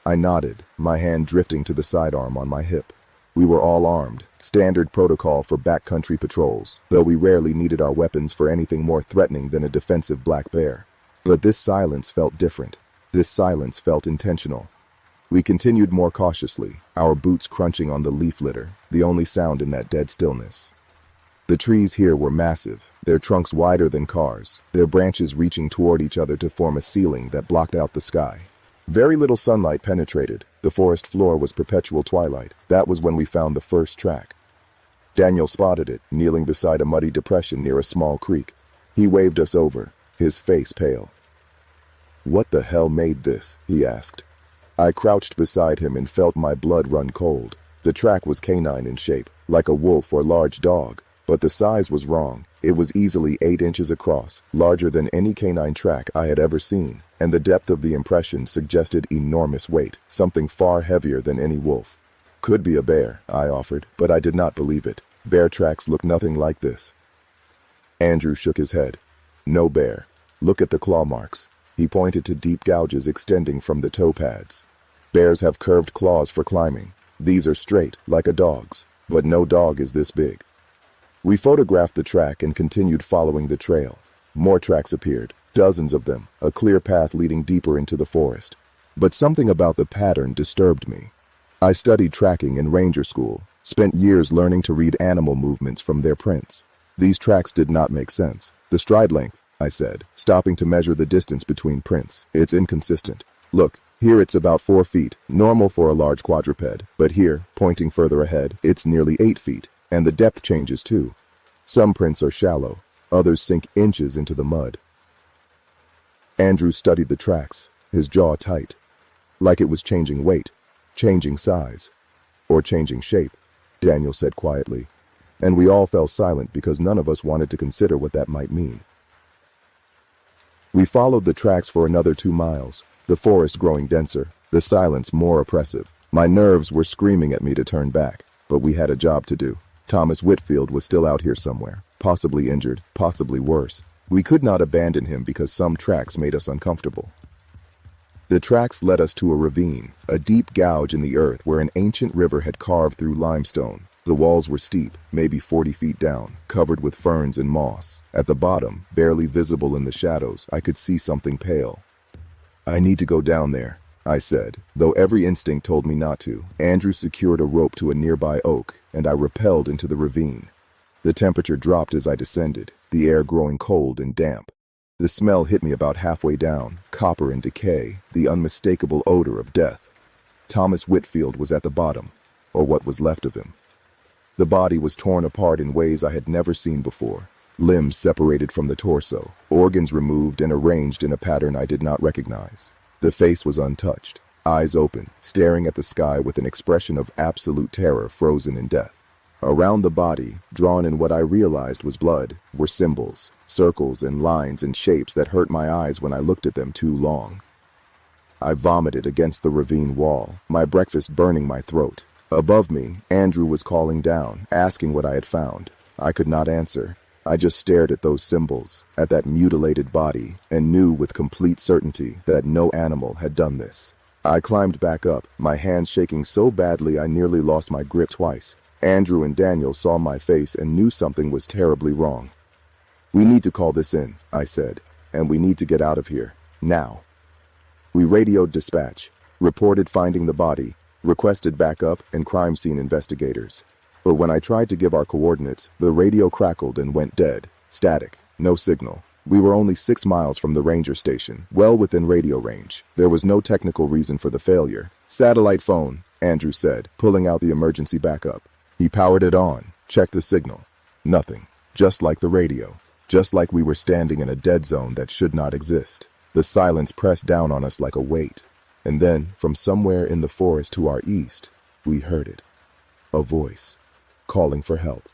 I nodded, my hand drifting to the sidearm on my hip. We were all armed, standard protocol for backcountry patrols, though we rarely needed our weapons for anything more threatening than a defensive black bear. But this silence felt different. This silence felt intentional. We continued more cautiously, our boots crunching on the leaf litter, the only sound in that dead stillness. The trees here were massive, their trunks wider than cars, their branches reaching toward each other to form a ceiling that blocked out the sky. Very little sunlight penetrated. The forest floor was perpetual twilight. That was when we found the first track. Daniel spotted it, kneeling beside a muddy depression near a small creek. He waved us over, his face pale. "What the hell made this?" he asked. I crouched beside him and felt my blood run cold. The track was canine in shape, like a wolf or large dog, but the size was wrong. It was easily 8 inches across, larger than any canine track I had ever seen, and the depth of the impression suggested enormous weight, something far heavier than any wolf. "Could be a bear," I offered, but I did not believe it. Bear tracks look nothing like this. Andrew shook his head. "No bear. Look at the claw marks." He pointed to deep gouges extending from the toe pads. "Bears have curved claws for climbing. These are straight, like a dog's, but no dog is this big." We photographed the track and continued following the trail. More tracks appeared, dozens of them, a clear path leading deeper into the forest. But something about the pattern disturbed me. I studied tracking in ranger school, spent years learning to read animal movements from their prints. These tracks did not make sense. The stride length, I said, stopping to measure the distance between prints. It's inconsistent. Look, here it's about 4 feet, normal for a large quadruped, but here, pointing further ahead, it's nearly 8 feet, and the depth changes too. Some prints are shallow, others sink inches into the mud. Andrew studied the tracks, his jaw tight, like it was changing weight, changing size, or changing shape, Daniel said quietly, and we all fell silent because none of us wanted to consider what that might mean. We followed the tracks for another 2 miles, the forest growing denser, the silence more oppressive. My nerves were screaming at me to turn back, but we had a job to do. Thomas Whitfield was still out here somewhere, possibly injured, possibly worse. We could not abandon him because some tracks made us uncomfortable. The tracks led us to a ravine, a deep gouge in the earth where an ancient river had carved through limestone. The walls were steep, maybe 40 feet down, covered with ferns and moss. At the bottom, barely visible in the shadows, I could see something pale. I need to go down there, I said, though every instinct told me not to. Andrew secured a rope to a nearby oak, and I rappelled into the ravine. The temperature dropped as I descended, the air growing cold and damp. The smell hit me about halfway down, copper and decay, the unmistakable odor of death. Thomas Whitfield was at the bottom, or what was left of him. The body was torn apart in ways I had never seen before. Limbs separated from the torso, organs removed and arranged in a pattern I did not recognize. The face was untouched, eyes open, staring at the sky with an expression of absolute terror frozen in death. Around the body, drawn in what I realized was blood, were symbols, circles and lines and shapes that hurt my eyes when I looked at them too long. I vomited against the ravine wall, my breakfast burning my throat. Above me, Andrew was calling down, asking what I had found. I could not answer. I just stared at those symbols, at that mutilated body, and knew with complete certainty that no animal had done this. I climbed back up, my hands shaking so badly I nearly lost my grip twice. Andrew and Daniel saw my face and knew something was terribly wrong. "We need to call this in," I said, "and we need to get out of here, now." We radioed dispatch, reported finding the body, requested backup and crime scene investigators. But when I tried to give our coordinates, the radio crackled and went dead. Static, no signal. We were only 6 miles from the ranger station, well within radio range. There was no technical reason for the failure. "Satellite phone," Andrew said, pulling out the emergency backup. He powered it on, checked the signal. Nothing. Just like the radio. Just like we were standing in a dead zone that should not exist. The silence pressed down on us like a weight. And then, from somewhere in the forest to our east, we heard it. A voice, calling for help.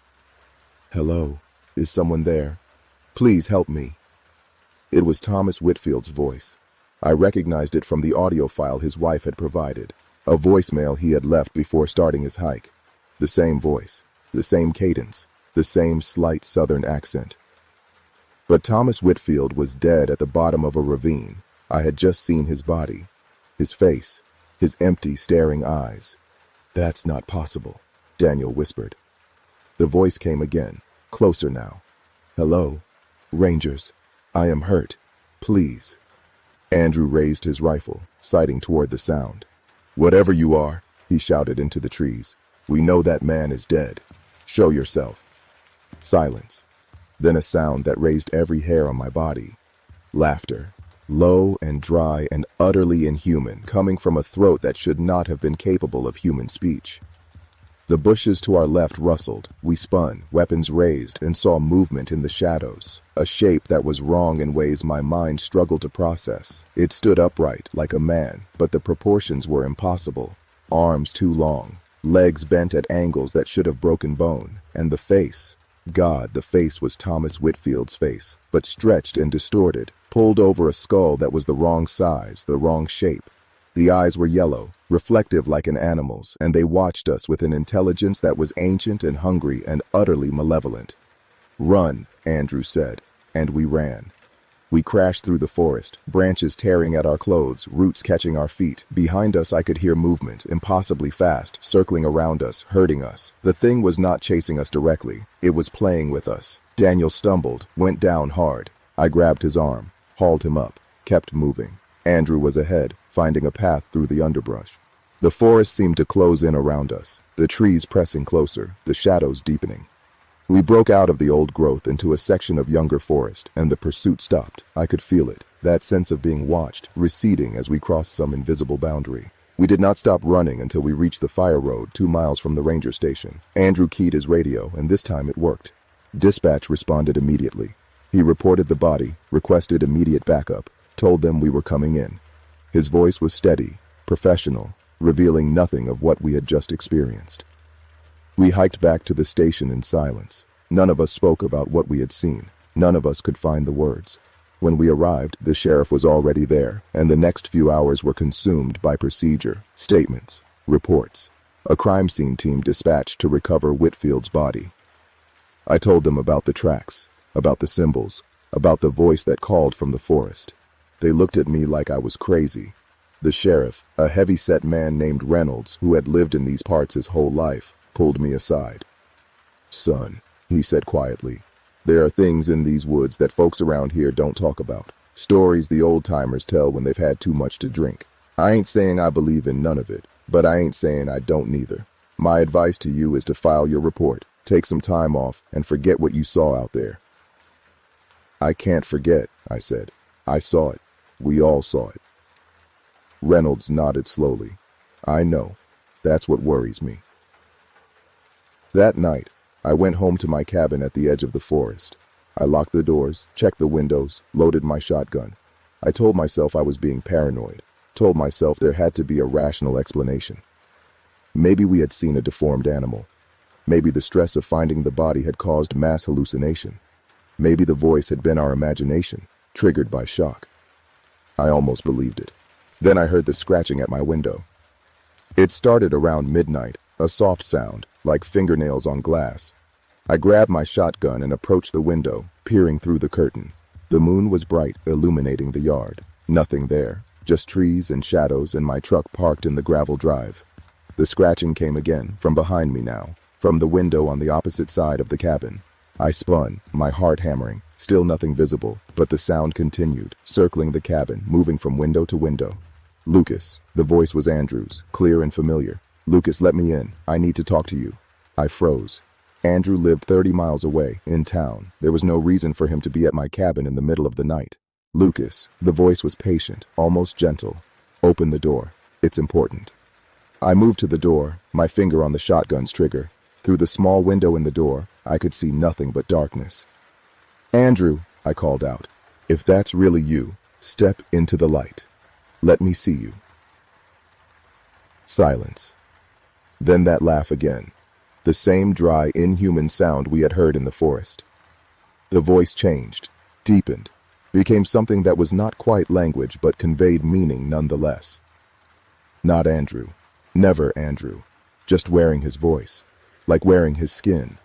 "Hello, is someone there? Please help me." It was Thomas Whitfield's voice. I recognized it from the audio file his wife had provided, a voicemail he had left before starting his hike. The same voice, the same cadence, the same slight southern accent. But Thomas Whitfield was dead at the bottom of a ravine. I had just seen his body. His face, his empty, staring eyes. "That's not possible," Daniel whispered. The voice came again, closer now. "Hello, Rangers. I am hurt. Please." Andrew raised his rifle, sighting toward the sound. "Whatever you are," he shouted into the trees, "we know that man is dead. Show yourself." Silence. Then a sound that raised every hair on my body. Laughter. Low and dry and utterly inhuman, coming from a throat that should not have been capable of human speech. The bushes to our left rustled. We spun, weapons raised, and saw movement in the shadows. A shape that was wrong in ways my mind struggled to process. It stood upright, like a man, but the proportions were impossible. Arms too long, legs bent at angles that should have broken bone, and the face. God, the face was Thomas Whitfield's face, but stretched and distorted, pulled over a skull that was the wrong size, the wrong shape. The eyes were yellow, reflective like an animal's, and they watched us with an intelligence that was ancient and hungry and utterly malevolent. "Run," Andrew said, and we ran. We crashed through the forest, branches tearing at our clothes, roots catching our feet. Behind us I could hear movement, impossibly fast, circling around us, hurting us. The thing was not chasing us directly. It was playing with us. Daniel stumbled, went down hard. I grabbed his arm, hauled him up, kept moving. Andrew was ahead, finding a path through the underbrush. The forest seemed to close in around us, the trees pressing closer, the shadows deepening. We broke out of the old growth into a section of younger forest, and the pursuit stopped. I could feel it, that sense of being watched, receding as we crossed some invisible boundary. We did not stop running until we reached the fire road 2 miles from the ranger station. Andrew keyed his radio, and this time it worked. Dispatch responded immediately. He reported the body, requested immediate backup, told them we were coming in. His voice was steady, professional, revealing nothing of what we had just experienced. We hiked back to the station in silence. None of us spoke about what we had seen. None of us could find the words. When we arrived, the sheriff was already there, and the next few hours were consumed by procedure, statements, reports. A crime scene team dispatched to recover Whitfield's body. I told them about the tracks, about the symbols, about the voice that called from the forest. They looked at me like I was crazy. The sheriff, a heavy-set man named Reynolds, who had lived in these parts his whole life, pulled me aside. "Son," he said quietly, "there are things in these woods that folks around here don't talk about. Stories the old-timers tell when they've had too much to drink. I ain't saying I believe in none of it, but I ain't saying I don't neither. My advice to you is to file your report, take some time off, and forget what you saw out there." "I can't forget," I said. "I saw it. We all saw it." Reynolds nodded slowly. "I know. That's what worries me." That night, I went home to my cabin at the edge of the forest. I locked the doors, checked the windows, loaded my shotgun. I told myself I was being paranoid, told myself there had to be a rational explanation. Maybe we had seen a deformed animal. Maybe the stress of finding the body had caused mass hallucination. Maybe the voice had been our imagination, triggered by shock. I almost believed it. Then I heard the scratching at my window. It started around midnight, a soft sound, like fingernails on glass. I grabbed my shotgun and approached the window, peering through the curtain. The moon was bright, illuminating the yard. Nothing there, just trees and shadows and my truck parked in the gravel drive. The scratching came again, from behind me now, from the window on the opposite side of the cabin. I spun, my heart hammering. Still nothing visible, but the sound continued, circling the cabin, moving from window to window. "Lucas," the voice was Andrew's, clear and familiar. "Lucas, let me in. I need to talk to you." I froze. Andrew lived 30 miles away, in town. There was no reason for him to be at my cabin in the middle of the night. "Lucas," the voice was patient, almost gentle. "Open the door. It's important." I moved to the door, my finger on the shotgun's trigger. Through the small window in the door, I could see nothing but darkness. "Andrew," I called out, "if that's really you, step into the light. Let me see you." Silence. Then that laugh again. The same dry, inhuman sound we had heard in the forest. The voice changed, deepened, became something that was not quite language but conveyed meaning nonetheless. Not Andrew. Never Andrew. Just wearing his voice. Like wearing his skin.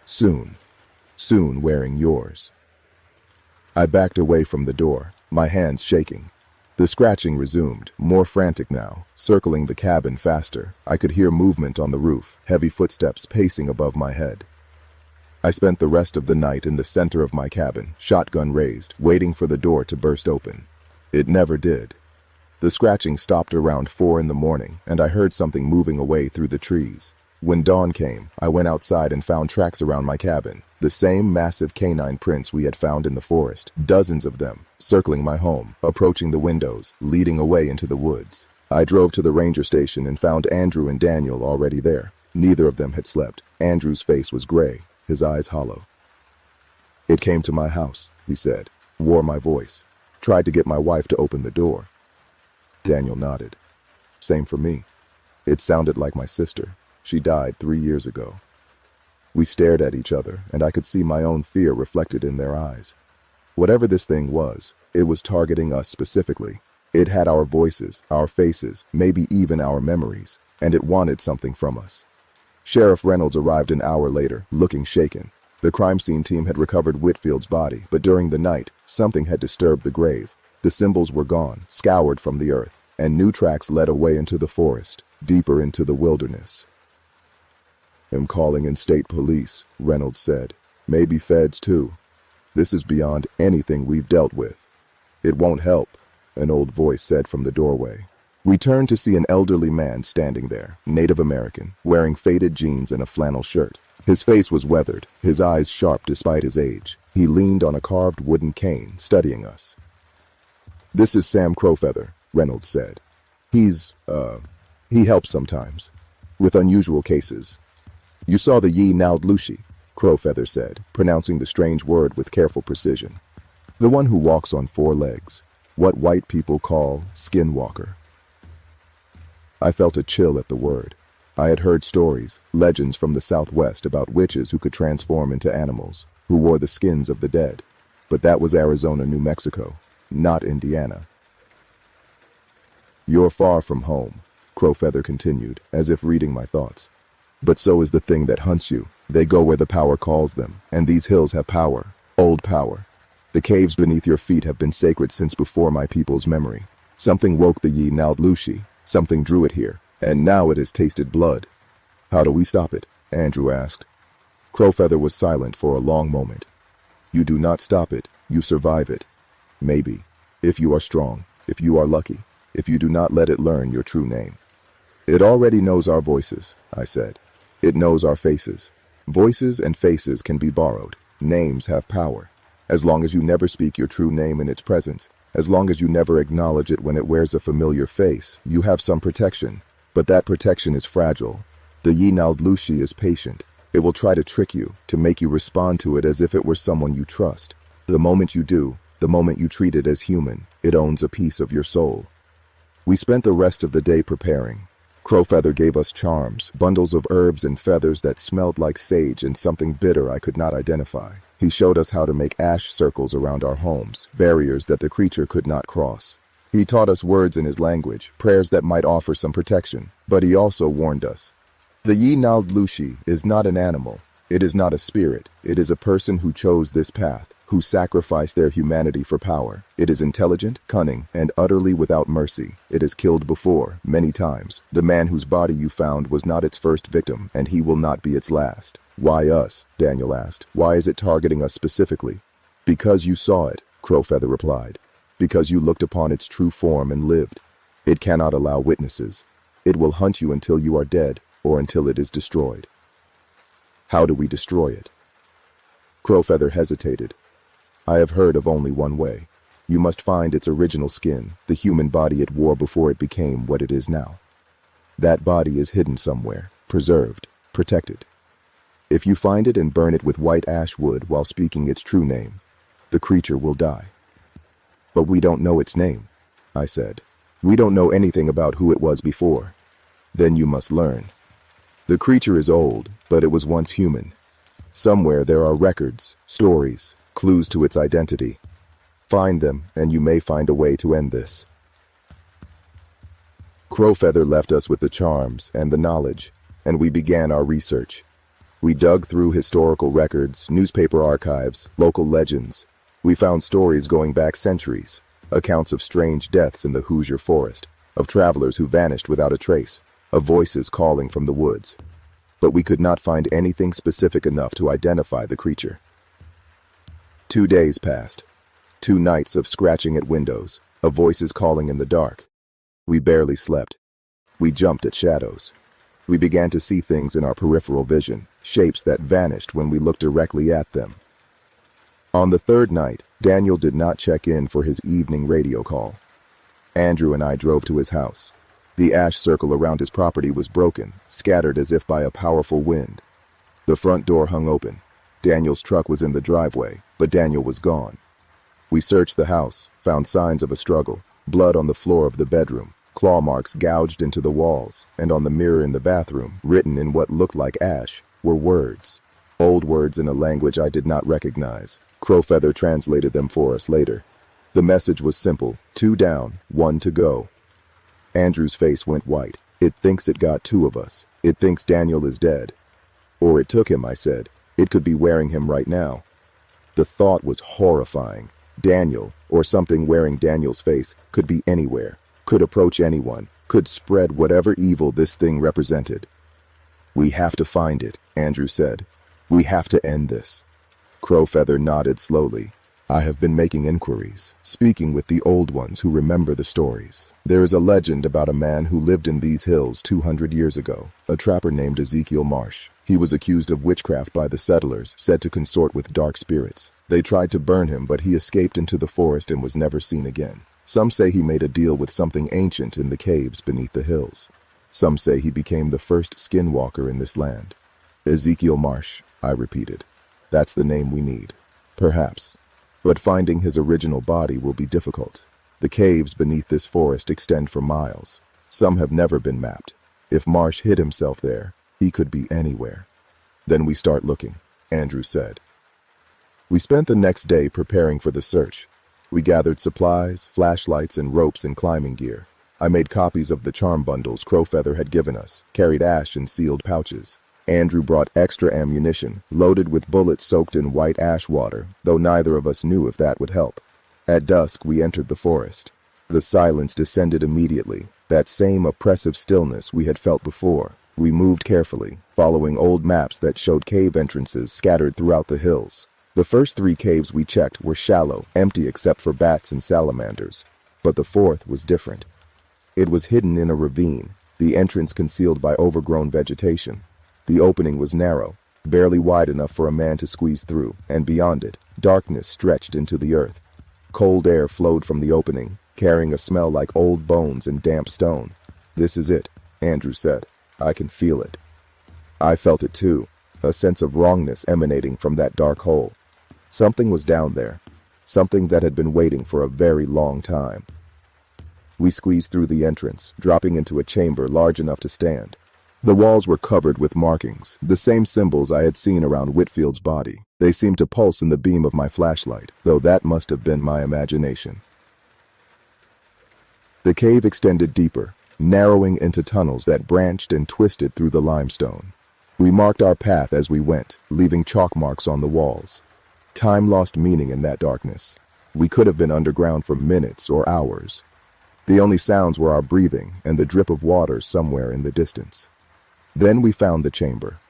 Soon wearing yours. I backed away from the door, my hands shaking. The scratching resumed, more frantic now, circling the cabin faster. I could hear movement on the roof, heavy footsteps pacing above my head. I spent the rest of the night in the center of my cabin, shotgun raised, waiting for the door to burst open. It never did. The scratching stopped around 4 in the morning, and I heard something moving away through the trees. When dawn came, I went outside and found tracks around my cabin. The same massive canine prints we had found in the forest, dozens of them, circling my home, approaching the windows, leading away into the woods. I drove to the ranger station and found Andrew and Daniel already there. Neither of them had slept. Andrew's face was gray, his eyes hollow. "It came to my house," he said, wore my voice, tried to get my wife to open the door. Daniel nodded. "Same for me. It sounded like my sister. She died 3 years ago." We stared at each other, and I could see my own fear reflected in their eyes. Whatever this thing was, it was targeting us specifically. It had our voices, our faces, maybe even our memories, and it wanted something from us. Sheriff Reynolds arrived an hour later, looking shaken. The crime scene team had recovered Whitfield's body, but during the night, something had disturbed the grave. The symbols were gone, scoured from the earth, and new tracks led away into the forest, deeper into the wilderness. "I'm calling in state police," Reynolds said. "Maybe feds too. This is beyond anything we've dealt with." "It won't help," an old voice said from the doorway. We turned to see an elderly man standing there, Native American, wearing faded jeans and a flannel shirt. His face was weathered, his eyes sharp despite his age. He leaned on a carved wooden cane, studying us. "This is Sam Crowfeather," Reynolds said. He helps sometimes, with unusual cases." "You saw the Yi Naldlushi," Crowfeather said, pronouncing the strange word with careful precision. "The one who walks on 4 legs, what white people call skinwalker." I felt a chill at the word. I had heard stories, legends from the Southwest about witches who could transform into animals, who wore the skins of the dead. But that was Arizona, New Mexico, not Indiana. "You're far from home," Crowfeather continued, as if reading my thoughts. "But so is the thing that hunts you. They go where the power calls them, and these hills have power, old power. The caves beneath your feet have been sacred since before my people's memory. Something woke the Yi Naldlushi, something drew it here, and now it has tasted blood." "How do we stop it?" Andrew asked. Crowfeather was silent for a long moment. "You do not stop it, you survive it. Maybe, if you are strong, if you are lucky, if you do not let it learn your true name." "It already knows our voices," I said. "It knows our faces. Voices and faces can be borrowed. Names have power. As long as you never speak your true name in its presence, as long as you never acknowledge it when it wears a familiar face, you have some protection. But that protection is fragile. The Yi Naldlushi is patient. It will try to trick you, to make you respond to it as if it were someone you trust. The moment you do, the moment you treat it as human, it owns a piece of your soul." We spent the rest of the day preparing. Crowfeather gave us charms, bundles of herbs and feathers that smelled like sage and something bitter I could not identify. He showed us how to make ash circles around our homes, barriers that the creature could not cross. He taught us words in his language, prayers that might offer some protection, but he also warned us. The Yi Naldlushi is not an animal. It is not a spirit. It is a person who chose this path, who sacrificed their humanity for power. It is intelligent, cunning, and utterly without mercy. It has killed before, many times. The man whose body you found was not its first victim, and he will not be its last. "Why us?" Daniel asked. "Why is it targeting us specifically?" "Because you saw it," Crowfeather replied. "Because you looked upon its true form and lived. It cannot allow witnesses. It will hunt you until you are dead, or until it is destroyed." "How do we destroy it?" Crowfeather hesitated. "I have heard of only one way. You must find its original skin, the human body it wore before it became what it is now. That body is hidden somewhere, preserved, protected. If you find it and burn it with white ash wood while speaking its true name, the creature will die." "But we don't know its name," I said. "We don't know anything about who it was before." "Then you must learn. The creature is old, but it was once human. Somewhere there are records, stories, clues to its identity. Find them, and you may find a way to end this." Crowfeather left us with the charms and the knowledge, and we began our research. We dug through historical records, newspaper archives, local legends. We found stories going back centuries, accounts of strange deaths in the Hoosier forest, of travelers who vanished without a trace, of voices calling from the woods. But we could not find anything specific enough to identify the creature. 2 days passed. 2 nights of scratching at windows, of voices calling in the dark. We barely slept. We jumped at shadows. We began to see things in our peripheral vision, shapes that vanished when we looked directly at them. On the 3rd night, Daniel did not check in for his evening radio call. Andrew and I drove to his house. The ash circle around his property was broken, scattered as if by a powerful wind. The front door hung open. Daniel's truck was in the driveway, but Daniel was gone. We searched the house, found signs of a struggle, blood on the floor of the bedroom, claw marks gouged into the walls, and on the mirror in the bathroom, written in what looked like ash, were words. Old words in a language I did not recognize. Crowfeather translated them for us later. The message was simple: 2 down, 1 to go. Andrew's face went white. "It thinks it got 2 of us. It thinks Daniel is dead." "Or it took him," I said. It could be wearing him right now. The thought was horrifying. Daniel, or something wearing Daniel's face, could be anywhere, could approach anyone, could spread whatever evil this thing represented. "We have to find it," Andrew said. "We have to end this." Crowfeather nodded slowly. "I have been making inquiries, speaking with the old ones who remember the stories. There is a legend about a man who lived in these hills 200 years ago, a trapper named Ezekiel Marsh. He was accused of witchcraft by the settlers, said to consort with dark spirits. They tried to burn him, but he escaped into the forest and was never seen again. Some say he made a deal with something ancient in the caves beneath the hills. Some say he became the first skinwalker in this land." "Ezekiel Marsh," I repeated. "That's the name we need." "Perhaps. But finding his original body will be difficult. The caves beneath this forest extend for miles. Some have never been mapped. If Marsh hid himself there, he could be anywhere." "Then we start looking," Andrew said. We spent the next day preparing for the search. We gathered supplies, flashlights, and ropes and climbing gear. I made copies of the charm bundles Crowfeather had given us, carried ash in sealed pouches. Andrew brought extra ammunition, loaded with bullets soaked in white ash water, though neither of us knew if that would help. At dusk, we entered the forest. The silence descended immediately, that same oppressive stillness we had felt before. We moved carefully, following old maps that showed cave entrances scattered throughout the hills. The first 3 caves we checked were shallow, empty except for bats and salamanders. But the fourth was different. It was hidden in a ravine, the entrance concealed by overgrown vegetation. The opening was narrow, barely wide enough for a man to squeeze through, and beyond it, darkness stretched into the earth. Cold air flowed from the opening, carrying a smell like old bones and damp stone. "This is it," Andrew said. "I can feel it." I felt it too, a sense of wrongness emanating from that dark hole. Something was down there, something that had been waiting for a very long time. We squeezed through the entrance, dropping into a chamber large enough to stand. The walls were covered with markings, the same symbols I had seen around Whitfield's body. They seemed to pulse in the beam of my flashlight, though that must have been my imagination. The cave extended deeper, narrowing into tunnels that branched and twisted through the limestone. We marked our path as we went, leaving chalk marks on the walls. Time lost meaning in that darkness. We could have been underground for minutes or hours. The only sounds were our breathing and the drip of water somewhere in the distance. Then we found the chamber.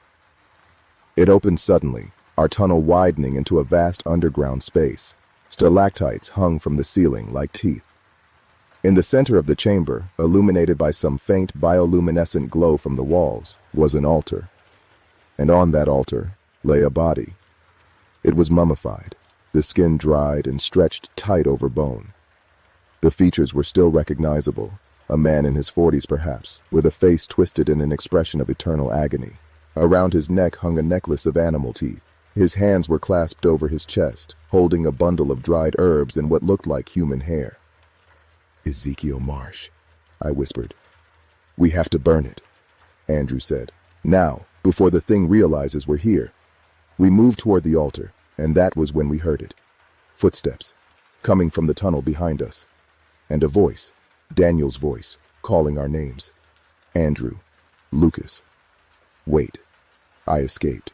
It opened suddenly, our tunnel widening into a vast underground space. Stalactites hung from the ceiling like teeth. In the center of the chamber, illuminated by some faint bioluminescent glow from the walls, was an altar. And on that altar lay a body. It was mummified, the skin dried and stretched tight over bone. The features were still recognizable, a man in his 40s perhaps, with a face twisted in an expression of eternal agony. Around his neck hung a necklace of animal teeth. His hands were clasped over his chest, holding a bundle of dried herbs and what looked like human hair. "Ezekiel Marsh," I whispered. "We have to burn it," Andrew said. "Now, before the thing realizes we're here." We moved toward the altar, and that was when we heard it. Footsteps, coming from the tunnel behind us, and a voice, Daniel's voice, calling our names. Andrew, Lucas. Wait, I escaped.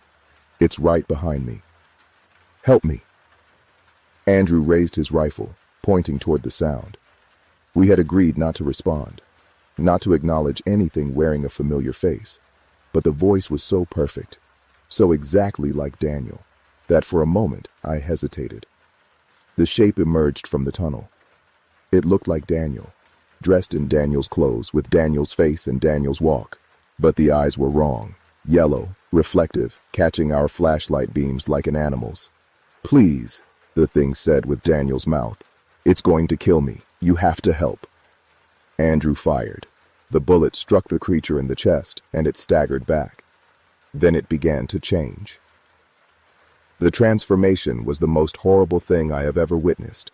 It's right behind me. Help me. Andrew raised his rifle, pointing toward the sound. We had agreed not to respond, not to acknowledge anything wearing a familiar face, but the voice was so perfect, so exactly like Daniel, that for a moment I hesitated. The shape emerged from the tunnel. It looked like Daniel, dressed in Daniel's clothes with Daniel's face and Daniel's walk, but the eyes were wrong, yellow, reflective, catching our flashlight beams like an animal's. "Please," the thing said with Daniel's mouth. "It's going to kill me. You have to help." Andrew fired. The bullet struck the creature in the chest, and it staggered back. Then it began to change. The transformation was the most horrible thing I have ever witnessed.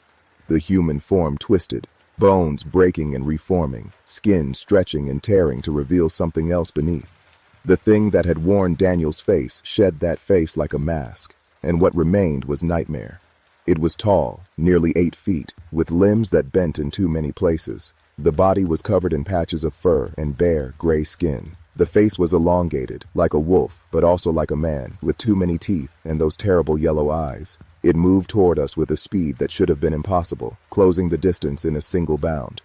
The human form twisted, bones breaking and reforming, skin stretching and tearing to reveal something else beneath. The thing that had worn Daniel's face shed that face like a mask, and what remained was nightmare. It was tall, nearly 8 feet, with limbs that bent in too many places. The body was covered in patches of fur and bare, gray skin. The face was elongated, like a wolf, but also like a man, with too many teeth and those terrible yellow eyes. It moved toward us with a speed that should have been impossible, closing the distance in a single bound.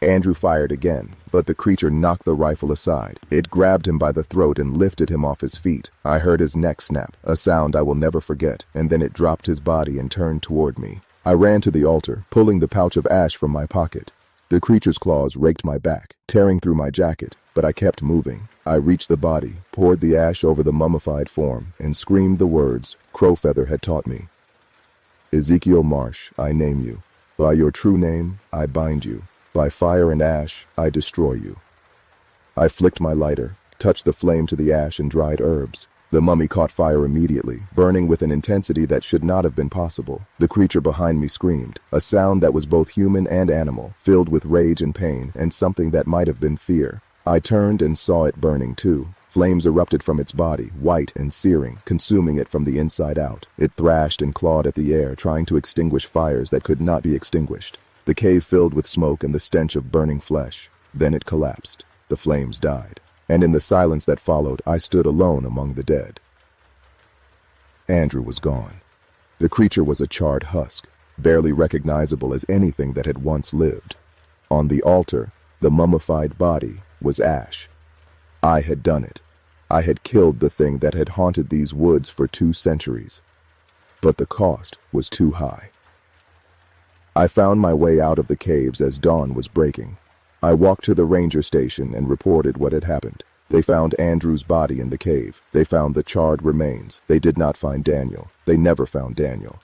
Andrew fired again, but the creature knocked the rifle aside. It grabbed him by the throat and lifted him off his feet. I heard his neck snap, a sound I will never forget, and then it dropped his body and turned toward me. I ran to the altar, pulling the pouch of ash from my pocket. The creature's claws raked my back, tearing through my jacket, but I kept moving. I reached the body, poured the ash over the mummified form, and screamed the words Crowfeather had taught me. Ezekiel Marsh, I name you. By your true name, I bind you. By fire and ash, I destroy you. I flicked my lighter, touched the flame to the ash and dried herbs. The mummy caught fire immediately, burning with an intensity that should not have been possible. The creature behind me screamed, a sound that was both human and animal, filled with rage and pain, and something that might have been fear. I turned and saw it burning too. Flames erupted from its body, white and searing, consuming it from the inside out. It thrashed and clawed at the air, trying to extinguish fires that could not be extinguished. The cave filled with smoke and the stench of burning flesh. Then it collapsed. The flames died. And in the silence that followed, I stood alone among the dead. Andrew was gone. The creature was a charred husk, barely recognizable as anything that had once lived. On the altar, the mummified body was ash. I had done it. I had killed the thing that had haunted these woods for 2 centuries. But the cost was too high. I found my way out of the caves as dawn was breaking. I walked to the ranger station and reported what had happened. They found Andrew's body in the cave. They found the charred remains. They did not find Daniel. They never found Daniel.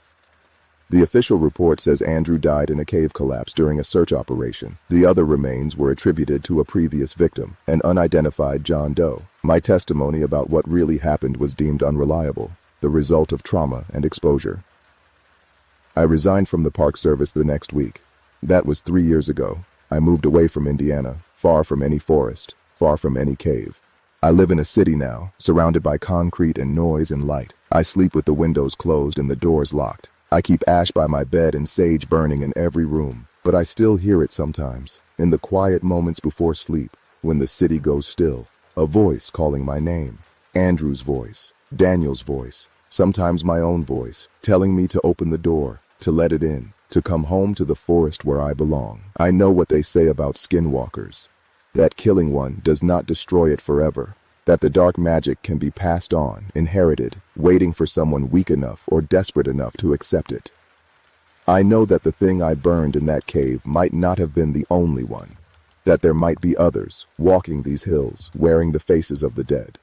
The official report says Andrew died in a cave collapse during a search operation. The other remains were attributed to a previous victim, an unidentified John Doe. My testimony about what really happened was deemed unreliable, the result of trauma and exposure. I resigned from the Park Service the next week. That was 3 years ago. I moved away from Indiana, far from any forest, far from any cave. I live in a city now, surrounded by concrete and noise and light. I sleep with the windows closed and the doors locked. I keep ash by my bed and sage burning in every room, but I still hear it sometimes, in the quiet moments before sleep, when the city goes still. A voice calling my name. Andrew's voice, Daniel's voice, sometimes my own voice, telling me to open the door, to let it in, to come home to the forest where I belong. I know what they say about skinwalkers, that killing one does not destroy it forever, that the dark magic can be passed on, inherited, waiting for someone weak enough or desperate enough to accept it. I know that the thing I burned in that cave might not have been the only one, that there might be others walking these hills, wearing the faces of the dead.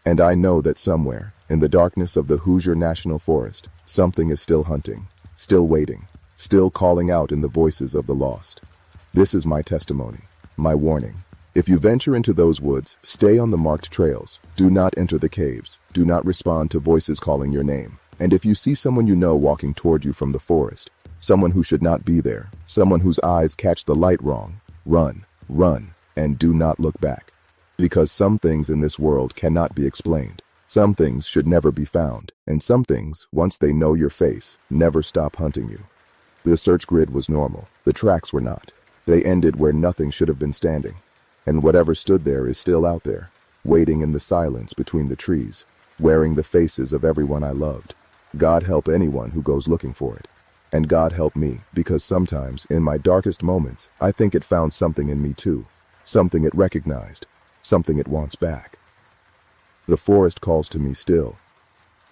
And I know that somewhere, in the darkness of the Hoosier National Forest, something is still hunting, still waiting, still calling out in the voices of the lost. This is my testimony, my warning. If you venture into those woods, stay on the marked trails. Do not enter the caves. Do not respond to voices calling your name. And if you see someone you know walking toward you from the forest, someone who should not be there, someone whose eyes catch the light wrong, run, run, and do not look back. Because some things in this world cannot be explained. Some things should never be found, and some things, once they know your face, never stop hunting you. The search grid was normal. The tracks were not. They ended where nothing should have been standing. And whatever stood there is still out there, waiting in the silence between the trees, wearing the faces of everyone I loved. God help anyone who goes looking for it. And God help me, because sometimes, in my darkest moments, I think it found something in me too. Something it recognized. Something it wants back. The forest calls to me still.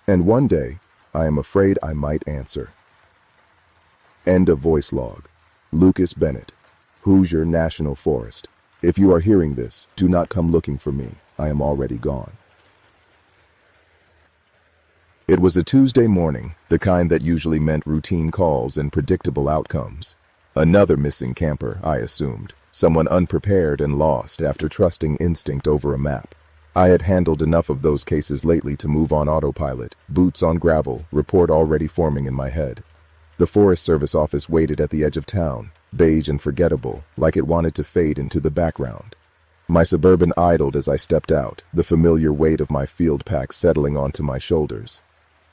And one day, I am afraid I might answer. End of voice log. Lucas Bennett, Hoosier National Forest. If you are hearing this, do not come looking for me. I am already gone. It was a Tuesday morning, the kind that usually meant routine calls and predictable outcomes. Another missing camper, I assumed. Someone unprepared and lost after trusting instinct over a map. I had handled enough of those cases lately to move on autopilot, boots on gravel, report already forming in my head. The Forest Service office waited at the edge of town, beige and forgettable, like it wanted to fade into the background. My Suburban idled as I stepped out, the familiar weight of my field pack settling onto my shoulders.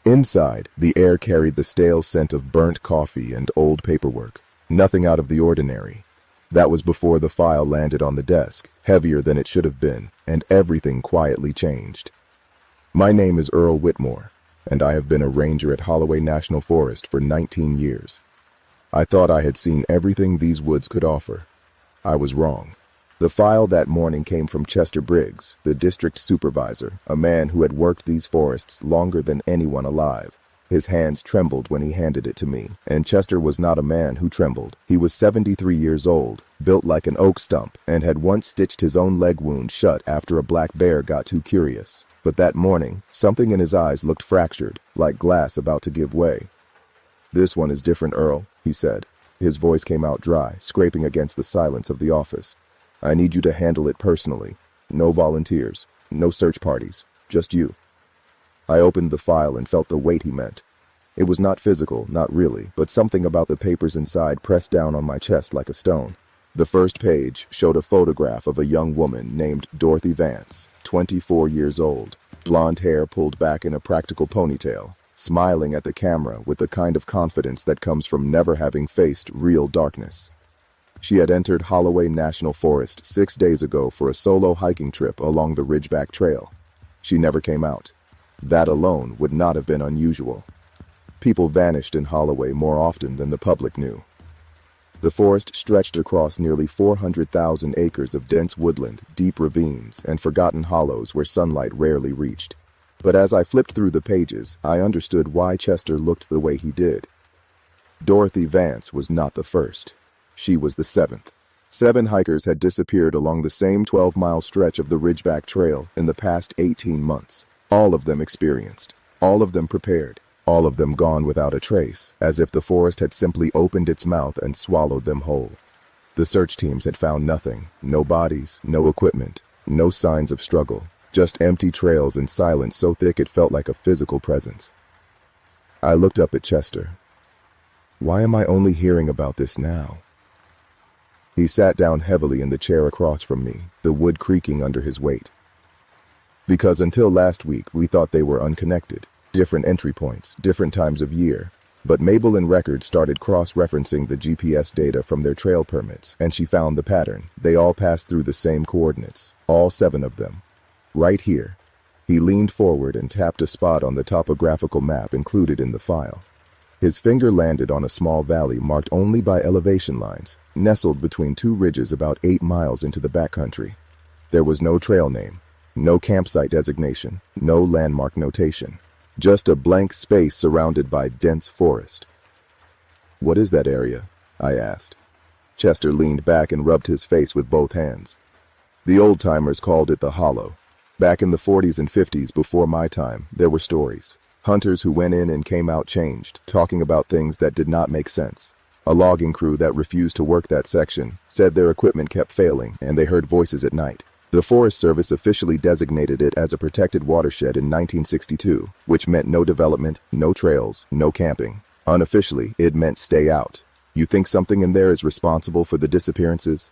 Inside, the air carried the stale scent of burnt coffee and old paperwork. Nothing out of the ordinary. That was before the file landed on the desk, heavier than it should have been, and everything quietly changed. My name is Earl Whitmore, and I have been a ranger at Holloway National Forest for 19 years. I thought I had seen everything these woods could offer. I was wrong. The file that morning came from Chester Briggs, the district supervisor, a man who had worked these forests longer than anyone alive. His hands trembled when he handed it to me, and Chester was not a man who trembled. He was 73 years old, built like an oak stump, and had once stitched his own leg wound shut after a black bear got too curious. But that morning, something in his eyes looked fractured, like glass about to give way. "This one is different, Earl," he said. His voice came out dry, scraping against the silence of the office. "I need you to handle it personally. No volunteers, no search parties, just you." I opened the file and felt the weight he meant. It was not physical, not really, but something about the papers inside pressed down on my chest like a stone. The first page showed a photograph of a young woman named Dorothy Vance, 24 years old, blonde hair pulled back in a practical ponytail, smiling at the camera with the kind of confidence that comes from never having faced real darkness. She had entered Holloway National Forest 6 days ago for a solo hiking trip along the Ridgeback Trail. She never came out. That alone would not have been unusual. People vanished in Holloway more often than the public knew. The forest stretched across nearly 400,000 acres of dense woodland, deep ravines, and forgotten hollows where sunlight rarely reached. But as I flipped through the pages, I understood why Chester looked the way he did. Dorothy Vance was not the first. She was the seventh. 7 hikers had disappeared along the same 12-mile stretch of the Ridgeback Trail in the past 18 months. All of them experienced, all of them prepared, all of them gone without a trace, as if the forest had simply opened its mouth and swallowed them whole. The search teams had found nothing, no bodies, no equipment, no signs of struggle, just empty trails and silence so thick it felt like a physical presence. I looked up at Chester. Why am I only hearing about this now? He sat down heavily in the chair across from me, the wood creaking under his weight. Because until last week, we thought they were unconnected, different entry points, different times of year. But Mabel and Records started cross-referencing the GPS data from their trail permits, and she found the pattern. They all passed through the same coordinates, all 7 of them. Right here. He leaned forward and tapped a spot on the topographical map included in the file. His finger landed on a small valley marked only by elevation lines, nestled between 2 ridges about 8 miles into the backcountry. There was no trail name. No campsite designation, no landmark notation. Just a blank space surrounded by dense forest. "What is that area?" I asked. Chester leaned back and rubbed his face with both hands. "The old-timers called it the Hollow. Back in the 40s and 50s, before my time, there were stories. Hunters who went in and came out changed, talking about things that did not make sense. A logging crew that refused to work that section said their equipment kept failing and they heard voices at night. The Forest Service officially designated it as a protected watershed in 1962, which meant no development, no trails, no camping. Unofficially, it meant stay out. You think something in there is responsible for the disappearances?"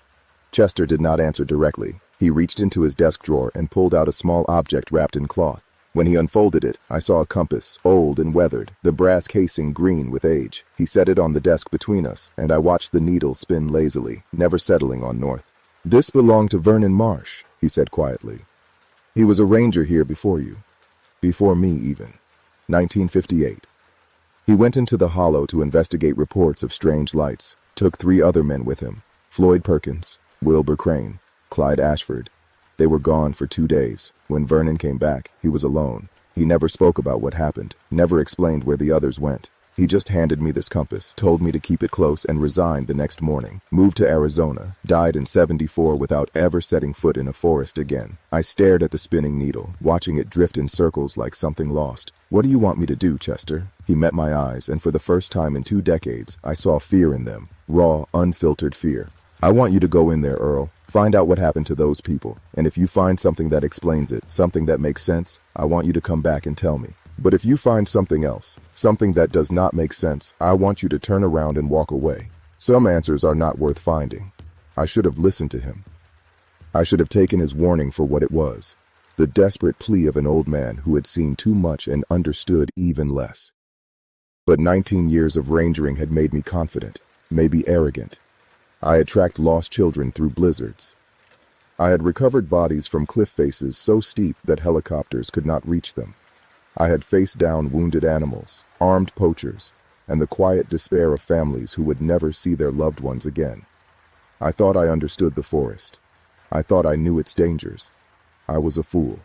Chester did not answer directly. He reached into his desk drawer and pulled out a small object wrapped in cloth. When he unfolded it, I saw a compass, old and weathered, the brass casing green with age. He set it on the desk between us, and I watched the needle spin lazily, never settling on north. "This belonged to Vernon Marsh," he said quietly. "He was a ranger here before you. Before me, even. 1958. He went into the hollow to investigate reports of strange lights, took 3 other men with him, Floyd Perkins, Wilbur Crane, Clyde Ashford. They were gone for 2 days. When Vernon came back, he was alone. He never spoke about what happened, never explained where the others went. He just handed me this compass, told me to keep it close, and resigned the next morning. Moved to Arizona, died in 74 without ever setting foot in a forest again. I stared at the spinning needle, watching it drift in circles like something lost. "What do you want me to do, Chester?" He met my eyes, and for the first time in 2 decades, I saw fear in them. Raw, unfiltered fear. "I want you to go in there, Earl. Find out what happened to those people. And if you find something that explains it, something that makes sense, I want you to come back and tell me. But if you find something else, something that does not make sense, I want you to turn around and walk away. Some answers are not worth finding." I should have listened to him. I should have taken his warning for what it was. The desperate plea of an old man who had seen too much and understood even less. But 19 years of rangering had made me confident, maybe arrogant. I had tracked lost children through blizzards. I had recovered bodies from cliff faces so steep that helicopters could not reach them. I had faced down wounded animals, armed poachers, and the quiet despair of families who would never see their loved ones again. I thought I understood the forest. I thought I knew its dangers. I was a fool.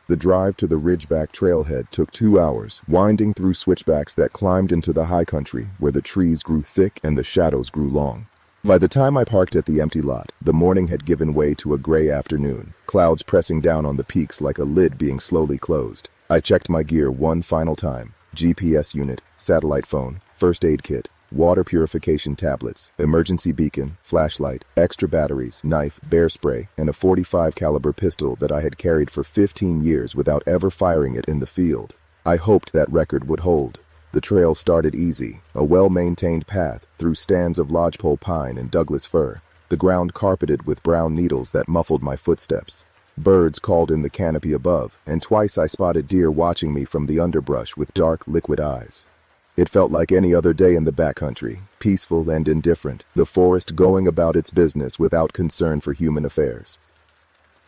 The drive to the Ridgeback trailhead took 2 hours, winding through switchbacks that climbed into the high country where the trees grew thick and the shadows grew long. By the time I parked at the empty lot, the morning had given way to a gray afternoon, clouds pressing down on the peaks like a lid being slowly closed. I checked my gear one final time: GPS unit, satellite phone, first aid kit, water purification tablets, emergency beacon, flashlight, extra batteries, knife, bear spray, and a .45 caliber pistol that I had carried for 15 years without ever firing it in the field. I hoped that record would hold. The trail started easy, a well-maintained path through stands of lodgepole pine and Douglas fir, the ground carpeted with brown needles that muffled my footsteps. Birds called in the canopy above, and twice I spotted deer watching me from the underbrush with dark, liquid eyes. It felt like any other day in the backcountry, peaceful and indifferent, the forest going about its business without concern for human affairs.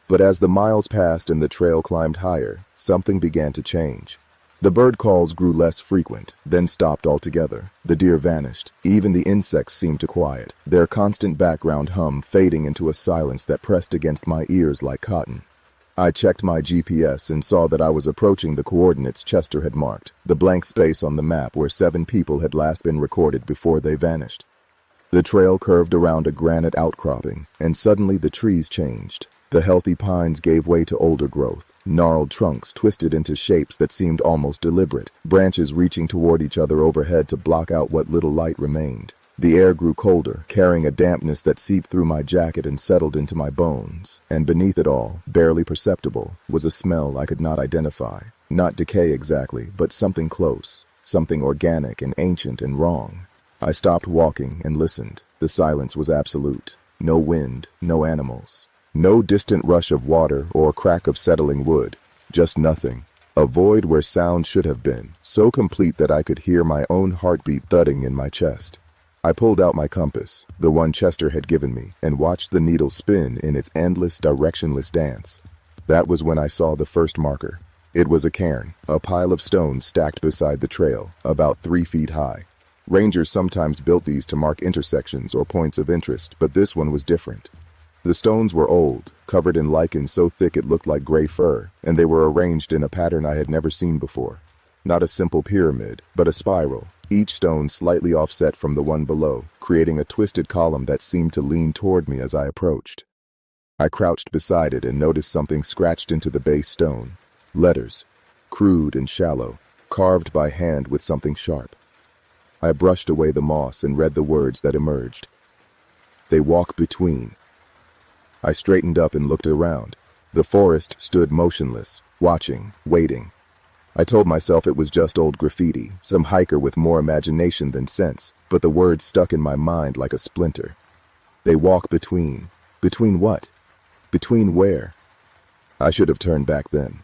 But as the miles passed and the trail climbed higher, something began to change. The bird calls grew less frequent, then stopped altogether. The deer vanished. Even the insects seemed to quiet, their constant background hum fading into a silence that pressed against my ears like cotton. I checked my GPS and saw that I was approaching the coordinates Chester had marked, the blank space on the map where 7 people had last been recorded before they vanished. The trail curved around a granite outcropping, and suddenly the trees changed. The healthy pines gave way to older growth, gnarled trunks twisted into shapes that seemed almost deliberate, branches reaching toward each other overhead to block out what little light remained. The air grew colder, carrying a dampness that seeped through my jacket and settled into my bones, and beneath it all, barely perceptible, was a smell I could not identify. Not decay exactly, but something close, something organic and ancient and wrong. I stopped walking and listened. The silence was absolute. No wind, no animals. No distant rush of water or crack of settling wood, just nothing. A void where sound should have been, so complete that I could hear my own heartbeat thudding in my chest. I pulled out my compass, the one Chester had given me, and watched the needle spin in its endless, directionless dance. That was when I saw the first marker. It was a cairn, a pile of stones stacked beside the trail, about 3 feet high. Rangers sometimes built these to mark intersections or points of interest, but this one was different. The stones were old, covered in lichen so thick it looked like gray fur, and they were arranged in a pattern I had never seen before. Not a simple pyramid, but a spiral, each stone slightly offset from the one below, creating a twisted column that seemed to lean toward me as I approached. I crouched beside it and noticed something scratched into the base stone. Letters, crude and shallow, carved by hand with something sharp. I brushed away the moss and read the words that emerged. They walk between. I straightened up and looked around. The forest stood motionless, watching, waiting. I told myself it was just old graffiti, some hiker with more imagination than sense, but the words stuck in my mind like a splinter. They walk between. Between what? Between where? I should have turned back then.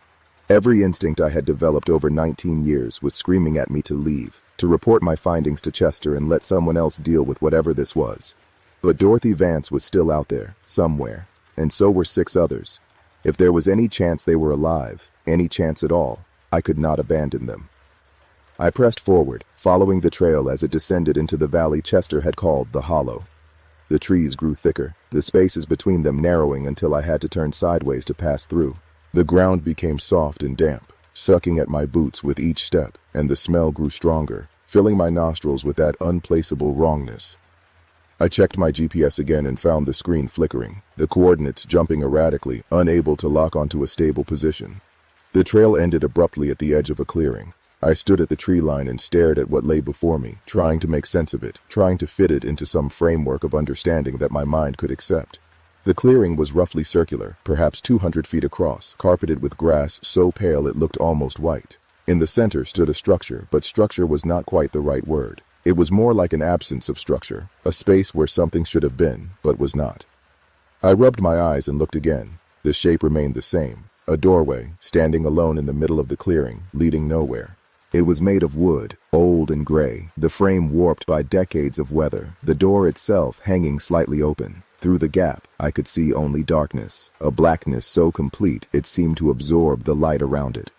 Every instinct I had developed over 19 years was screaming at me to leave, to report my findings to Chester and let someone else deal with whatever this was. But Dorothy Vance was still out there, somewhere, and so were 6 others. If there was any chance they were alive, any chance at all, I could not abandon them. I pressed forward, following the trail as it descended into the valley Chester had called the Hollow. The trees grew thicker, the spaces between them narrowing until I had to turn sideways to pass through. The ground became soft and damp, sucking at my boots with each step, and the smell grew stronger, filling my nostrils with that unplaceable wrongness. I checked my GPS again and found the screen flickering, the coordinates jumping erratically, unable to lock onto a stable position. The trail ended abruptly at the edge of a clearing. I stood at the tree line and stared at what lay before me, trying to make sense of it, trying to fit it into some framework of understanding that my mind could accept. The clearing was roughly circular, perhaps 200 feet across, carpeted with grass so pale it looked almost white. In the center stood a structure, but structure was not quite the right word. It was more like an absence of structure, a space where something should have been, but was not. I rubbed my eyes and looked again. The shape remained the same, a doorway, standing alone in the middle of the clearing, leading nowhere. It was made of wood, old and gray, the frame warped by decades of weather, the door itself hanging slightly open. Through the gap, I could see only darkness, a blackness so complete it seemed to absorb the light around it.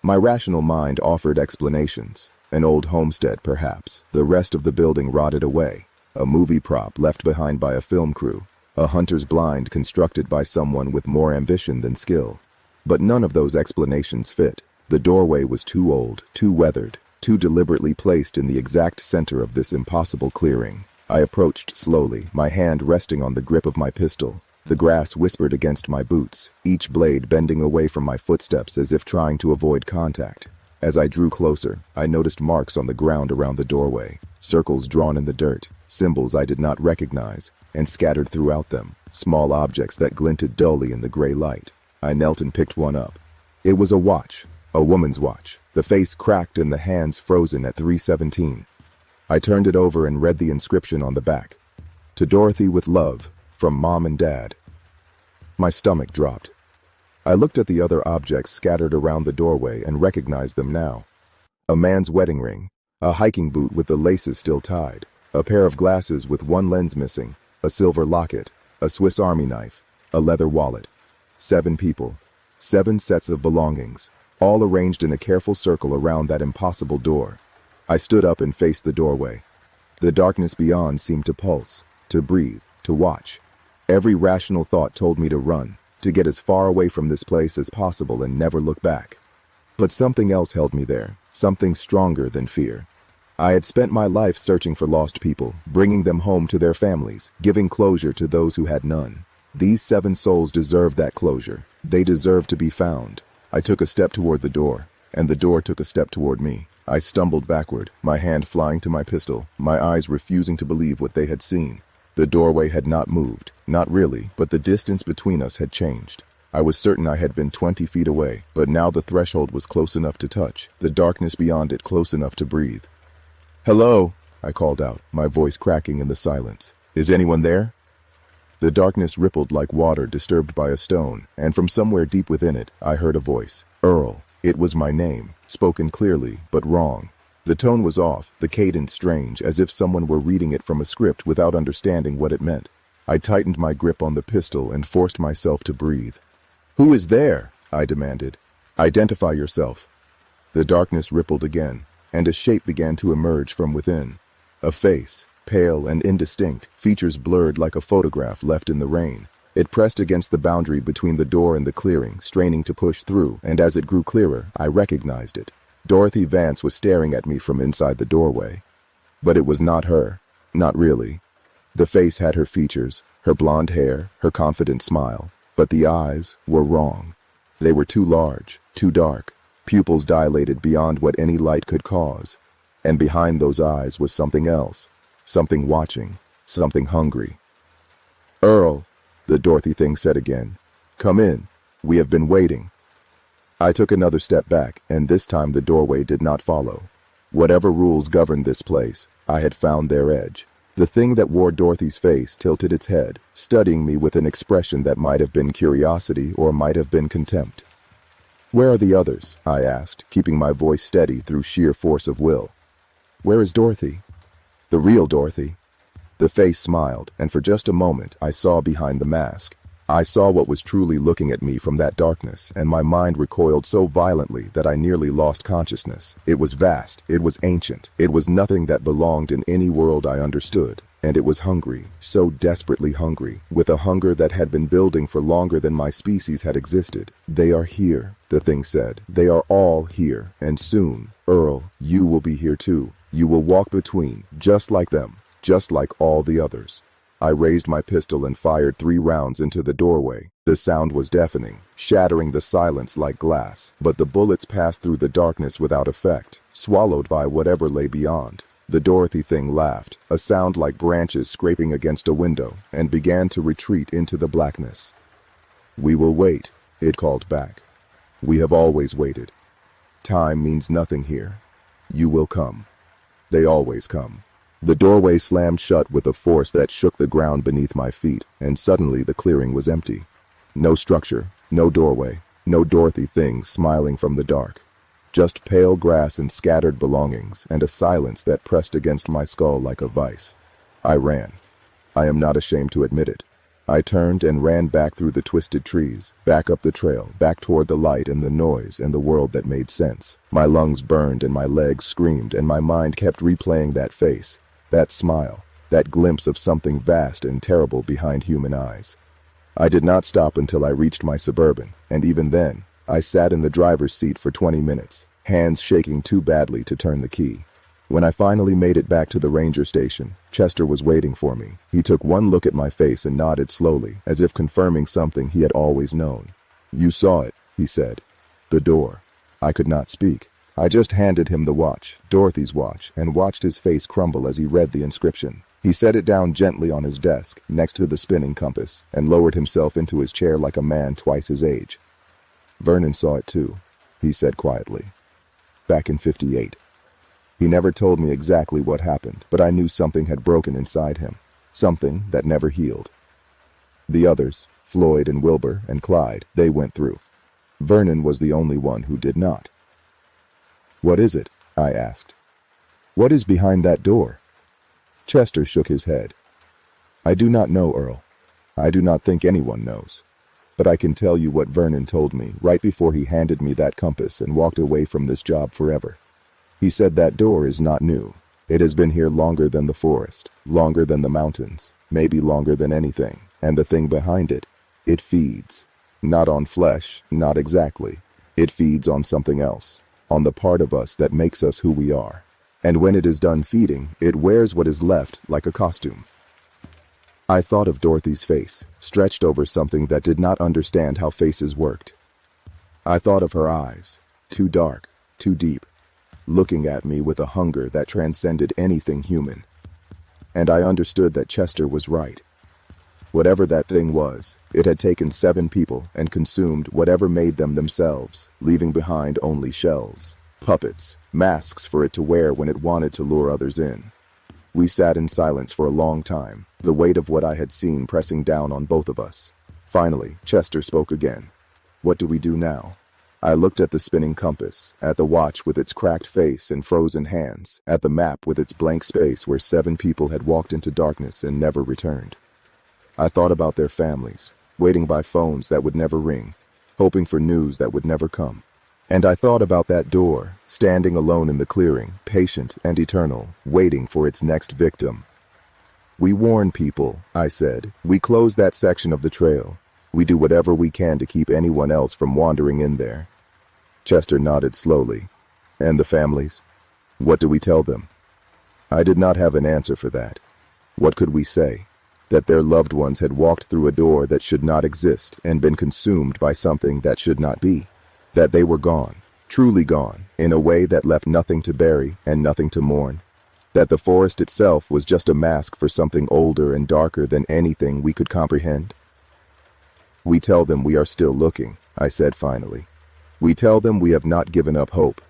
My rational mind offered explanations. An old homestead, perhaps. The rest of the building rotted away. A movie prop left behind by a film crew. A hunter's blind constructed by someone with more ambition than skill. But none of those explanations fit. The doorway was too old, too weathered, too deliberately placed in the exact center of this impossible clearing. I approached slowly, my hand resting on the grip of my pistol. The grass whispered against my boots, each blade bending away from my footsteps as if trying to avoid contact. As I drew closer, I noticed marks on the ground around the doorway, circles drawn in the dirt, symbols I did not recognize, and scattered throughout them, small objects that glinted dully in the gray light. I knelt and picked one up. It was a watch, a woman's watch, the face cracked and the hands frozen at 3:17. I turned it over and read the inscription on the back. To Dorothy with love, from Mom and Dad. My stomach dropped. I looked at the other objects scattered around the doorway and recognized them now. A man's wedding ring, a hiking boot with the laces still tied, a pair of glasses with one lens missing, a silver locket, a Swiss Army knife, a leather wallet. 7 people, 7 sets of belongings, all arranged in a careful circle around that impossible door. I stood up and faced the doorway. The darkness beyond seemed to pulse, to breathe, to watch. Every rational thought told me to run, to get as far away from this place as possible and never look back. But something else held me there, something stronger than fear. I had spent my life searching for lost people, bringing them home to their families, giving closure to those who had none. These 7 souls deserved that closure. They deserved to be found. I took a step toward the door, and the door took a step toward me. I stumbled backward, my hand flying to my pistol, my eyes refusing to believe what they had seen. The doorway had not moved, not really, but the distance between us had changed. I was certain I had been 20 feet away, but now the threshold was close enough to touch, the darkness beyond it close enough to breathe. "Hello," I called out, my voice cracking in the silence. "Is anyone there?" The darkness rippled like water disturbed by a stone, and from somewhere deep within it, I heard a voice. Earl. It was my name, spoken clearly, but wrong. The tone was off, the cadence strange, as if someone were reading it from a script without understanding what it meant. I tightened my grip on the pistol and forced myself to breathe. "Who is there?" I demanded. "Identify yourself." The darkness rippled again, and a shape began to emerge from within. A face, pale and indistinct, features blurred like a photograph left in the rain. It pressed against the boundary between the door and the clearing, straining to push through, and as it grew clearer, I recognized it. Dorothy Vance was staring at me from inside the doorway. But it was not her. Not really. The face had her features, her blonde hair, her confident smile. But the eyes were wrong. They were too large, too dark, pupils dilated beyond what any light could cause. And behind those eyes was something else. Something watching. Something hungry. "Earl," the Dorothy thing said again. "Come in. We have been waiting." I took another step back, and this time the doorway did not follow. Whatever rules governed this place, I had found their edge. The thing that wore Dorothy's face tilted its head, studying me with an expression that might have been curiosity or might have been contempt. "Where are the others?" I asked, keeping my voice steady through sheer force of will. "Where is Dorothy? The real Dorothy?" The face smiled, and for just a moment I saw behind the mask. I saw what was truly looking at me from that darkness, and my mind recoiled so violently that I nearly lost consciousness. It was vast, it was ancient, it was nothing that belonged in any world I understood, and it was hungry, so desperately hungry, with a hunger that had been building for longer than my species had existed. "They are here," the thing said. "They are all here, and soon, Earl, you will be here too. You will walk between, just like them, just like all the others." I raised my pistol and fired 3 rounds into the doorway. The sound was deafening, shattering the silence like glass, but the bullets passed through the darkness without effect, swallowed by whatever lay beyond. The Dorothy thing laughed, a sound like branches scraping against a window, and began to retreat into the blackness. "We will wait," it called back. "We have always waited. Time means nothing here. You will come. They always come." The doorway slammed shut with a force that shook the ground beneath my feet, and suddenly the clearing was empty. No structure, no doorway, no Dorothy thing smiling from the dark. Just pale grass and scattered belongings, and a silence that pressed against my skull like a vice. I ran. I am not ashamed to admit it. I turned and ran back through the twisted trees, back up the trail, back toward the light and the noise and the world that made sense. My lungs burned and my legs screamed, and my mind kept replaying that face, that smile, that glimpse of something vast and terrible behind human eyes. I did not stop until I reached my Suburban, and even then, I sat in the driver's seat for 20 minutes, hands shaking too badly to turn the key. When I finally made it back to the ranger station, Chester was waiting for me. He took one look at my face and nodded slowly, as if confirming something he had always known. "You saw it," he said. "The door." I could not speak. I just handed him the watch, Dorothy's watch, and watched his face crumble as he read the inscription. He set it down gently on his desk, next to the spinning compass, and lowered himself into his chair like a man twice his age. "Vernon saw it too," he said quietly. "Back in '58. He never told me exactly what happened, but I knew something had broken inside him, something that never healed. The others, Floyd and Wilbur and Clyde, they went through. Vernon was the only one who did not." "What is it?" I asked. "What is behind that door?" Chester shook his head. "I do not know, Earl. I do not think anyone knows. But I can tell you what Vernon told me right before he handed me that compass and walked away from this job forever. He said that door is not new. It has been here longer than the forest, longer than the mountains, maybe longer than anything. And the thing behind it, it feeds. Not on flesh, not exactly. It feeds on something else, on the part of us that makes us who we are. And when it is done feeding, it wears what is left like a costume." I thought of Dorothy's face, stretched over something that did not understand how faces worked. I thought of her eyes, too dark, too deep, looking at me with a hunger that transcended anything human. And I understood that Chester was right. Whatever that thing was, it had taken 7 people and consumed whatever made them themselves, leaving behind only shells, puppets, masks for it to wear when it wanted to lure others in. We sat in silence for a long time, the weight of what I had seen pressing down on both of us. Finally, Chester spoke again. "What do we do now?" I looked at the spinning compass, at the watch with its cracked face and frozen hands, at the map with its blank space where 7 people had walked into darkness and never returned. I thought about their families, waiting by phones that would never ring, hoping for news that would never come. And I thought about that door, standing alone in the clearing, patient and eternal, waiting for its next victim. "We warn people," I said. "We close that section of the trail. We do whatever we can to keep anyone else from wandering in there." Chester nodded slowly. "And the families? What do we tell them?" I did not have an answer for that. What could we say? That their loved ones had walked through a door that should not exist and been consumed by something that should not be. That they were gone, truly gone, in a way that left nothing to bury and nothing to mourn. That the forest itself was just a mask for something older and darker than anything we could comprehend. "We tell them we are still looking," I said finally. "We tell them we have not given up hope.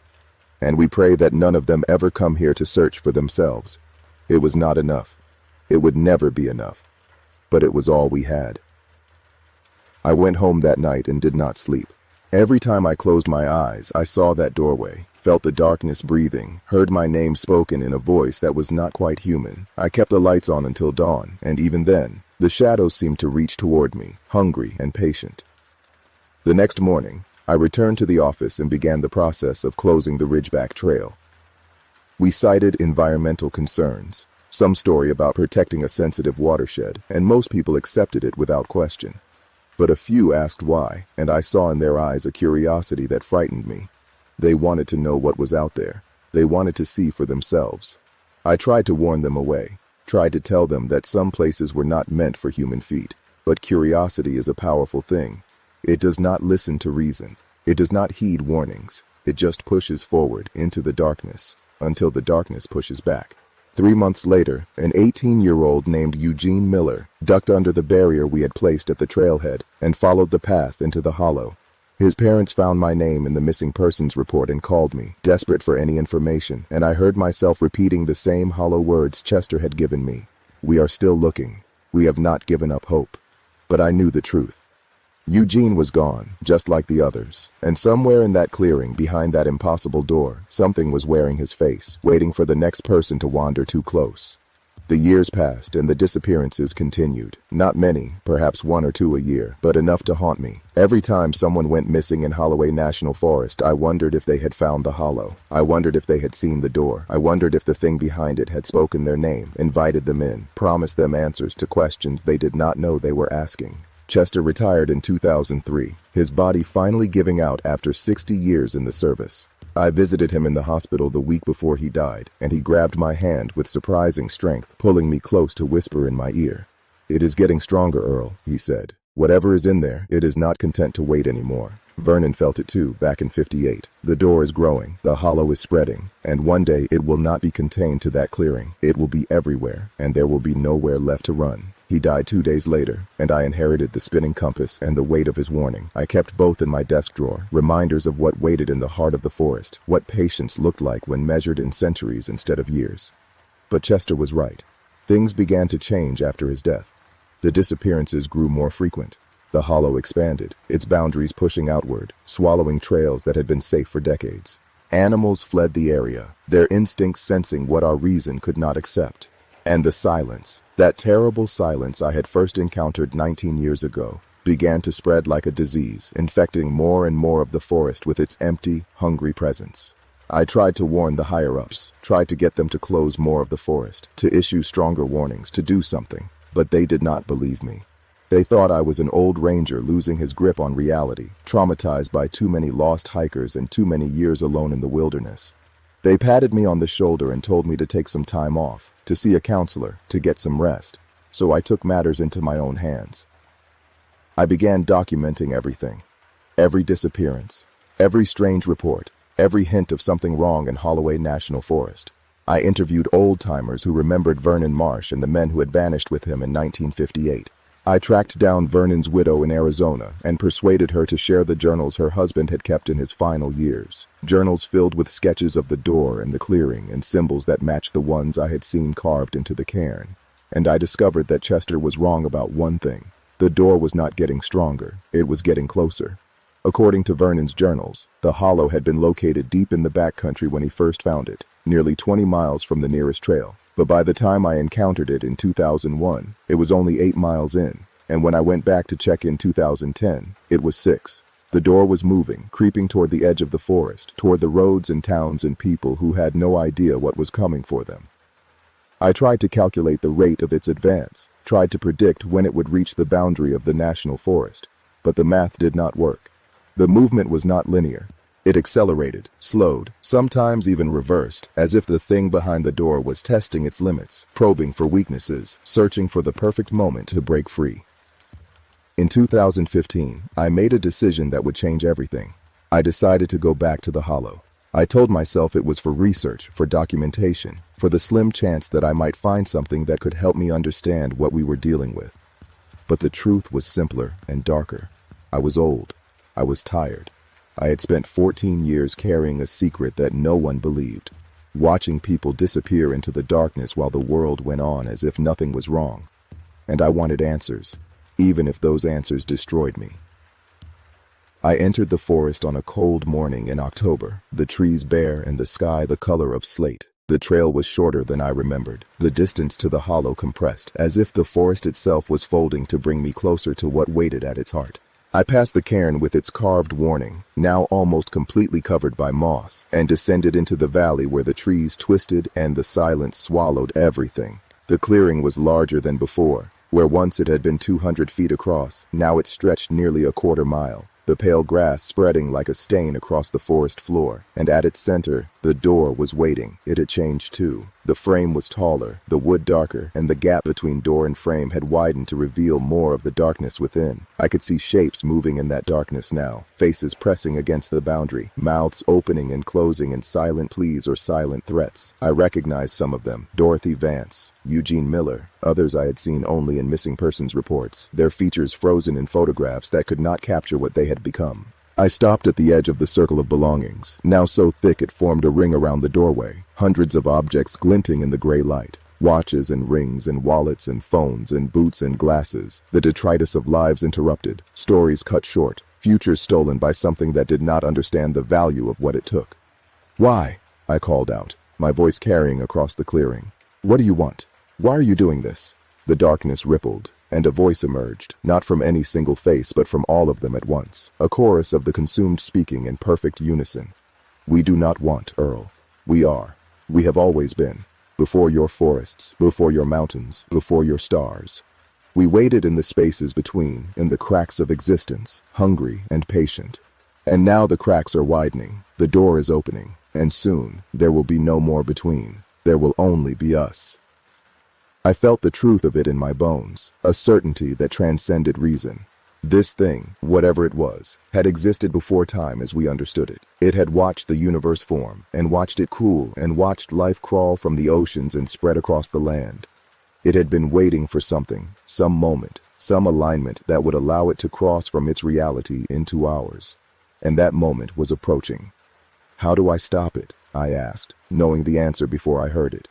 And we pray that none of them ever come here to search for themselves. It was not enough. It would never be enough. But it was all we had." I went home that night and did not sleep. Every time I closed my eyes, I saw that doorway, felt the darkness breathing, heard my name spoken in a voice that was not quite human. I kept the lights on until dawn, and even then, the shadows seemed to reach toward me, hungry and patient. The next morning, I returned to the office and began the process of closing the Ridgeback Trail. We cited environmental concerns, some story about protecting a sensitive watershed, and most people accepted it without question. But a few asked why, and I saw in their eyes a curiosity that frightened me. They wanted to know what was out there. They wanted to see for themselves. I tried to warn them away, tried to tell them that some places were not meant for human feet. But curiosity is a powerful thing. It does not listen to reason. It does not heed warnings. It just pushes forward into the darkness, until the darkness pushes back. 3 months later, an 18-year-old named Eugene Miller ducked under the barrier we had placed at the trailhead and followed the path into the hollow. His parents found my name in the missing persons report and called me, desperate for any information, and I heard myself repeating the same hollow words Chester had given me. "We are still looking. We have not given up hope." But I knew the truth. Eugene was gone, just like the others, and somewhere in that clearing behind that impossible door, something was wearing his face, waiting for the next person to wander too close. The years passed and the disappearances continued. Not many, perhaps 1 or 2 a year, but enough to haunt me. Every time someone went missing in Holloway National Forest, I wondered if they had found the hollow. I wondered if they had seen the door. I wondered if the thing behind it had spoken their name, invited them in, promised them answers to questions they did not know they were asking. Chester retired in 2003, his body finally giving out after 60 years in the service. I visited him in the hospital the week before he died, and he grabbed my hand with surprising strength, pulling me close to whisper in my ear. "It is getting stronger, Earl," he said. "Whatever is in there, it is not content to wait anymore." Vernon felt it too, back in '58. The door is growing, the hollow is spreading, and one day it will not be contained to that clearing. It will be everywhere, and there will be nowhere left to run. He died 2 days later, and I inherited the spinning compass and the weight of his warning. I kept both in my desk drawer, reminders of what waited in the heart of the forest, what patience looked like when measured in centuries instead of years. But Chester was right. Things began to change after his death. The disappearances grew more frequent. The hollow expanded, its boundaries pushing outward, swallowing trails that had been safe for decades. Animals fled the area, their instincts sensing what our reason could not accept. And the silence, that terrible silence I had first encountered 19 years ago, began to spread like a disease, infecting more and more of the forest with its empty, hungry presence. I tried to warn the higher-ups, tried to get them to close more of the forest, to issue stronger warnings, to do something, but they did not believe me. They thought I was an old ranger losing his grip on reality, traumatized by too many lost hikers and too many years alone in the wilderness. They patted me on the shoulder and told me to take some time off, to see a counselor, to get some rest. So I took matters into my own hands. I began documenting everything. Every disappearance, every strange report, every hint of something wrong in Holloway National Forest. I interviewed old-timers who remembered Vernon Marsh and the men who had vanished with him in 1958. I tracked down Vernon's widow in Arizona and persuaded her to share the journals her husband had kept in his final years. Journals filled with sketches of the door and the clearing and symbols that matched the ones I had seen carved into the cairn. And I discovered that Chester was wrong about one thing. The door was not getting stronger, it was getting closer. According to Vernon's journals, the hollow had been located deep in the backcountry when he first found it, nearly 20 miles from the nearest trail. But by the time I encountered it in 2001, it was only 8 miles in, and when I went back to check in 2010, it was 6. The door was moving, creeping toward the edge of the forest, toward the roads and towns and people who had no idea what was coming for them. I tried to calculate the rate of its advance, tried to predict when it would reach the boundary of the national forest, but the math did not work. The movement was not linear. It accelerated, slowed, sometimes even reversed, as if the thing behind the door was testing its limits, probing for weaknesses, searching for the perfect moment to break free. In 2015, I made a decision that would change everything. I decided to go back to the hollow. I told myself it was for research, for documentation, for the slim chance that I might find something that could help me understand what we were dealing with. But the truth was simpler and darker. I was old. I was tired. I had spent 14 years carrying a secret that no one believed, watching people disappear into the darkness while the world went on as if nothing was wrong. And I wanted answers, even if those answers destroyed me. I entered the forest on a cold morning in October, the trees bare and the sky the color of slate. The trail was shorter than I remembered, the distance to the hollow compressed, as if the forest itself was folding to bring me closer to what waited at its heart. I passed the cairn with its carved warning, now almost completely covered by moss, and descended into the valley where the trees twisted and the silence swallowed everything. The clearing was larger than before. Where once it had been 200 feet across, now it stretched nearly a quarter mile, the pale grass spreading like a stain across the forest floor, and at its center, the door was waiting. It had changed too. The frame was taller, the wood darker, and the gap between door and frame had widened to reveal more of the darkness within. I could see shapes moving in that darkness now, faces pressing against the boundary, mouths opening and closing in silent pleas or silent threats. I recognized some of them: Dorothy Vance, Eugene Miller, others I had seen only in missing persons reports, their features frozen in photographs that could not capture what they had become. I stopped at the edge of the circle of belongings, now so thick it formed a ring around the doorway, hundreds of objects glinting in the gray light. Watches and rings and wallets and phones and boots and glasses. The detritus of lives interrupted, stories cut short, futures stolen by something that did not understand the value of what it took. "Why?" I called out, my voice carrying across the clearing. "What do you want? Why are you doing this?" The darkness rippled, and a voice emerged, not from any single face but from all of them at once, a chorus of the consumed speaking in perfect unison. "We do not want, Earl. We are. We have always been. Before your forests, before your mountains, before your stars. We waited in the spaces between, in the cracks of existence, hungry and patient. And now the cracks are widening, the door is opening, and soon there will be no more between. There will only be us." I felt the truth of it in my bones, a certainty that transcended reason. This thing, whatever it was, had existed before time as we understood it. It had watched the universe form, and watched it cool, and watched life crawl from the oceans and spread across the land. It had been waiting for something, some moment, some alignment that would allow it to cross from its reality into ours. And that moment was approaching. "How do I stop it?" I asked, knowing the answer before I heard it.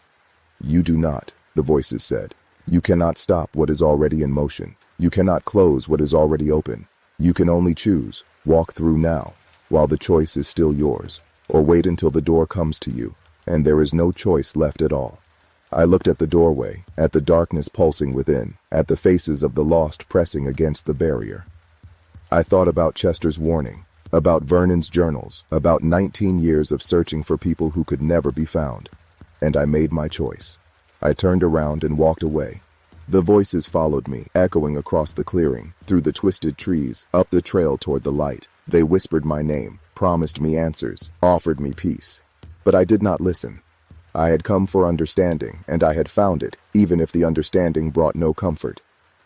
"You do not," the voices said. "You cannot stop what is already in motion. You cannot close what is already open. You can only choose, walk through now, while the choice is still yours, or wait until the door comes to you, and there is no choice left at all." I looked at the doorway, at the darkness pulsing within, at the faces of the lost pressing against the barrier. I thought about Chester's warning, about Vernon's journals, about 19 years of searching for people who could never be found. And I made my choice. I turned around and walked away. The voices followed me, echoing across the clearing, through the twisted trees, up the trail toward the light. They whispered my name, promised me answers, offered me peace. But I did not listen. I had come for understanding, and I had found it, even if the understanding brought no comfort.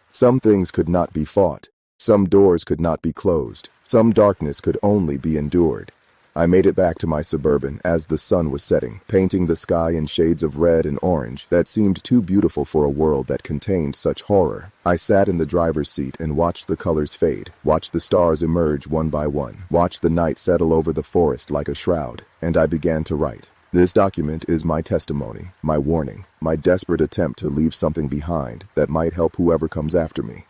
Some things could not be fought. Some doors could not be closed. Some darkness could only be endured. I made it back to my Suburban as the sun was setting, painting the sky in shades of red and orange that seemed too beautiful for a world that contained such horror. I sat in the driver's seat and watched the colors fade, watched the stars emerge one by one, watched the night settle over the forest like a shroud, and I began to write. This document is my testimony, my warning, my desperate attempt to leave something behind that might help whoever comes after me.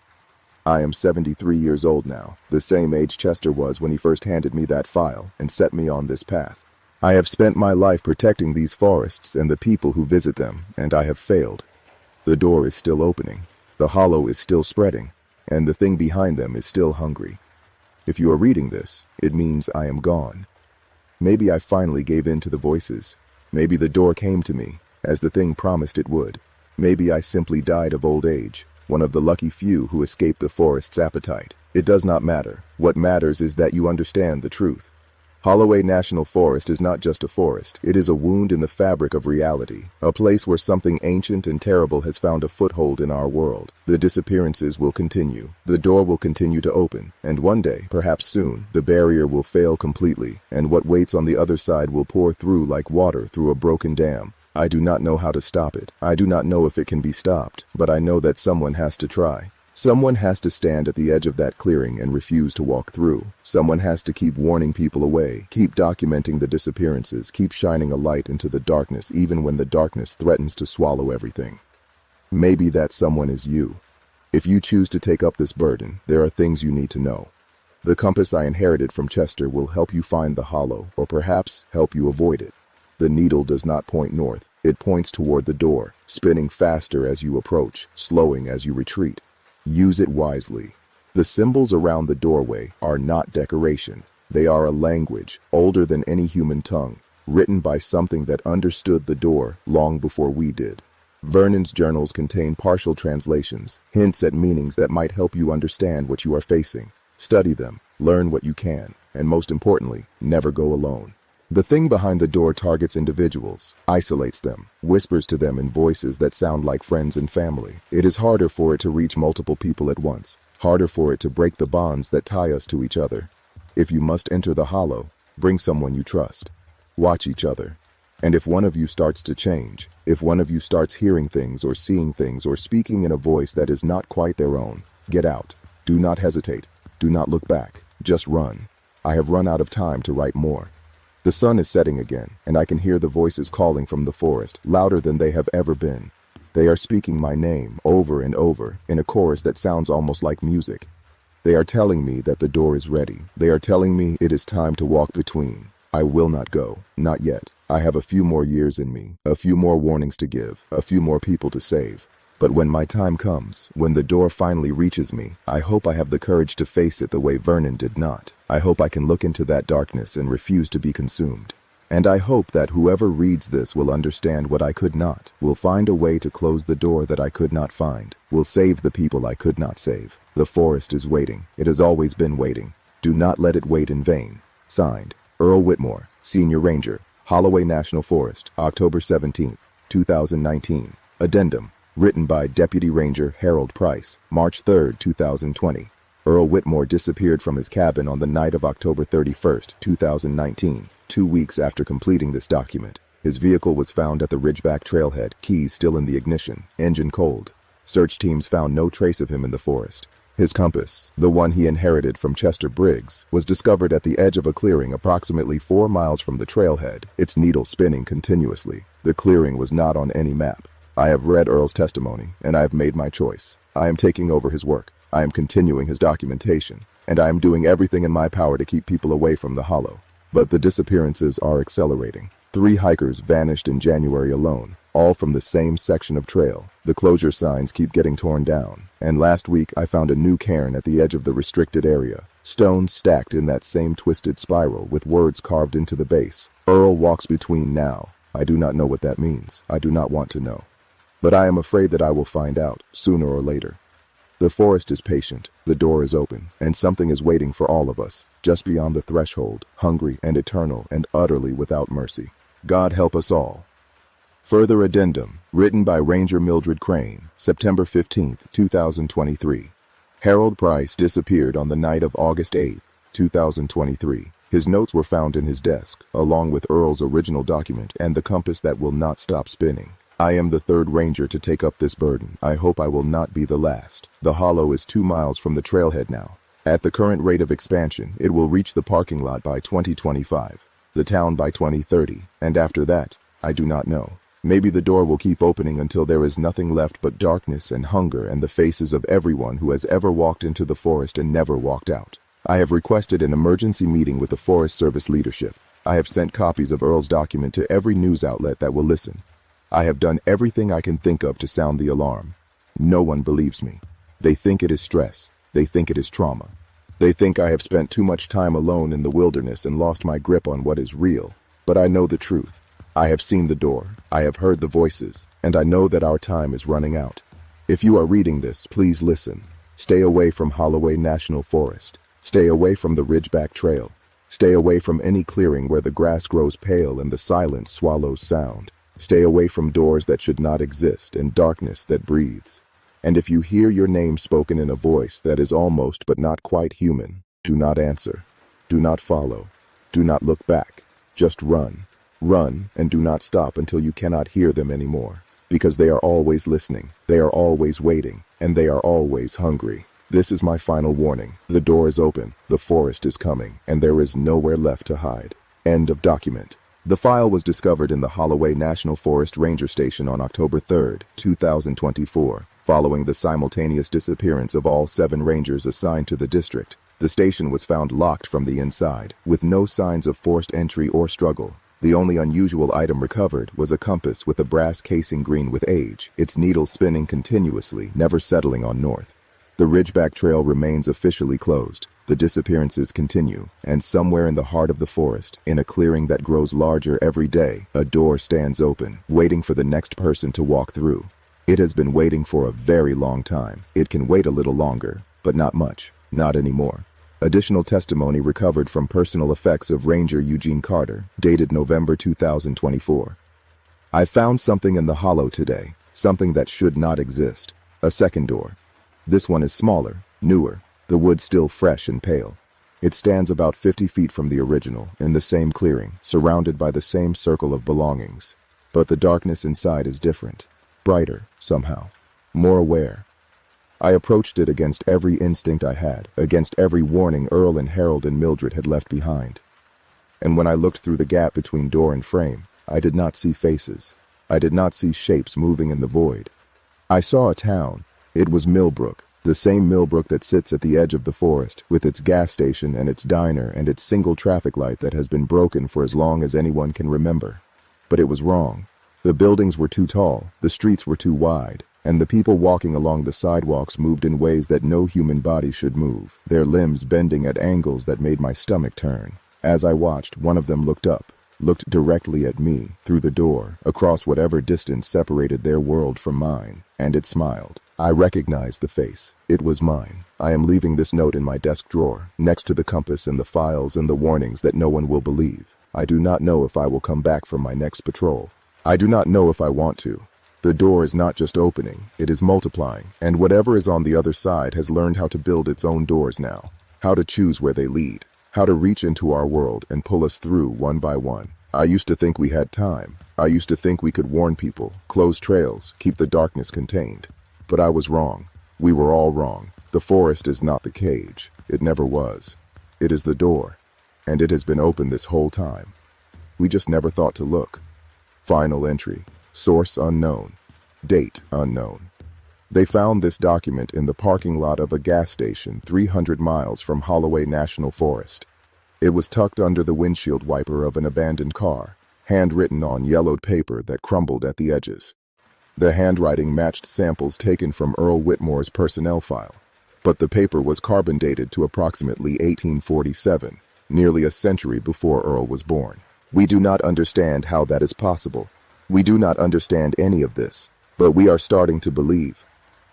I am 73 years old now, the same age Chester was when he first handed me that file and set me on this path. I have spent my life protecting these forests and the people who visit them, and I have failed. The door is still opening, the hollow is still spreading, and the thing behind them is still hungry. If you are reading this, it means I am gone. Maybe I finally gave in to the voices. Maybe the door came to me, as the thing promised it would. Maybe I simply died of old age. One of the lucky few who escaped the forest's appetite. It does not matter. What matters is that you understand the truth. Holloway National Forest is not just a forest. It is a wound in the fabric of reality, a place where something ancient and terrible has found a foothold in our world. The disappearances will continue. The door will continue to open, and one day, perhaps soon, the barrier will fail completely, and what waits on the other side will pour through like water through a broken dam. I do not know how to stop it. I do not know if it can be stopped, but I know that someone has to try. Someone has to stand at the edge of that clearing and refuse to walk through. Someone has to keep warning people away, keep documenting the disappearances, keep shining a light into the darkness even when the darkness threatens to swallow everything. Maybe that someone is you. If you choose to take up this burden, there are things you need to know. The compass I inherited from Chester will help you find the hollow, or perhaps help you avoid it. The needle does not point north. It points toward the door, spinning faster as you approach, slowing as you retreat. Use it wisely. The symbols around the doorway are not decoration. They are a language, older than any human tongue, written by something that understood the door long before we did. Vernon's journals contain partial translations, hints at meanings that might help you understand what you are facing. Study them, learn what you can, and most importantly, never go alone. The thing behind the door targets individuals, isolates them, whispers to them in voices that sound like friends and family. It is harder for it to reach multiple people at once, harder for it to break the bonds that tie us to each other. If you must enter the hollow, bring someone you trust. Watch each other. And if one of you starts to change, if one of you starts hearing things or seeing things or speaking in a voice that is not quite their own, get out. Do not hesitate. Do not look back. Just run. I have run out of time to write more. The sun is setting again, and I can hear the voices calling from the forest, louder than they have ever been. They are speaking my name over and over in a chorus that sounds almost like music. They are telling me that the door is ready. They are telling me it is time to walk between. I will not go. Not yet. I have a few more years in me, a few more warnings to give, a few more people to save. But when my time comes, when the door finally reaches me, I hope I have the courage to face it the way Vernon did not. I hope I can look into that darkness and refuse to be consumed. And I hope that whoever reads this will understand what I could not, will find a way to close the door that I could not find, will save the people I could not save. The forest is waiting. It has always been waiting. Do not let it wait in vain. Signed, Earl Whitmore, Senior Ranger, Holloway National Forest, October 17, 2019. Addendum, written by Deputy Ranger Harold Price, March 3, 2020. Earl Whitmore disappeared from his cabin on the night of October 31, 2019. 2 weeks after completing this document, his vehicle was found at the Ridgeback Trailhead, keys still in the ignition, engine cold. Search teams found no trace of him in the forest. His compass, the one he inherited from Chester Briggs, was discovered at the edge of a clearing approximately 4 miles from the trailhead, its needle spinning continuously. The clearing was not on any map. I have read Earl's testimony, and I have made my choice. I am taking over his work. I am continuing his documentation, and I am doing everything in my power to keep people away from the hollow. But the disappearances are accelerating. 3 hikers vanished in January alone, all from the same section of trail. The closure signs keep getting torn down, and last week I found a new cairn at the edge of the restricted area, stones stacked in that same twisted spiral with words carved into the base. Earl walks between now. I do not know what that means. I do not want to know. But I am afraid that I will find out, sooner or later. The forest is patient, the door is open, and something is waiting for all of us, just beyond the threshold, hungry and eternal and utterly without mercy. God help us all. Further addendum, written by Ranger Mildred Crane, September 15, 2023. Harold Price disappeared on the night of August 8, 2023. His notes were found in his desk, along with Earl's original document and the compass that will not stop spinning. I am the 3rd Ranger to take up this burden. I hope I will not be the last. The hollow is 2 miles from the trailhead now. At the current rate of expansion, it will reach the parking lot by 2025, the town by 2030, and after that, I do not know. Maybe the door will keep opening until there is nothing left but darkness and hunger and the faces of everyone who has ever walked into the forest and never walked out. I have requested an emergency meeting with the Forest Service leadership. I have sent copies of Earl's document to every news outlet that will listen. I have done everything I can think of to sound the alarm. No one believes me. They think it is stress. They think it is trauma. They think I have spent too much time alone in the wilderness and lost my grip on what is real. But I know the truth. I have seen the door. I have heard the voices. And I know that our time is running out. If you are reading this, please listen. Stay away from Holloway National Forest. Stay away from the Ridgeback Trail. Stay away from any clearing where the grass grows pale and the silence swallows sound. Stay away from doors that should not exist and darkness that breathes. And if you hear your name spoken in a voice that is almost but not quite human, do not answer. Do not follow. Do not look back. Just run. Run and do not stop until you cannot hear them anymore. Because they are always listening, they are always waiting, and they are always hungry. This is my final warning. The door is open, the forest is coming, and there is nowhere left to hide. End of document. The file was discovered in the Holloway National Forest Ranger Station on October 3, 2024, following the simultaneous disappearance of all 7 rangers assigned to the district. The station was found locked from the inside, with no signs of forced entry or struggle. The only unusual item recovered was a compass with a brass casing green with age, its needle spinning continuously, never settling on north. The Ridgeback Trail remains officially closed. The disappearances continue, and somewhere in the heart of the forest, in a clearing that grows larger every day, a door stands open, waiting for the next person to walk through. It has been waiting for a very long time. It can wait a little longer, but not much, not anymore. Additional testimony recovered from personal effects of Ranger Eugene Carter, dated November 2024. I found something in the hollow today, something that should not exist. A second door. This one is smaller, newer, the wood still fresh and pale. It stands about 50 feet from the original, in the same clearing, surrounded by the same circle of belongings. But the darkness inside is different, brighter, somehow, more aware. I approached it against every instinct I had, against every warning Earl and Harold and Mildred had left behind. And when I looked through the gap between door and frame, I did not see faces. I did not see shapes moving in the void. I saw a town. It was Millbrook, the same Millbrook that sits at the edge of the forest, with its gas station and its diner and its single traffic light that has been broken for as long as anyone can remember. But it was wrong. The buildings were too tall, the streets were too wide, and the people walking along the sidewalks moved in ways that no human body should move, their limbs bending at angles that made my stomach turn. As I watched, one of them looked up, looked directly at me, through the door, across whatever distance separated their world from mine, and it smiled. I recognized the face. It was mine. I am leaving this note in my desk drawer, next to the compass and the files and the warnings that no one will believe. I do not know if I will come back from my next patrol. I do not know if I want to. The door is not just opening, it is multiplying, and whatever is on the other side has learned how to build its own doors now, how to choose where they lead, how to reach into our world and pull us through one by one. I used to think we had time. I used to think we could warn people, close trails, keep the darkness contained. But I was wrong. We were all wrong. The forest is not the cage. It never was. It is the door, and it has been open this whole time. We just never thought to look. Final entry. Source unknown. Date unknown. They found this document in the parking lot of a gas station 300 miles from Holloway National Forest. It was tucked under the windshield wiper of an abandoned car, handwritten on yellowed paper that crumbled at the edges. The handwriting matched samples taken from Earl Whitmore's personnel file, but the paper was carbon dated to approximately 1847, nearly a century before Earl was born. We do not understand how that is possible. We do not understand any of this, but we are starting to believe.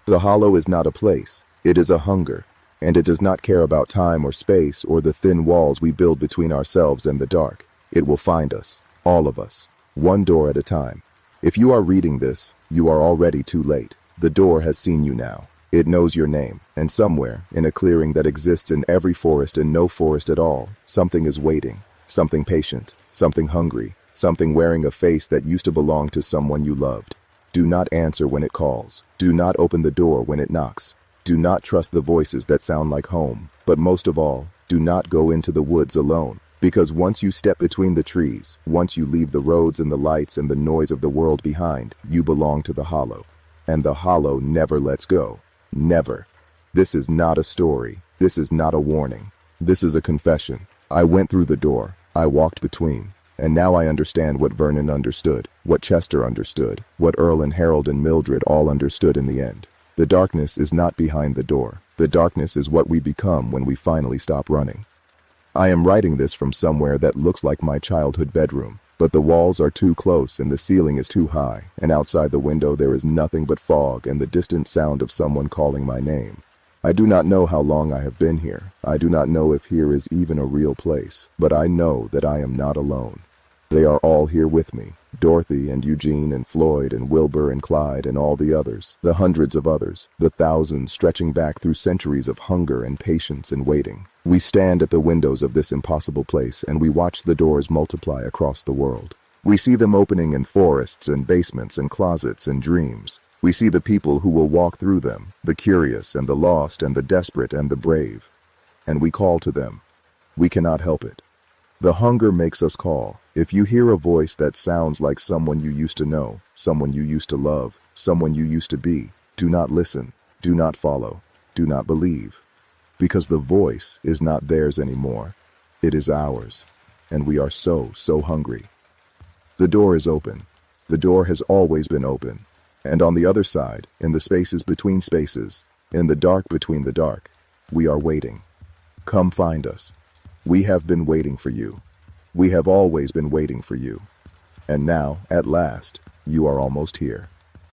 The hollow is not a place, it is a hunger, and it does not care about time or space or the thin walls we build between ourselves and the dark. It will find us, all of us, one door at a time. If you are reading this, you are already too late. The door has seen you now. It knows your name, and somewhere, in a clearing that exists in every forest and no forest at all, something is waiting, something patient, something hungry, something wearing a face that used to belong to someone you loved. Do not answer when it calls. Do not open the door when it knocks. Do not trust the voices that sound like home. But most of all, do not go into the woods alone. Because once you step between the trees, once you leave the roads and the lights and the noise of the world behind, you belong to the hollow. And the hollow never lets go. Never. This is not a story. This is not a warning. This is a confession. I went through the door. I walked between. And now I understand what Vernon understood, what Chester understood, what Earl and Harold and Mildred all understood in the end. The darkness is not behind the door. The darkness is what we become when we finally stop running. I am writing this from somewhere that looks like my childhood bedroom, but the walls are too close and the ceiling is too high, and outside the window there is nothing but fog and the distant sound of someone calling my name. I do not know how long I have been here. I do not know if here is even a real place, but I know that I am not alone. They are all here with me, Dorothy and Eugene and Floyd and Wilbur and Clyde and all the others, the hundreds of others, the thousands stretching back through centuries of hunger and patience and waiting. We stand at the windows of this impossible place and we watch the doors multiply across the world. We see them opening in forests and basements and closets and dreams. We see the people who will walk through them, the curious and the lost and the desperate and the brave. And we call to them. We cannot help it. The hunger makes us call. If you hear a voice that sounds like someone you used to know, someone you used to love, someone you used to be, do not listen, do not follow, do not believe. Because the voice is not theirs anymore. It is ours. And we are so hungry. The door is open. The door has always been open. And on the other side, in the spaces between spaces, in the dark between the dark, we are waiting. Come find us. We have been waiting for you. We have always been waiting for you. And now, at last, you are almost here.